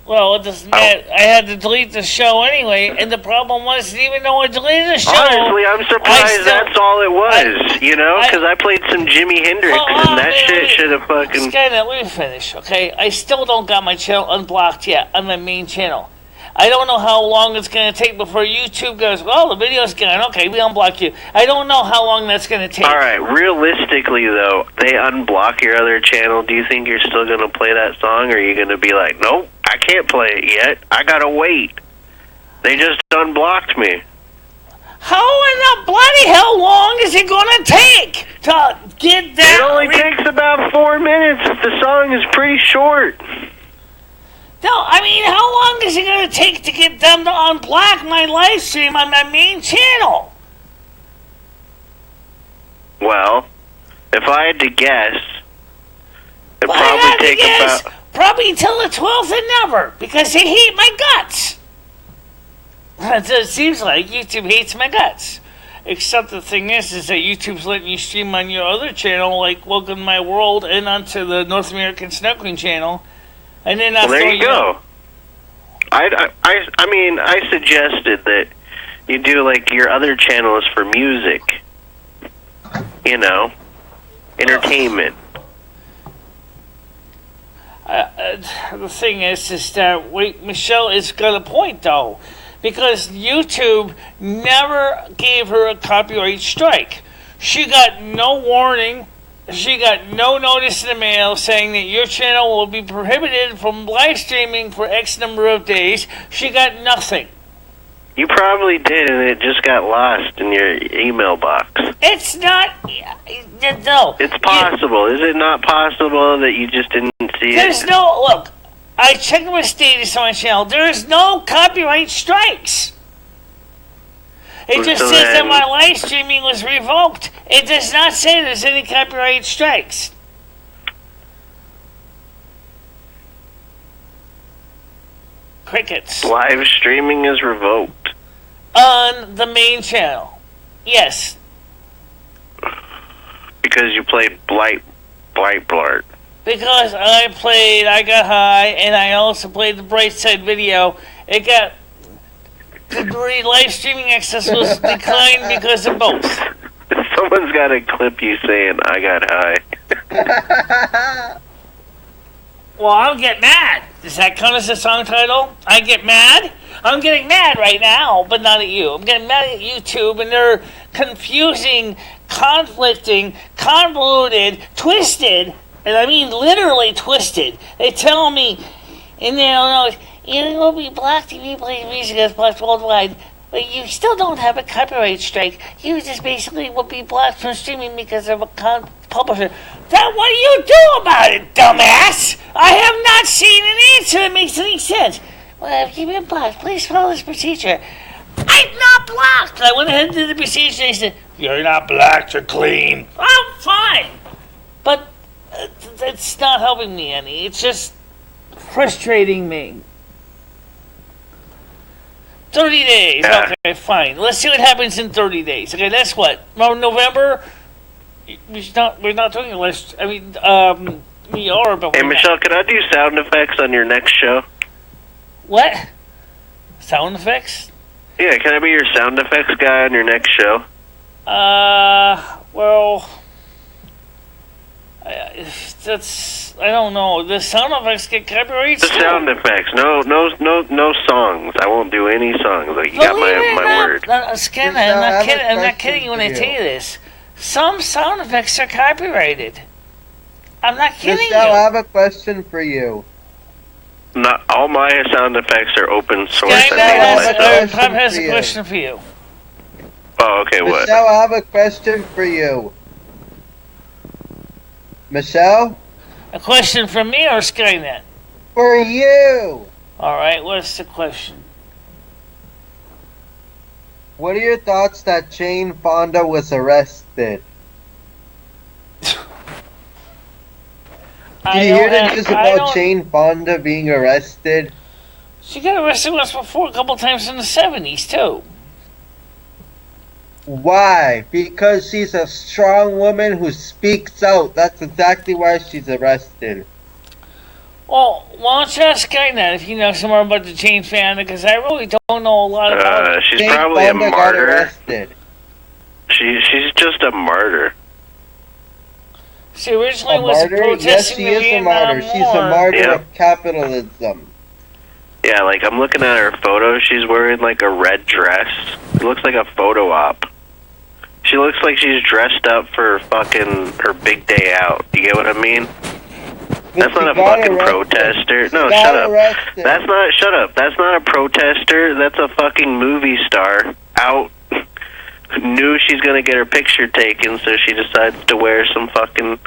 Well, it doesn't matter. I had to delete the show anyway, and the problem was, even though I deleted the show... Honestly, I'm surprised that's all it was, because I played some Jimi Hendrix, and that shit should have fucking... Skynet, let me finish, okay? I still don't got my channel unblocked yet on my main channel. I don't know how long it's going to take before YouTube goes, well, the video's gone. Okay, we unblock you. I don't know how long that's going to take. All right, realistically, though, they unblock your other channel. Do you think you're still going to play that song, or are you going to be like, nope, I can't play it yet. I got to wait. They just unblocked me. How in the bloody hell long is it going to take to get that? It only takes about 4 minutes. The song is pretty short. No, I mean, how long is it going to take to get them to unblock my live stream on my main channel? Well, if I had to guess, it'd probably take about... Probably until the 12th and never, because they hate my guts. It seems like YouTube hates my guts. Except the thing is that YouTube's letting you stream on your other channel, like Welcome to My World, and onto the North American Snow Queen channel. And then well, there you go. I mean, I suggested that you do, like, your other channel is for music. You know, entertainment. The thing is that, wait, Michelle is got a point, though. Because YouTube never gave her a copyright strike. She got no warning. She got no notice in the mail saying that your channel will be prohibited from live streaming for X number of days. She got nothing. You probably did, and it just got lost in your email box. It's not... No. It's possible. Is it not possible that you just didn't see it? There's no... Look, I checked my status on my channel. There is no copyright strikes. It just says that my live streaming was revoked. It does not say there's any copyright strikes. Crickets. Live streaming is revoked. On the main channel. Yes. Because you played Blight Blart. Because I played I Got High, and I also played the Bright Side video. It got... The live streaming access was declined because of both. Someone's got to clip you saying, I got high. Well, I'll get mad. Does that count as a song title? I get mad? I'm getting mad right now, but not at you. I'm getting mad at YouTube, and they're confusing, conflicting, convoluted, twisted, and I mean literally twisted. They tell me, and they don't know, you will be blocked if you play music that's blocked worldwide. But you still don't have a copyright strike. You just basically will be blocked from streaming because of a publisher. Then what do you do about it, dumbass? I have not seen an answer that makes any sense. Well, if you've been blocked, please follow this procedure. I'm not blocked. I went ahead and did the procedure and I said, you're not blocked, you're clean. I'm fine. But it's not helping me any. It's just frustrating me. 30 days. Yeah. Okay, fine. Let's see what happens in 30 days. Okay, that's what? November? We're not doing a list. I mean, we are, but hey, Michelle, can I do sound effects on your next show? What? Sound effects? Yeah, can I be your sound effects guy on your next show? Well... I don't know. The sound effects get copyrights. The sound effects. No songs. I won't do any songs. Like, you got my word. I'm not kidding you when I tell you this. Some sound effects are copyrighted. I'm not kidding you. I have a question for you. Not all my sound effects are open source. Bob has a question for you. Oh, okay. What? Michelle, I have a question for you. Michelle? A question from me or Skynet? For you! Alright, what's the question? What are your thoughts that Jane Fonda was arrested? Did you hear the news about Jane Fonda being arrested? She got arrested once before, a couple times in the 70s, too. Why? Because she's a strong woman who speaks out. That's exactly why she's arrested. Well, why don't you ask Skynet if you know some more about the Jane Fonda, because I really don't know a lot about it. She's Jane probably Fonda a martyr. Got arrested. She's just a martyr. She originally was protesting yes, she is a martyr. She's a martyr of capitalism. Yeah, like I'm looking at her photo. She's wearing like a red dress. It looks like a photo op. She looks like she's dressed up for fucking her big day out. You get what I mean? That's not a fucking protester. No, shut up. That's not. Shut up. That's not a protester. That's a fucking movie star out. Knew she's gonna get her picture taken, so she decides to wear some fucking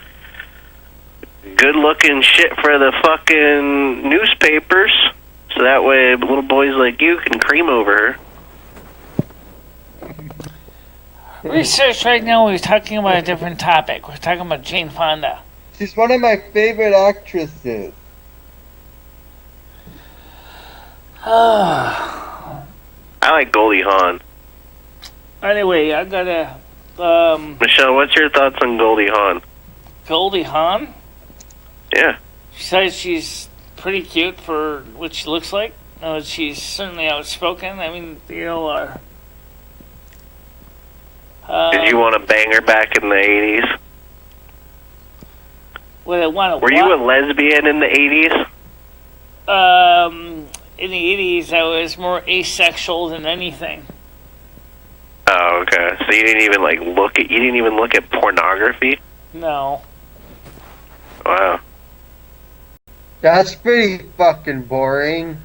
good-looking shit for the fucking newspapers, so that way little boys like you can cream over her. Research right now, we're talking about a different topic. We're talking about Jane Fonda. She's one of my favorite actresses. I like Goldie Hawn. Anyway, I gotta... Michelle, what's your thoughts on Goldie Hawn? Goldie Hawn? Yeah. She says she's pretty cute for what she looks like. She's certainly outspoken. I mean, you know... Did you want to bang her back in the 80s? Well, I want Were you a lesbian in the 80s? In the 80s, I was more asexual than anything. Oh, okay. So you didn't even look at pornography? No. Wow. That's pretty fucking boring.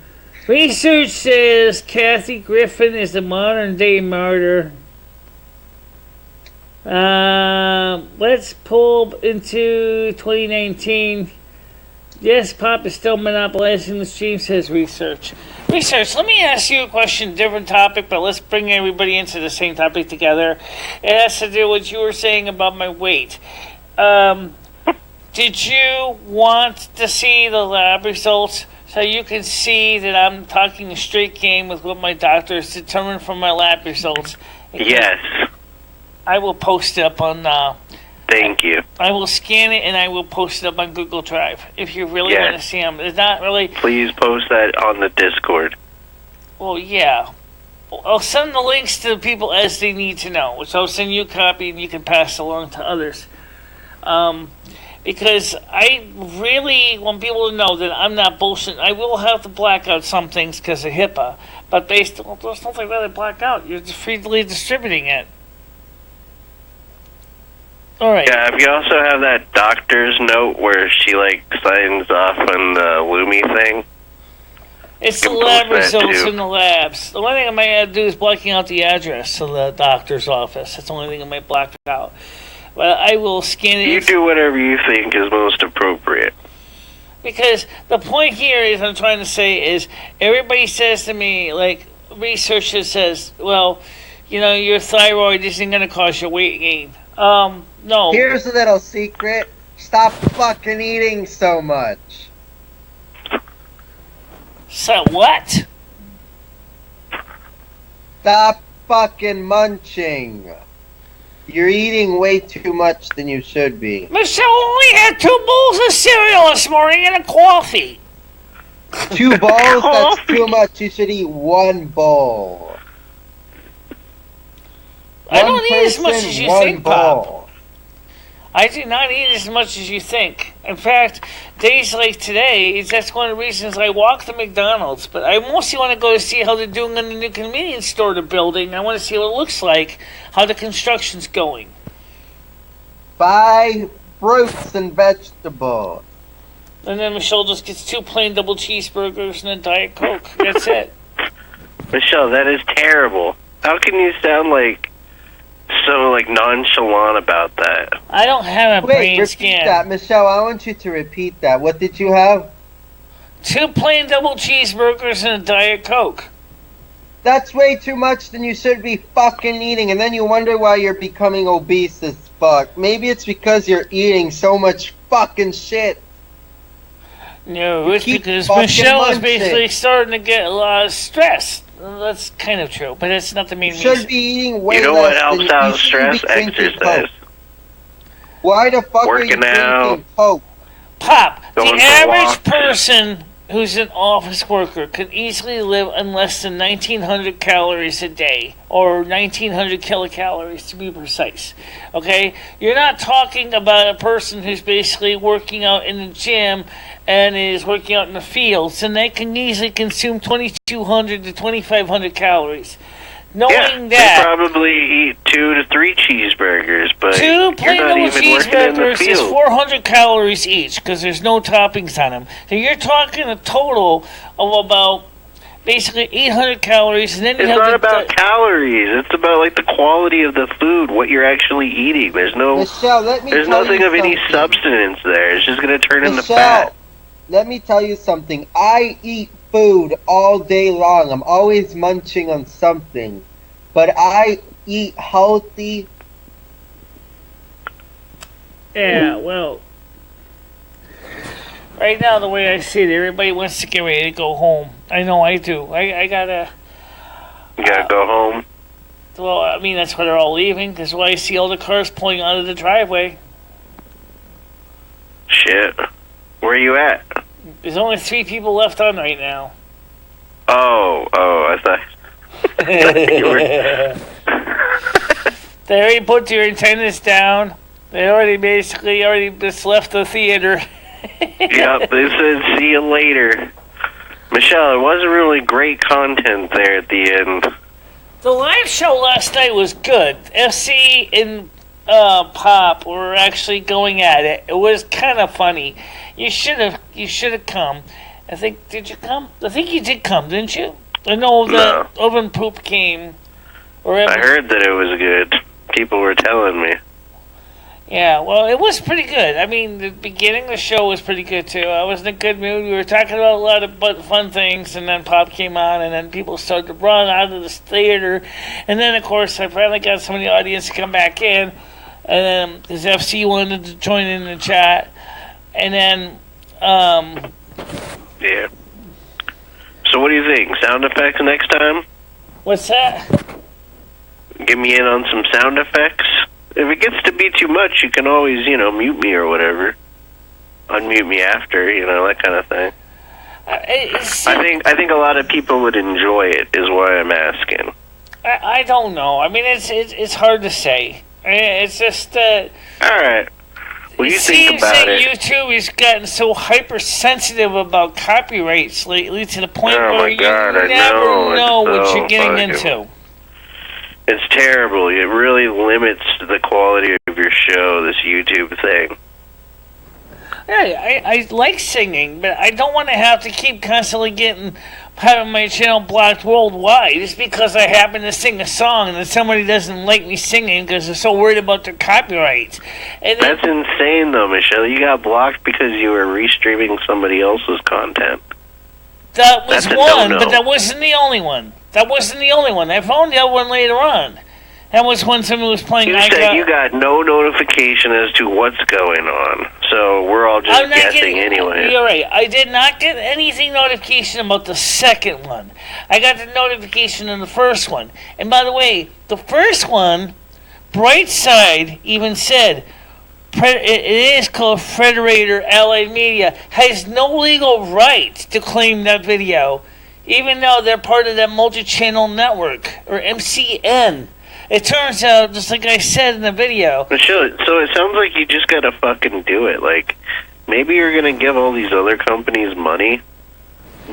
Research says Kathy Griffin is a modern-day martyr. Let's pull into 2019. Yes, pop is still monopolizing the stream, says Research. Research, let me ask you a question, different topic, but let's bring everybody into the same topic together. It has to do with what you were saying about my weight. Did you want to see the lab results so you can see that I'm talking a straight game with what my doctor has determined from my lab results? Yes. I will post it up on... Thank you. I will scan it and I will post it up on Google Drive if you really want to see them. It's not really... Please post that on the Discord. Well, yeah. I'll send the links to the people as they need to know, which I'll send you a copy and you can pass along to others. Because I really want people to know that I'm not bullshit. I will have to black out some things because of HIPAA, but there's nothing really black out. You're just freely distributing it. All right. Yeah, if you also have that doctor's note where she like signs off on the Lumi thing. It's the lab results in the labs. The only thing I might have to do is blocking out the address of the doctor's office. That's the only thing I might block out. But I will scan it. You do whatever you think is most appropriate. Because the point here is I'm trying to say is everybody says to me, like researchers says, well, you know, your thyroid isn't going to cause you weight gain. No. Here's a little secret. Stop fucking eating so much. So what? Stop fucking munching. You're eating way too much than you should be. Michelle only had 2 bowls of cereal this morning and a coffee. 2 bowls? That's too much. You should eat 1 bowl. I don't eat as much as you think, bowl. Pop. I do not eat as much as you think. In fact, days like today, that's one of the reasons I walk to McDonald's. But I mostly want to go to see how they're doing in the new convenience store they're building. I want to see what it looks like, how the construction's going. Buy fruits and vegetables. And then Michelle just gets 2 plain double cheeseburgers and a Diet Coke. That's it. Michelle, that is terrible. How can you sound like so like nonchalant about that? I don't have a brain scan. That, Michelle. I want you to repeat that. What did you have? 2 plain double cheeseburgers and a Diet Coke. That's way too much than you should be fucking eating, and then you wonder why you're becoming obese as fuck. Maybe it's because you're eating so much fucking shit. No, it's because Michelle is basically starting to get a lot of stress. That's kind of true, but it's not the main reason. You should be eating way less. You know what helps out stress? Exercise. Why the fuck Working are you drinking out. Coke? Pop, the average person who's an office worker can easily live on less than 1,900 calories a day, or 1,900 kilocalories to be precise. Okay? You're not talking about a person who's basically working out in the gym and is working out in the fields, and they can easily consume 2,200 to 2,500 calories. Knowing that, they probably eat 2 to 3 cheeseburgers, but 2 plain you're not old even working in the cheeseburgers is field. 400 calories each because there's no toppings on them. So you're talking a total of about basically 800 calories, and then you It's have not about calories. It's about like the quality of the food, what you're actually eating. There's no, Michelle, let me there's tell nothing you of any something. substance there. It's just gonna turn into Michelle, fat. let me tell you something. I eat food all day long. I'm always munching on something. But I eat healthy. Yeah, well, right now the way I see it, everybody wants to get ready to go home. I know I do. I gotta. You gotta go home. Well, I mean that's why they're all leaving. That's why I see all the cars pulling out of the driveway. Shit. Where are you at? There's only 3 people left on right now. Oh, I thought. You were... They already put your antennas down. They already just left the theater. Yep, they said see you later. Michelle, it wasn't really great content there at the end. The live show last night was good. FC and Pop were actually going at it. It was kind of funny. You should have come. Did you come? I think you did come, didn't you? I know that Oven Poop came. I heard that it was good. People were telling me. Yeah, well, it was pretty good. I mean, the beginning of the show was pretty good, too. I was in a good mood. We were talking about a lot of fun things, and then Pop came on, and then people started to run out of the theater. And then, of course, I finally got some of the audience to come back in, and then his FC wanted to join in the chat. And then, Yeah. So what do you think? Sound effects next time? What's that? Get me in on some sound effects? If it gets to be too much, you can always, mute me or whatever. Unmute me after, that kind of thing. I think a lot of people would enjoy it, is why I'm asking. I don't know. I mean, it's hard to say. It's just all right. Well, you think about it. It seems that YouTube has gotten so hypersensitive about copyrights lately to the point where you never know what you're getting into. It's terrible. It really limits the quality of your show, this YouTube thing. Yeah, I like singing, but I don't want to have to keep constantly having my channel blocked worldwide just because I happen to sing a song and then somebody doesn't like me singing because they're so worried about their copyrights. And that's insane, though, Michelle. You got blocked because you were restreaming somebody else's content. That was one, but that wasn't the only one. I found the other one later on. That was when someone was playing. You said you got no notification as to what's going on, so we're all just guessing anyway. You're right. I did not get anything notification about the second one. I got the notification on the first one. And by the way, the first one, Brightside even said, it is called Federator Allied Media, has no legal right to claim that video, even though they're part of that multi-channel network, or MCN. It turns out, just like I said in the video... Michelle, so it sounds like you just gotta fucking do it. Like, maybe you're gonna give all these other companies money,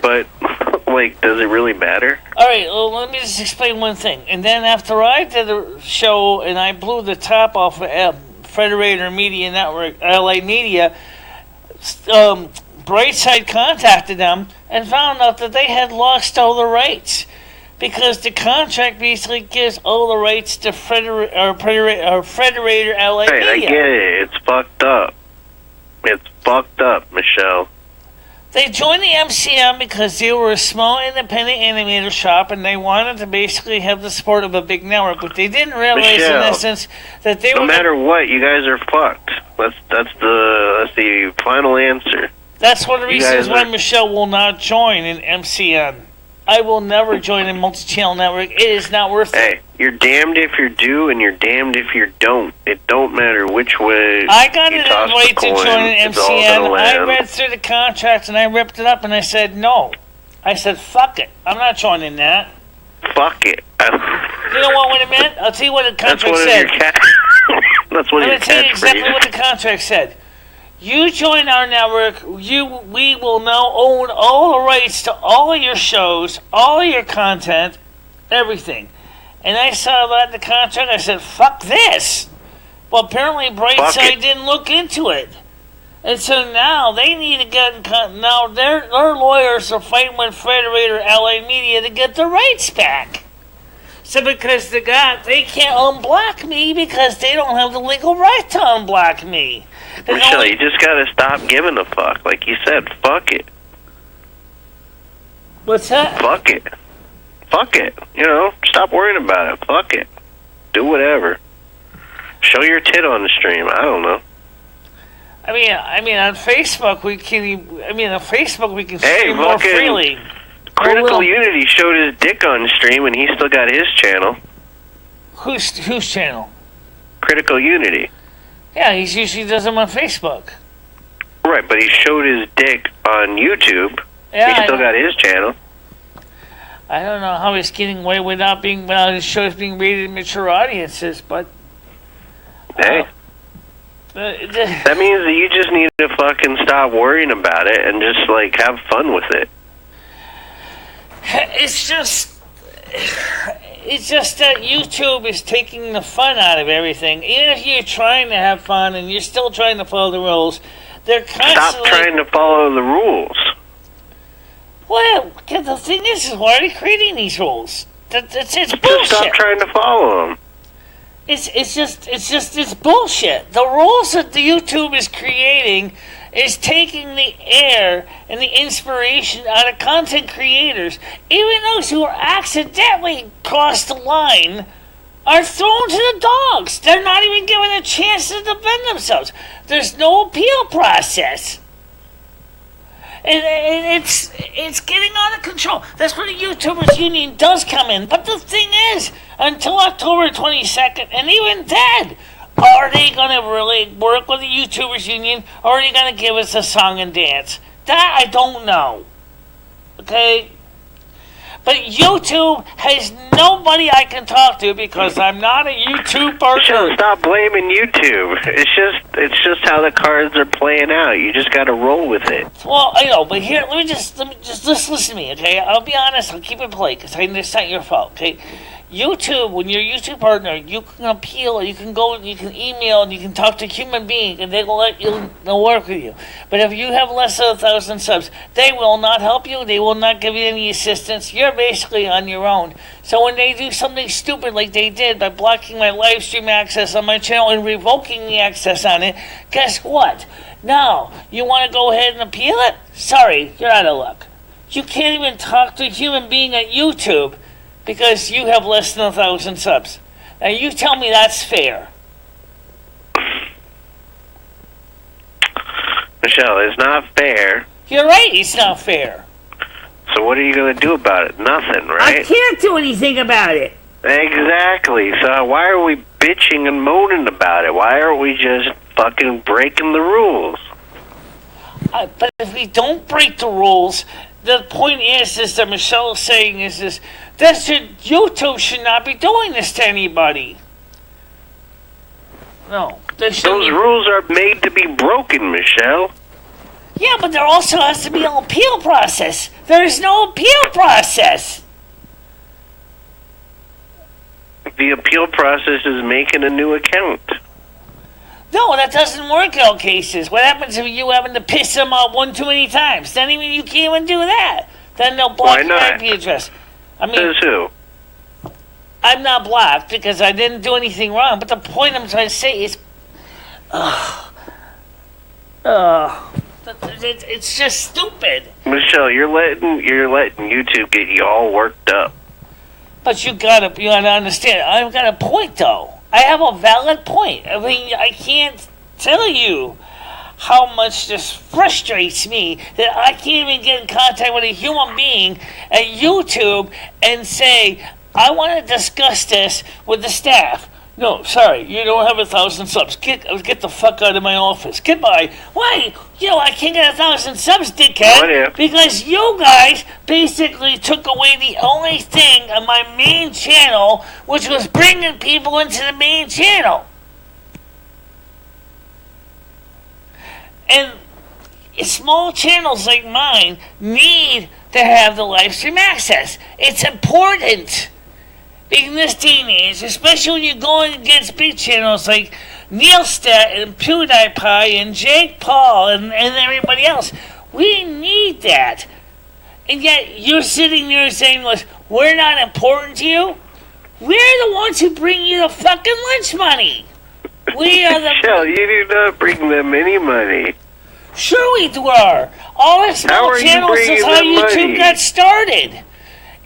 but, does it really matter? Alright, well, let me just explain one thing. And then after I did the show and I blew the top off of Federator Media Network, Allied Media, Brightside contacted them and found out that they had lost all the rights. Because the contract basically gives all the rights to Federator Allied Media. I get it. It's fucked up. It's fucked up, Michelle. They joined the MCM because they were a small independent animator shop and they wanted to basically have the support of a big network, but they didn't realize, Michelle, in essence, that they were... No matter what, you guys are fucked. That's the final answer. That's one of the reasons why Michelle will not join in MCN. I will never join a multi-channel network. It is not worth it. Hey, you're damned if you do, and you're damned if you don't. It don't matter which way. I got an toss the invite to coin, join an it's all gonna MCN. I land. read through the contract and I ripped it up and I said no. I said fuck it. I'm not joining that. Fuck it. You know what it meant? I'll tell you what the That's contract one said. of your That's one of Let your me tell you exactly catchphrases. what the contract said. You join our network, we will now own all the rights to all of your shows, all of your content, everything. And I saw that in the contract, I said, fuck this. Well, apparently Brightside didn't look into it. And so now they need to get in now their lawyers are fighting with Federator LA Media to get the rights back. So because they can't unblock me because they don't have the legal right to unblock me. Michelle, you just gotta stop giving a fuck. Like you said, fuck it. What's that? Fuck it. Fuck it. You know, stop worrying about it. Fuck it. Do whatever. Show your tit on the stream. I don't know. I mean, on Facebook we can. Hey, stream more fucking freely. Critical Unity showed his dick on stream, and he still got his channel. Whose channel? Critical Unity. Yeah, he usually does them on Facebook. Right, but he showed his dick on YouTube. Yeah, He still got his channel. I don't know how he's getting away without his shows being rated mature audiences, but Hey. That means that you just need to fucking stop worrying about it and just, like, have fun with it. it's just that YouTube is taking the fun out of everything. Even if you're trying to have fun and you're still trying to follow the rules, they're constantly... Stop trying to follow the rules. Well, the thing is why are they creating these rules? It's bullshit. Just stop trying to follow them. It's bullshit. The rules that the YouTube is creating is taking the air and the inspiration out of content creators. Even those who are accidentally crossed the line are thrown to the dogs. They're not even given a chance to defend themselves. There's no appeal process. And it's getting out of control. That's where the YouTubers Union does come in. But the thing is, until October 22nd, and even then, are they going to really work with the YouTubers Union, or are they going to give us a song and dance? That I don't know. Okay? But YouTube has nobody I can talk to because I'm not a YouTube partner. Stop blaming YouTube. It's just how the cards are playing out. You just got to roll with it. Well, I know, but here, let me just listen to me, okay? I'll be honest. I'll keep it polite because it's not your fault, okay? YouTube, when you're a YouTube partner, you can appeal, you can go, you can email, and you can talk to a human being, and they will they'll work with you. But if you have less than 1,000 subs, they will not help you. They will not give you any assistance. You're basically on your own. So when they do something stupid like they did by blocking my live stream access on my channel and revoking the access on it, guess what? Now, you want to go ahead and appeal it? Sorry, you're out of luck. You can't even talk to a human being at YouTube because you have less than 1,000 subs. Now you tell me that's fair. Michelle, it's not fair. You're right, it's not fair. So what are you going to do about it? Nothing, right? I can't do anything about it. Exactly. So why are we bitching and moaning about it? Why aren't we just fucking breaking the rules? But if we don't break the rules, the point is that Michelle is saying is this: YouTube should not be doing this to anybody. No, those rules are made to be broken, Michelle. Yeah, but there also has to be an appeal process. There is no appeal process. The appeal process is making a new account. No, that doesn't work in all cases. What happens if you happen to piss them off one too many times? Then even you can't even do that. Then they'll block your IP address. I mean, says who? I'm not blocked because I didn't do anything wrong. But the point I'm trying to say is, it's just stupid. Michelle, you're letting YouTube get you all worked up. But you gotta understand. I've got a point though. I have a valid point. I mean, I can't tell you how much this frustrates me that I can't even get in contact with a human being at YouTube and say, I want to discuss this with the staff. No, sorry, you don't have 1,000 subs. Get the fuck out of my office. Goodbye. Why? I can't get 1,000 subs, dickhead. Because you guys basically took away the only thing on my main channel, which was bringing people into the main channel. And small channels like mine need to have the live stream access. It's important. In this day and age, especially when you're going against big channels like Neilstat and PewDiePie and Jake Paul and everybody else, we need that. And yet you're sitting there saying, we're not important to you? We're the ones who bring you the fucking lunch money. We are the... Michelle, you do not bring them any money. Sure we are. All the small channels is how YouTube got started.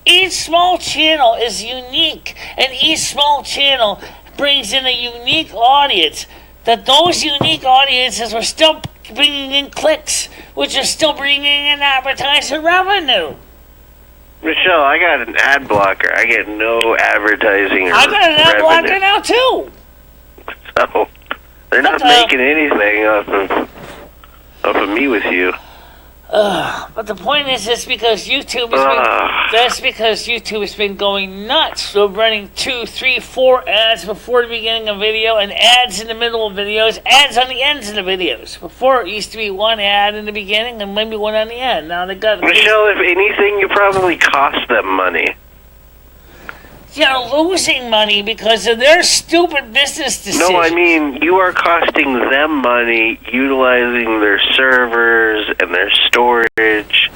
Each small channel is unique, and each small channel brings in a unique audience. That those unique audiences are still bringing in clicks, which are still bringing in advertiser revenue. Michelle, I got an ad blocker. I get no advertising or I got an ad blocker now too. So they're not making anything off of me with you. But the point is, it's because YouTube has been going nuts. So running 2, 3, 4 ads before the beginning of video, and ads in the middle of videos, ads on the ends of the videos. Before it used to be one ad in the beginning and maybe one on the end. Now they got Michelle, if anything, you probably cost them money. You're losing money because of their stupid business decisions. No, I mean, you are costing them money utilizing their servers and their storage.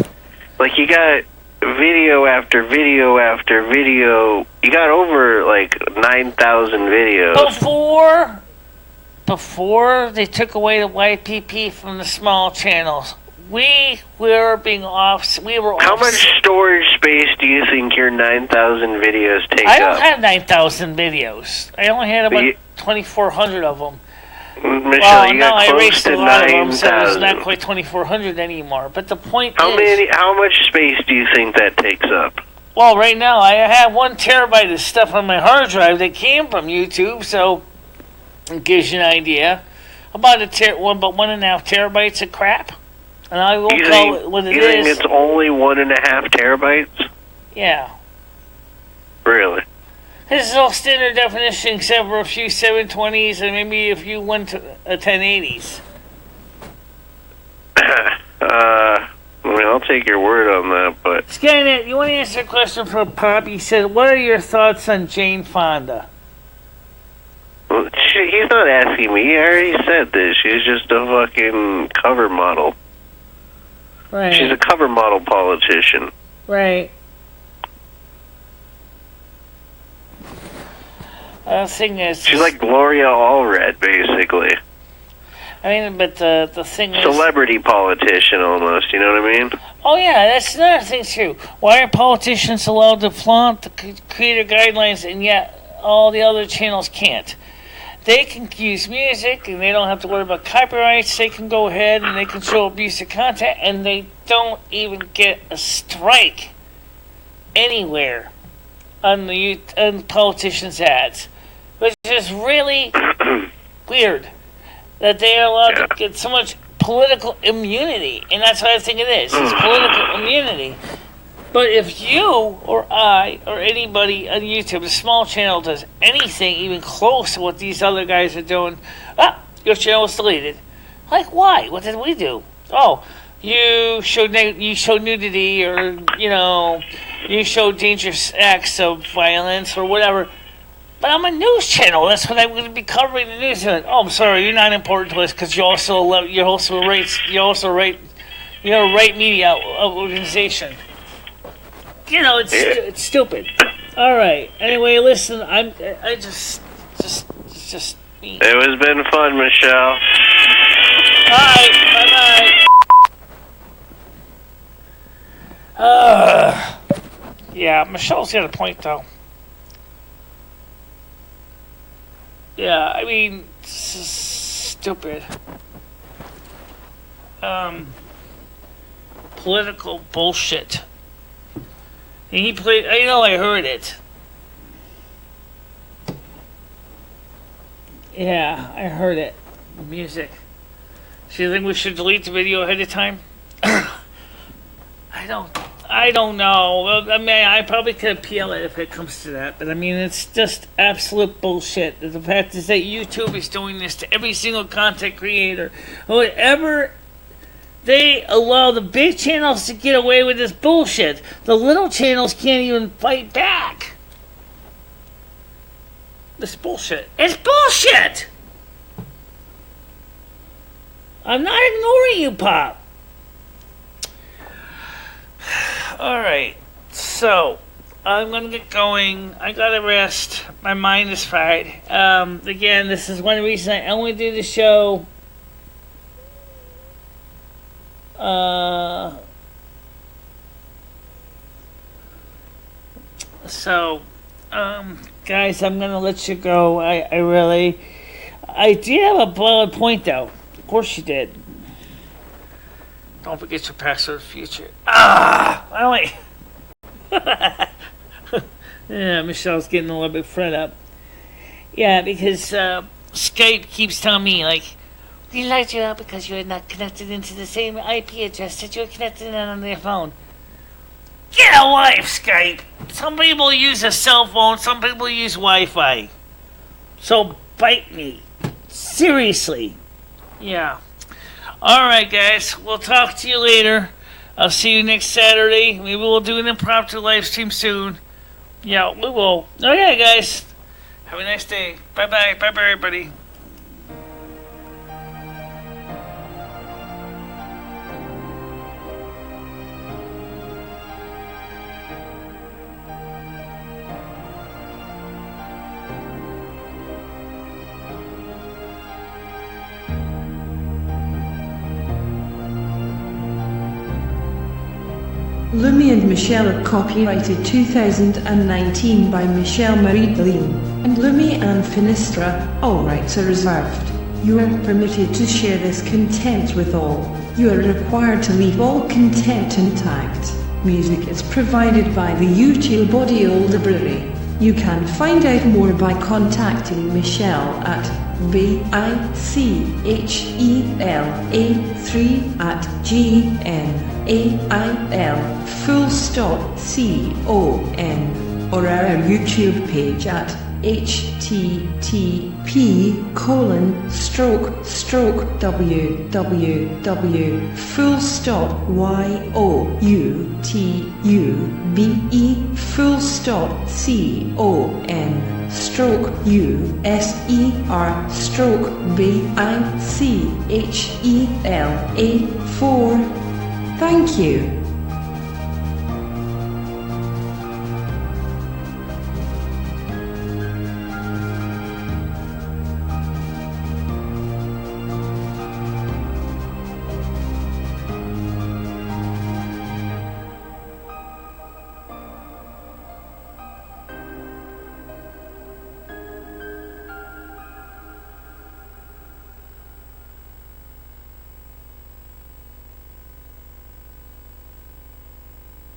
Like, you got video after video after video. You got over, 9,000 videos. Before they took away the YPP from the small channels, we were How much storage space do you think your 9,000 videos take up? I don't have 9,000 videos. I only had about 2,400 of them. Michelle, you got close to 9,000. So it's not quite 2,400 anymore. But the point is... How much space do you think that takes up? Well, right now, I have 1 terabyte of stuff on my hard drive that came from YouTube, so it gives you an idea. About 1.5 terabytes of crap. And I will call it what it is. You think it's only 1.5 terabytes? Yeah. Really? This is all standard definition except for a few 720s and maybe a few 1080s. I'll take your word on that, but... Skynet, you want to answer a question from Pop? He said, what are your thoughts on Jane Fonda? Well, he's not asking me. I already said this. She's just a fucking cover model. Right. She's a cover model politician. Right. The thing is... She's like Gloria Allred, basically. I mean, but the thing is... Celebrity politician, almost, you know what I mean? Oh, yeah, that's another thing, too. Why are politicians allowed to flaunt the creator guidelines and yet all the other channels can't? They can use music, and they don't have to worry about copyrights. They can go ahead and they can show abusive content, and they don't even get a strike anywhere on the politicians' ads, which is really weird that they are allowed to get so much political immunity, and that's what I think it is. It's political immunity. But if you or I or anybody on YouTube, a small channel, does anything even close to what these other guys are doing, your channel was deleted. Like, why? What did we do? Oh, you showed nudity, or you showed dangerous acts of violence or whatever. But I'm a news channel. That's what I'm going to be covering the news. Oh, I'm sorry, you're not important to us because you're also a right media organization. It's stupid. All right. Anyway, listen. It has been fun, Michelle. All right. Bye. Yeah, Michelle's got a point, though. Yeah, I mean, stupid. political bullshit. And he played, I know I heard it. Yeah, I heard it. Music. So you think we should delete the video ahead of time? I don't know. Well, I mean, I probably could appeal it if it comes to that. But I mean, it's just absolute bullshit. The fact is that YouTube is doing this to every single content creator. Whatever they allow the big channels to get away with this bullshit, the little channels can't even fight back. This bullshit. It's bullshit! I'm not ignoring you, Pop. Alright, so I'm gonna get going. I gotta rest. My mind is fried. Again, this is one reason I only do the show. Guys, I'm gonna let you go. I did have a valid point, though. Of course you did. Don't forget your password future. Wait. Yeah, Michelle's getting a little bit fed up. Yeah, because Skype keeps telling me, like, we lied you out because you are not connected into the same IP address that you're connected in on their phone. Get a life, Skype! Some people use a cell phone, some people use Wi-Fi. So bite me. Seriously. Yeah. Alright, guys. We'll talk to you later. I'll see you next Saturday. Maybe we'll do an impromptu live stream soon. Yeah, we will. Okay, guys. Have a nice day. Bye-bye. Bye-bye, everybody. Lumi and Michele copyrighted 2019 by Michele Marie Deline, and Lumi and Finistra, all rights are reserved. You are permitted to share this content with all. You are required to leave all content intact. Music is provided by the YouTube Audio Library. You can find out more by contacting Michele at bichel3@gmail.com or our YouTube page at http://youtube.com/user/bichel4. Thank you.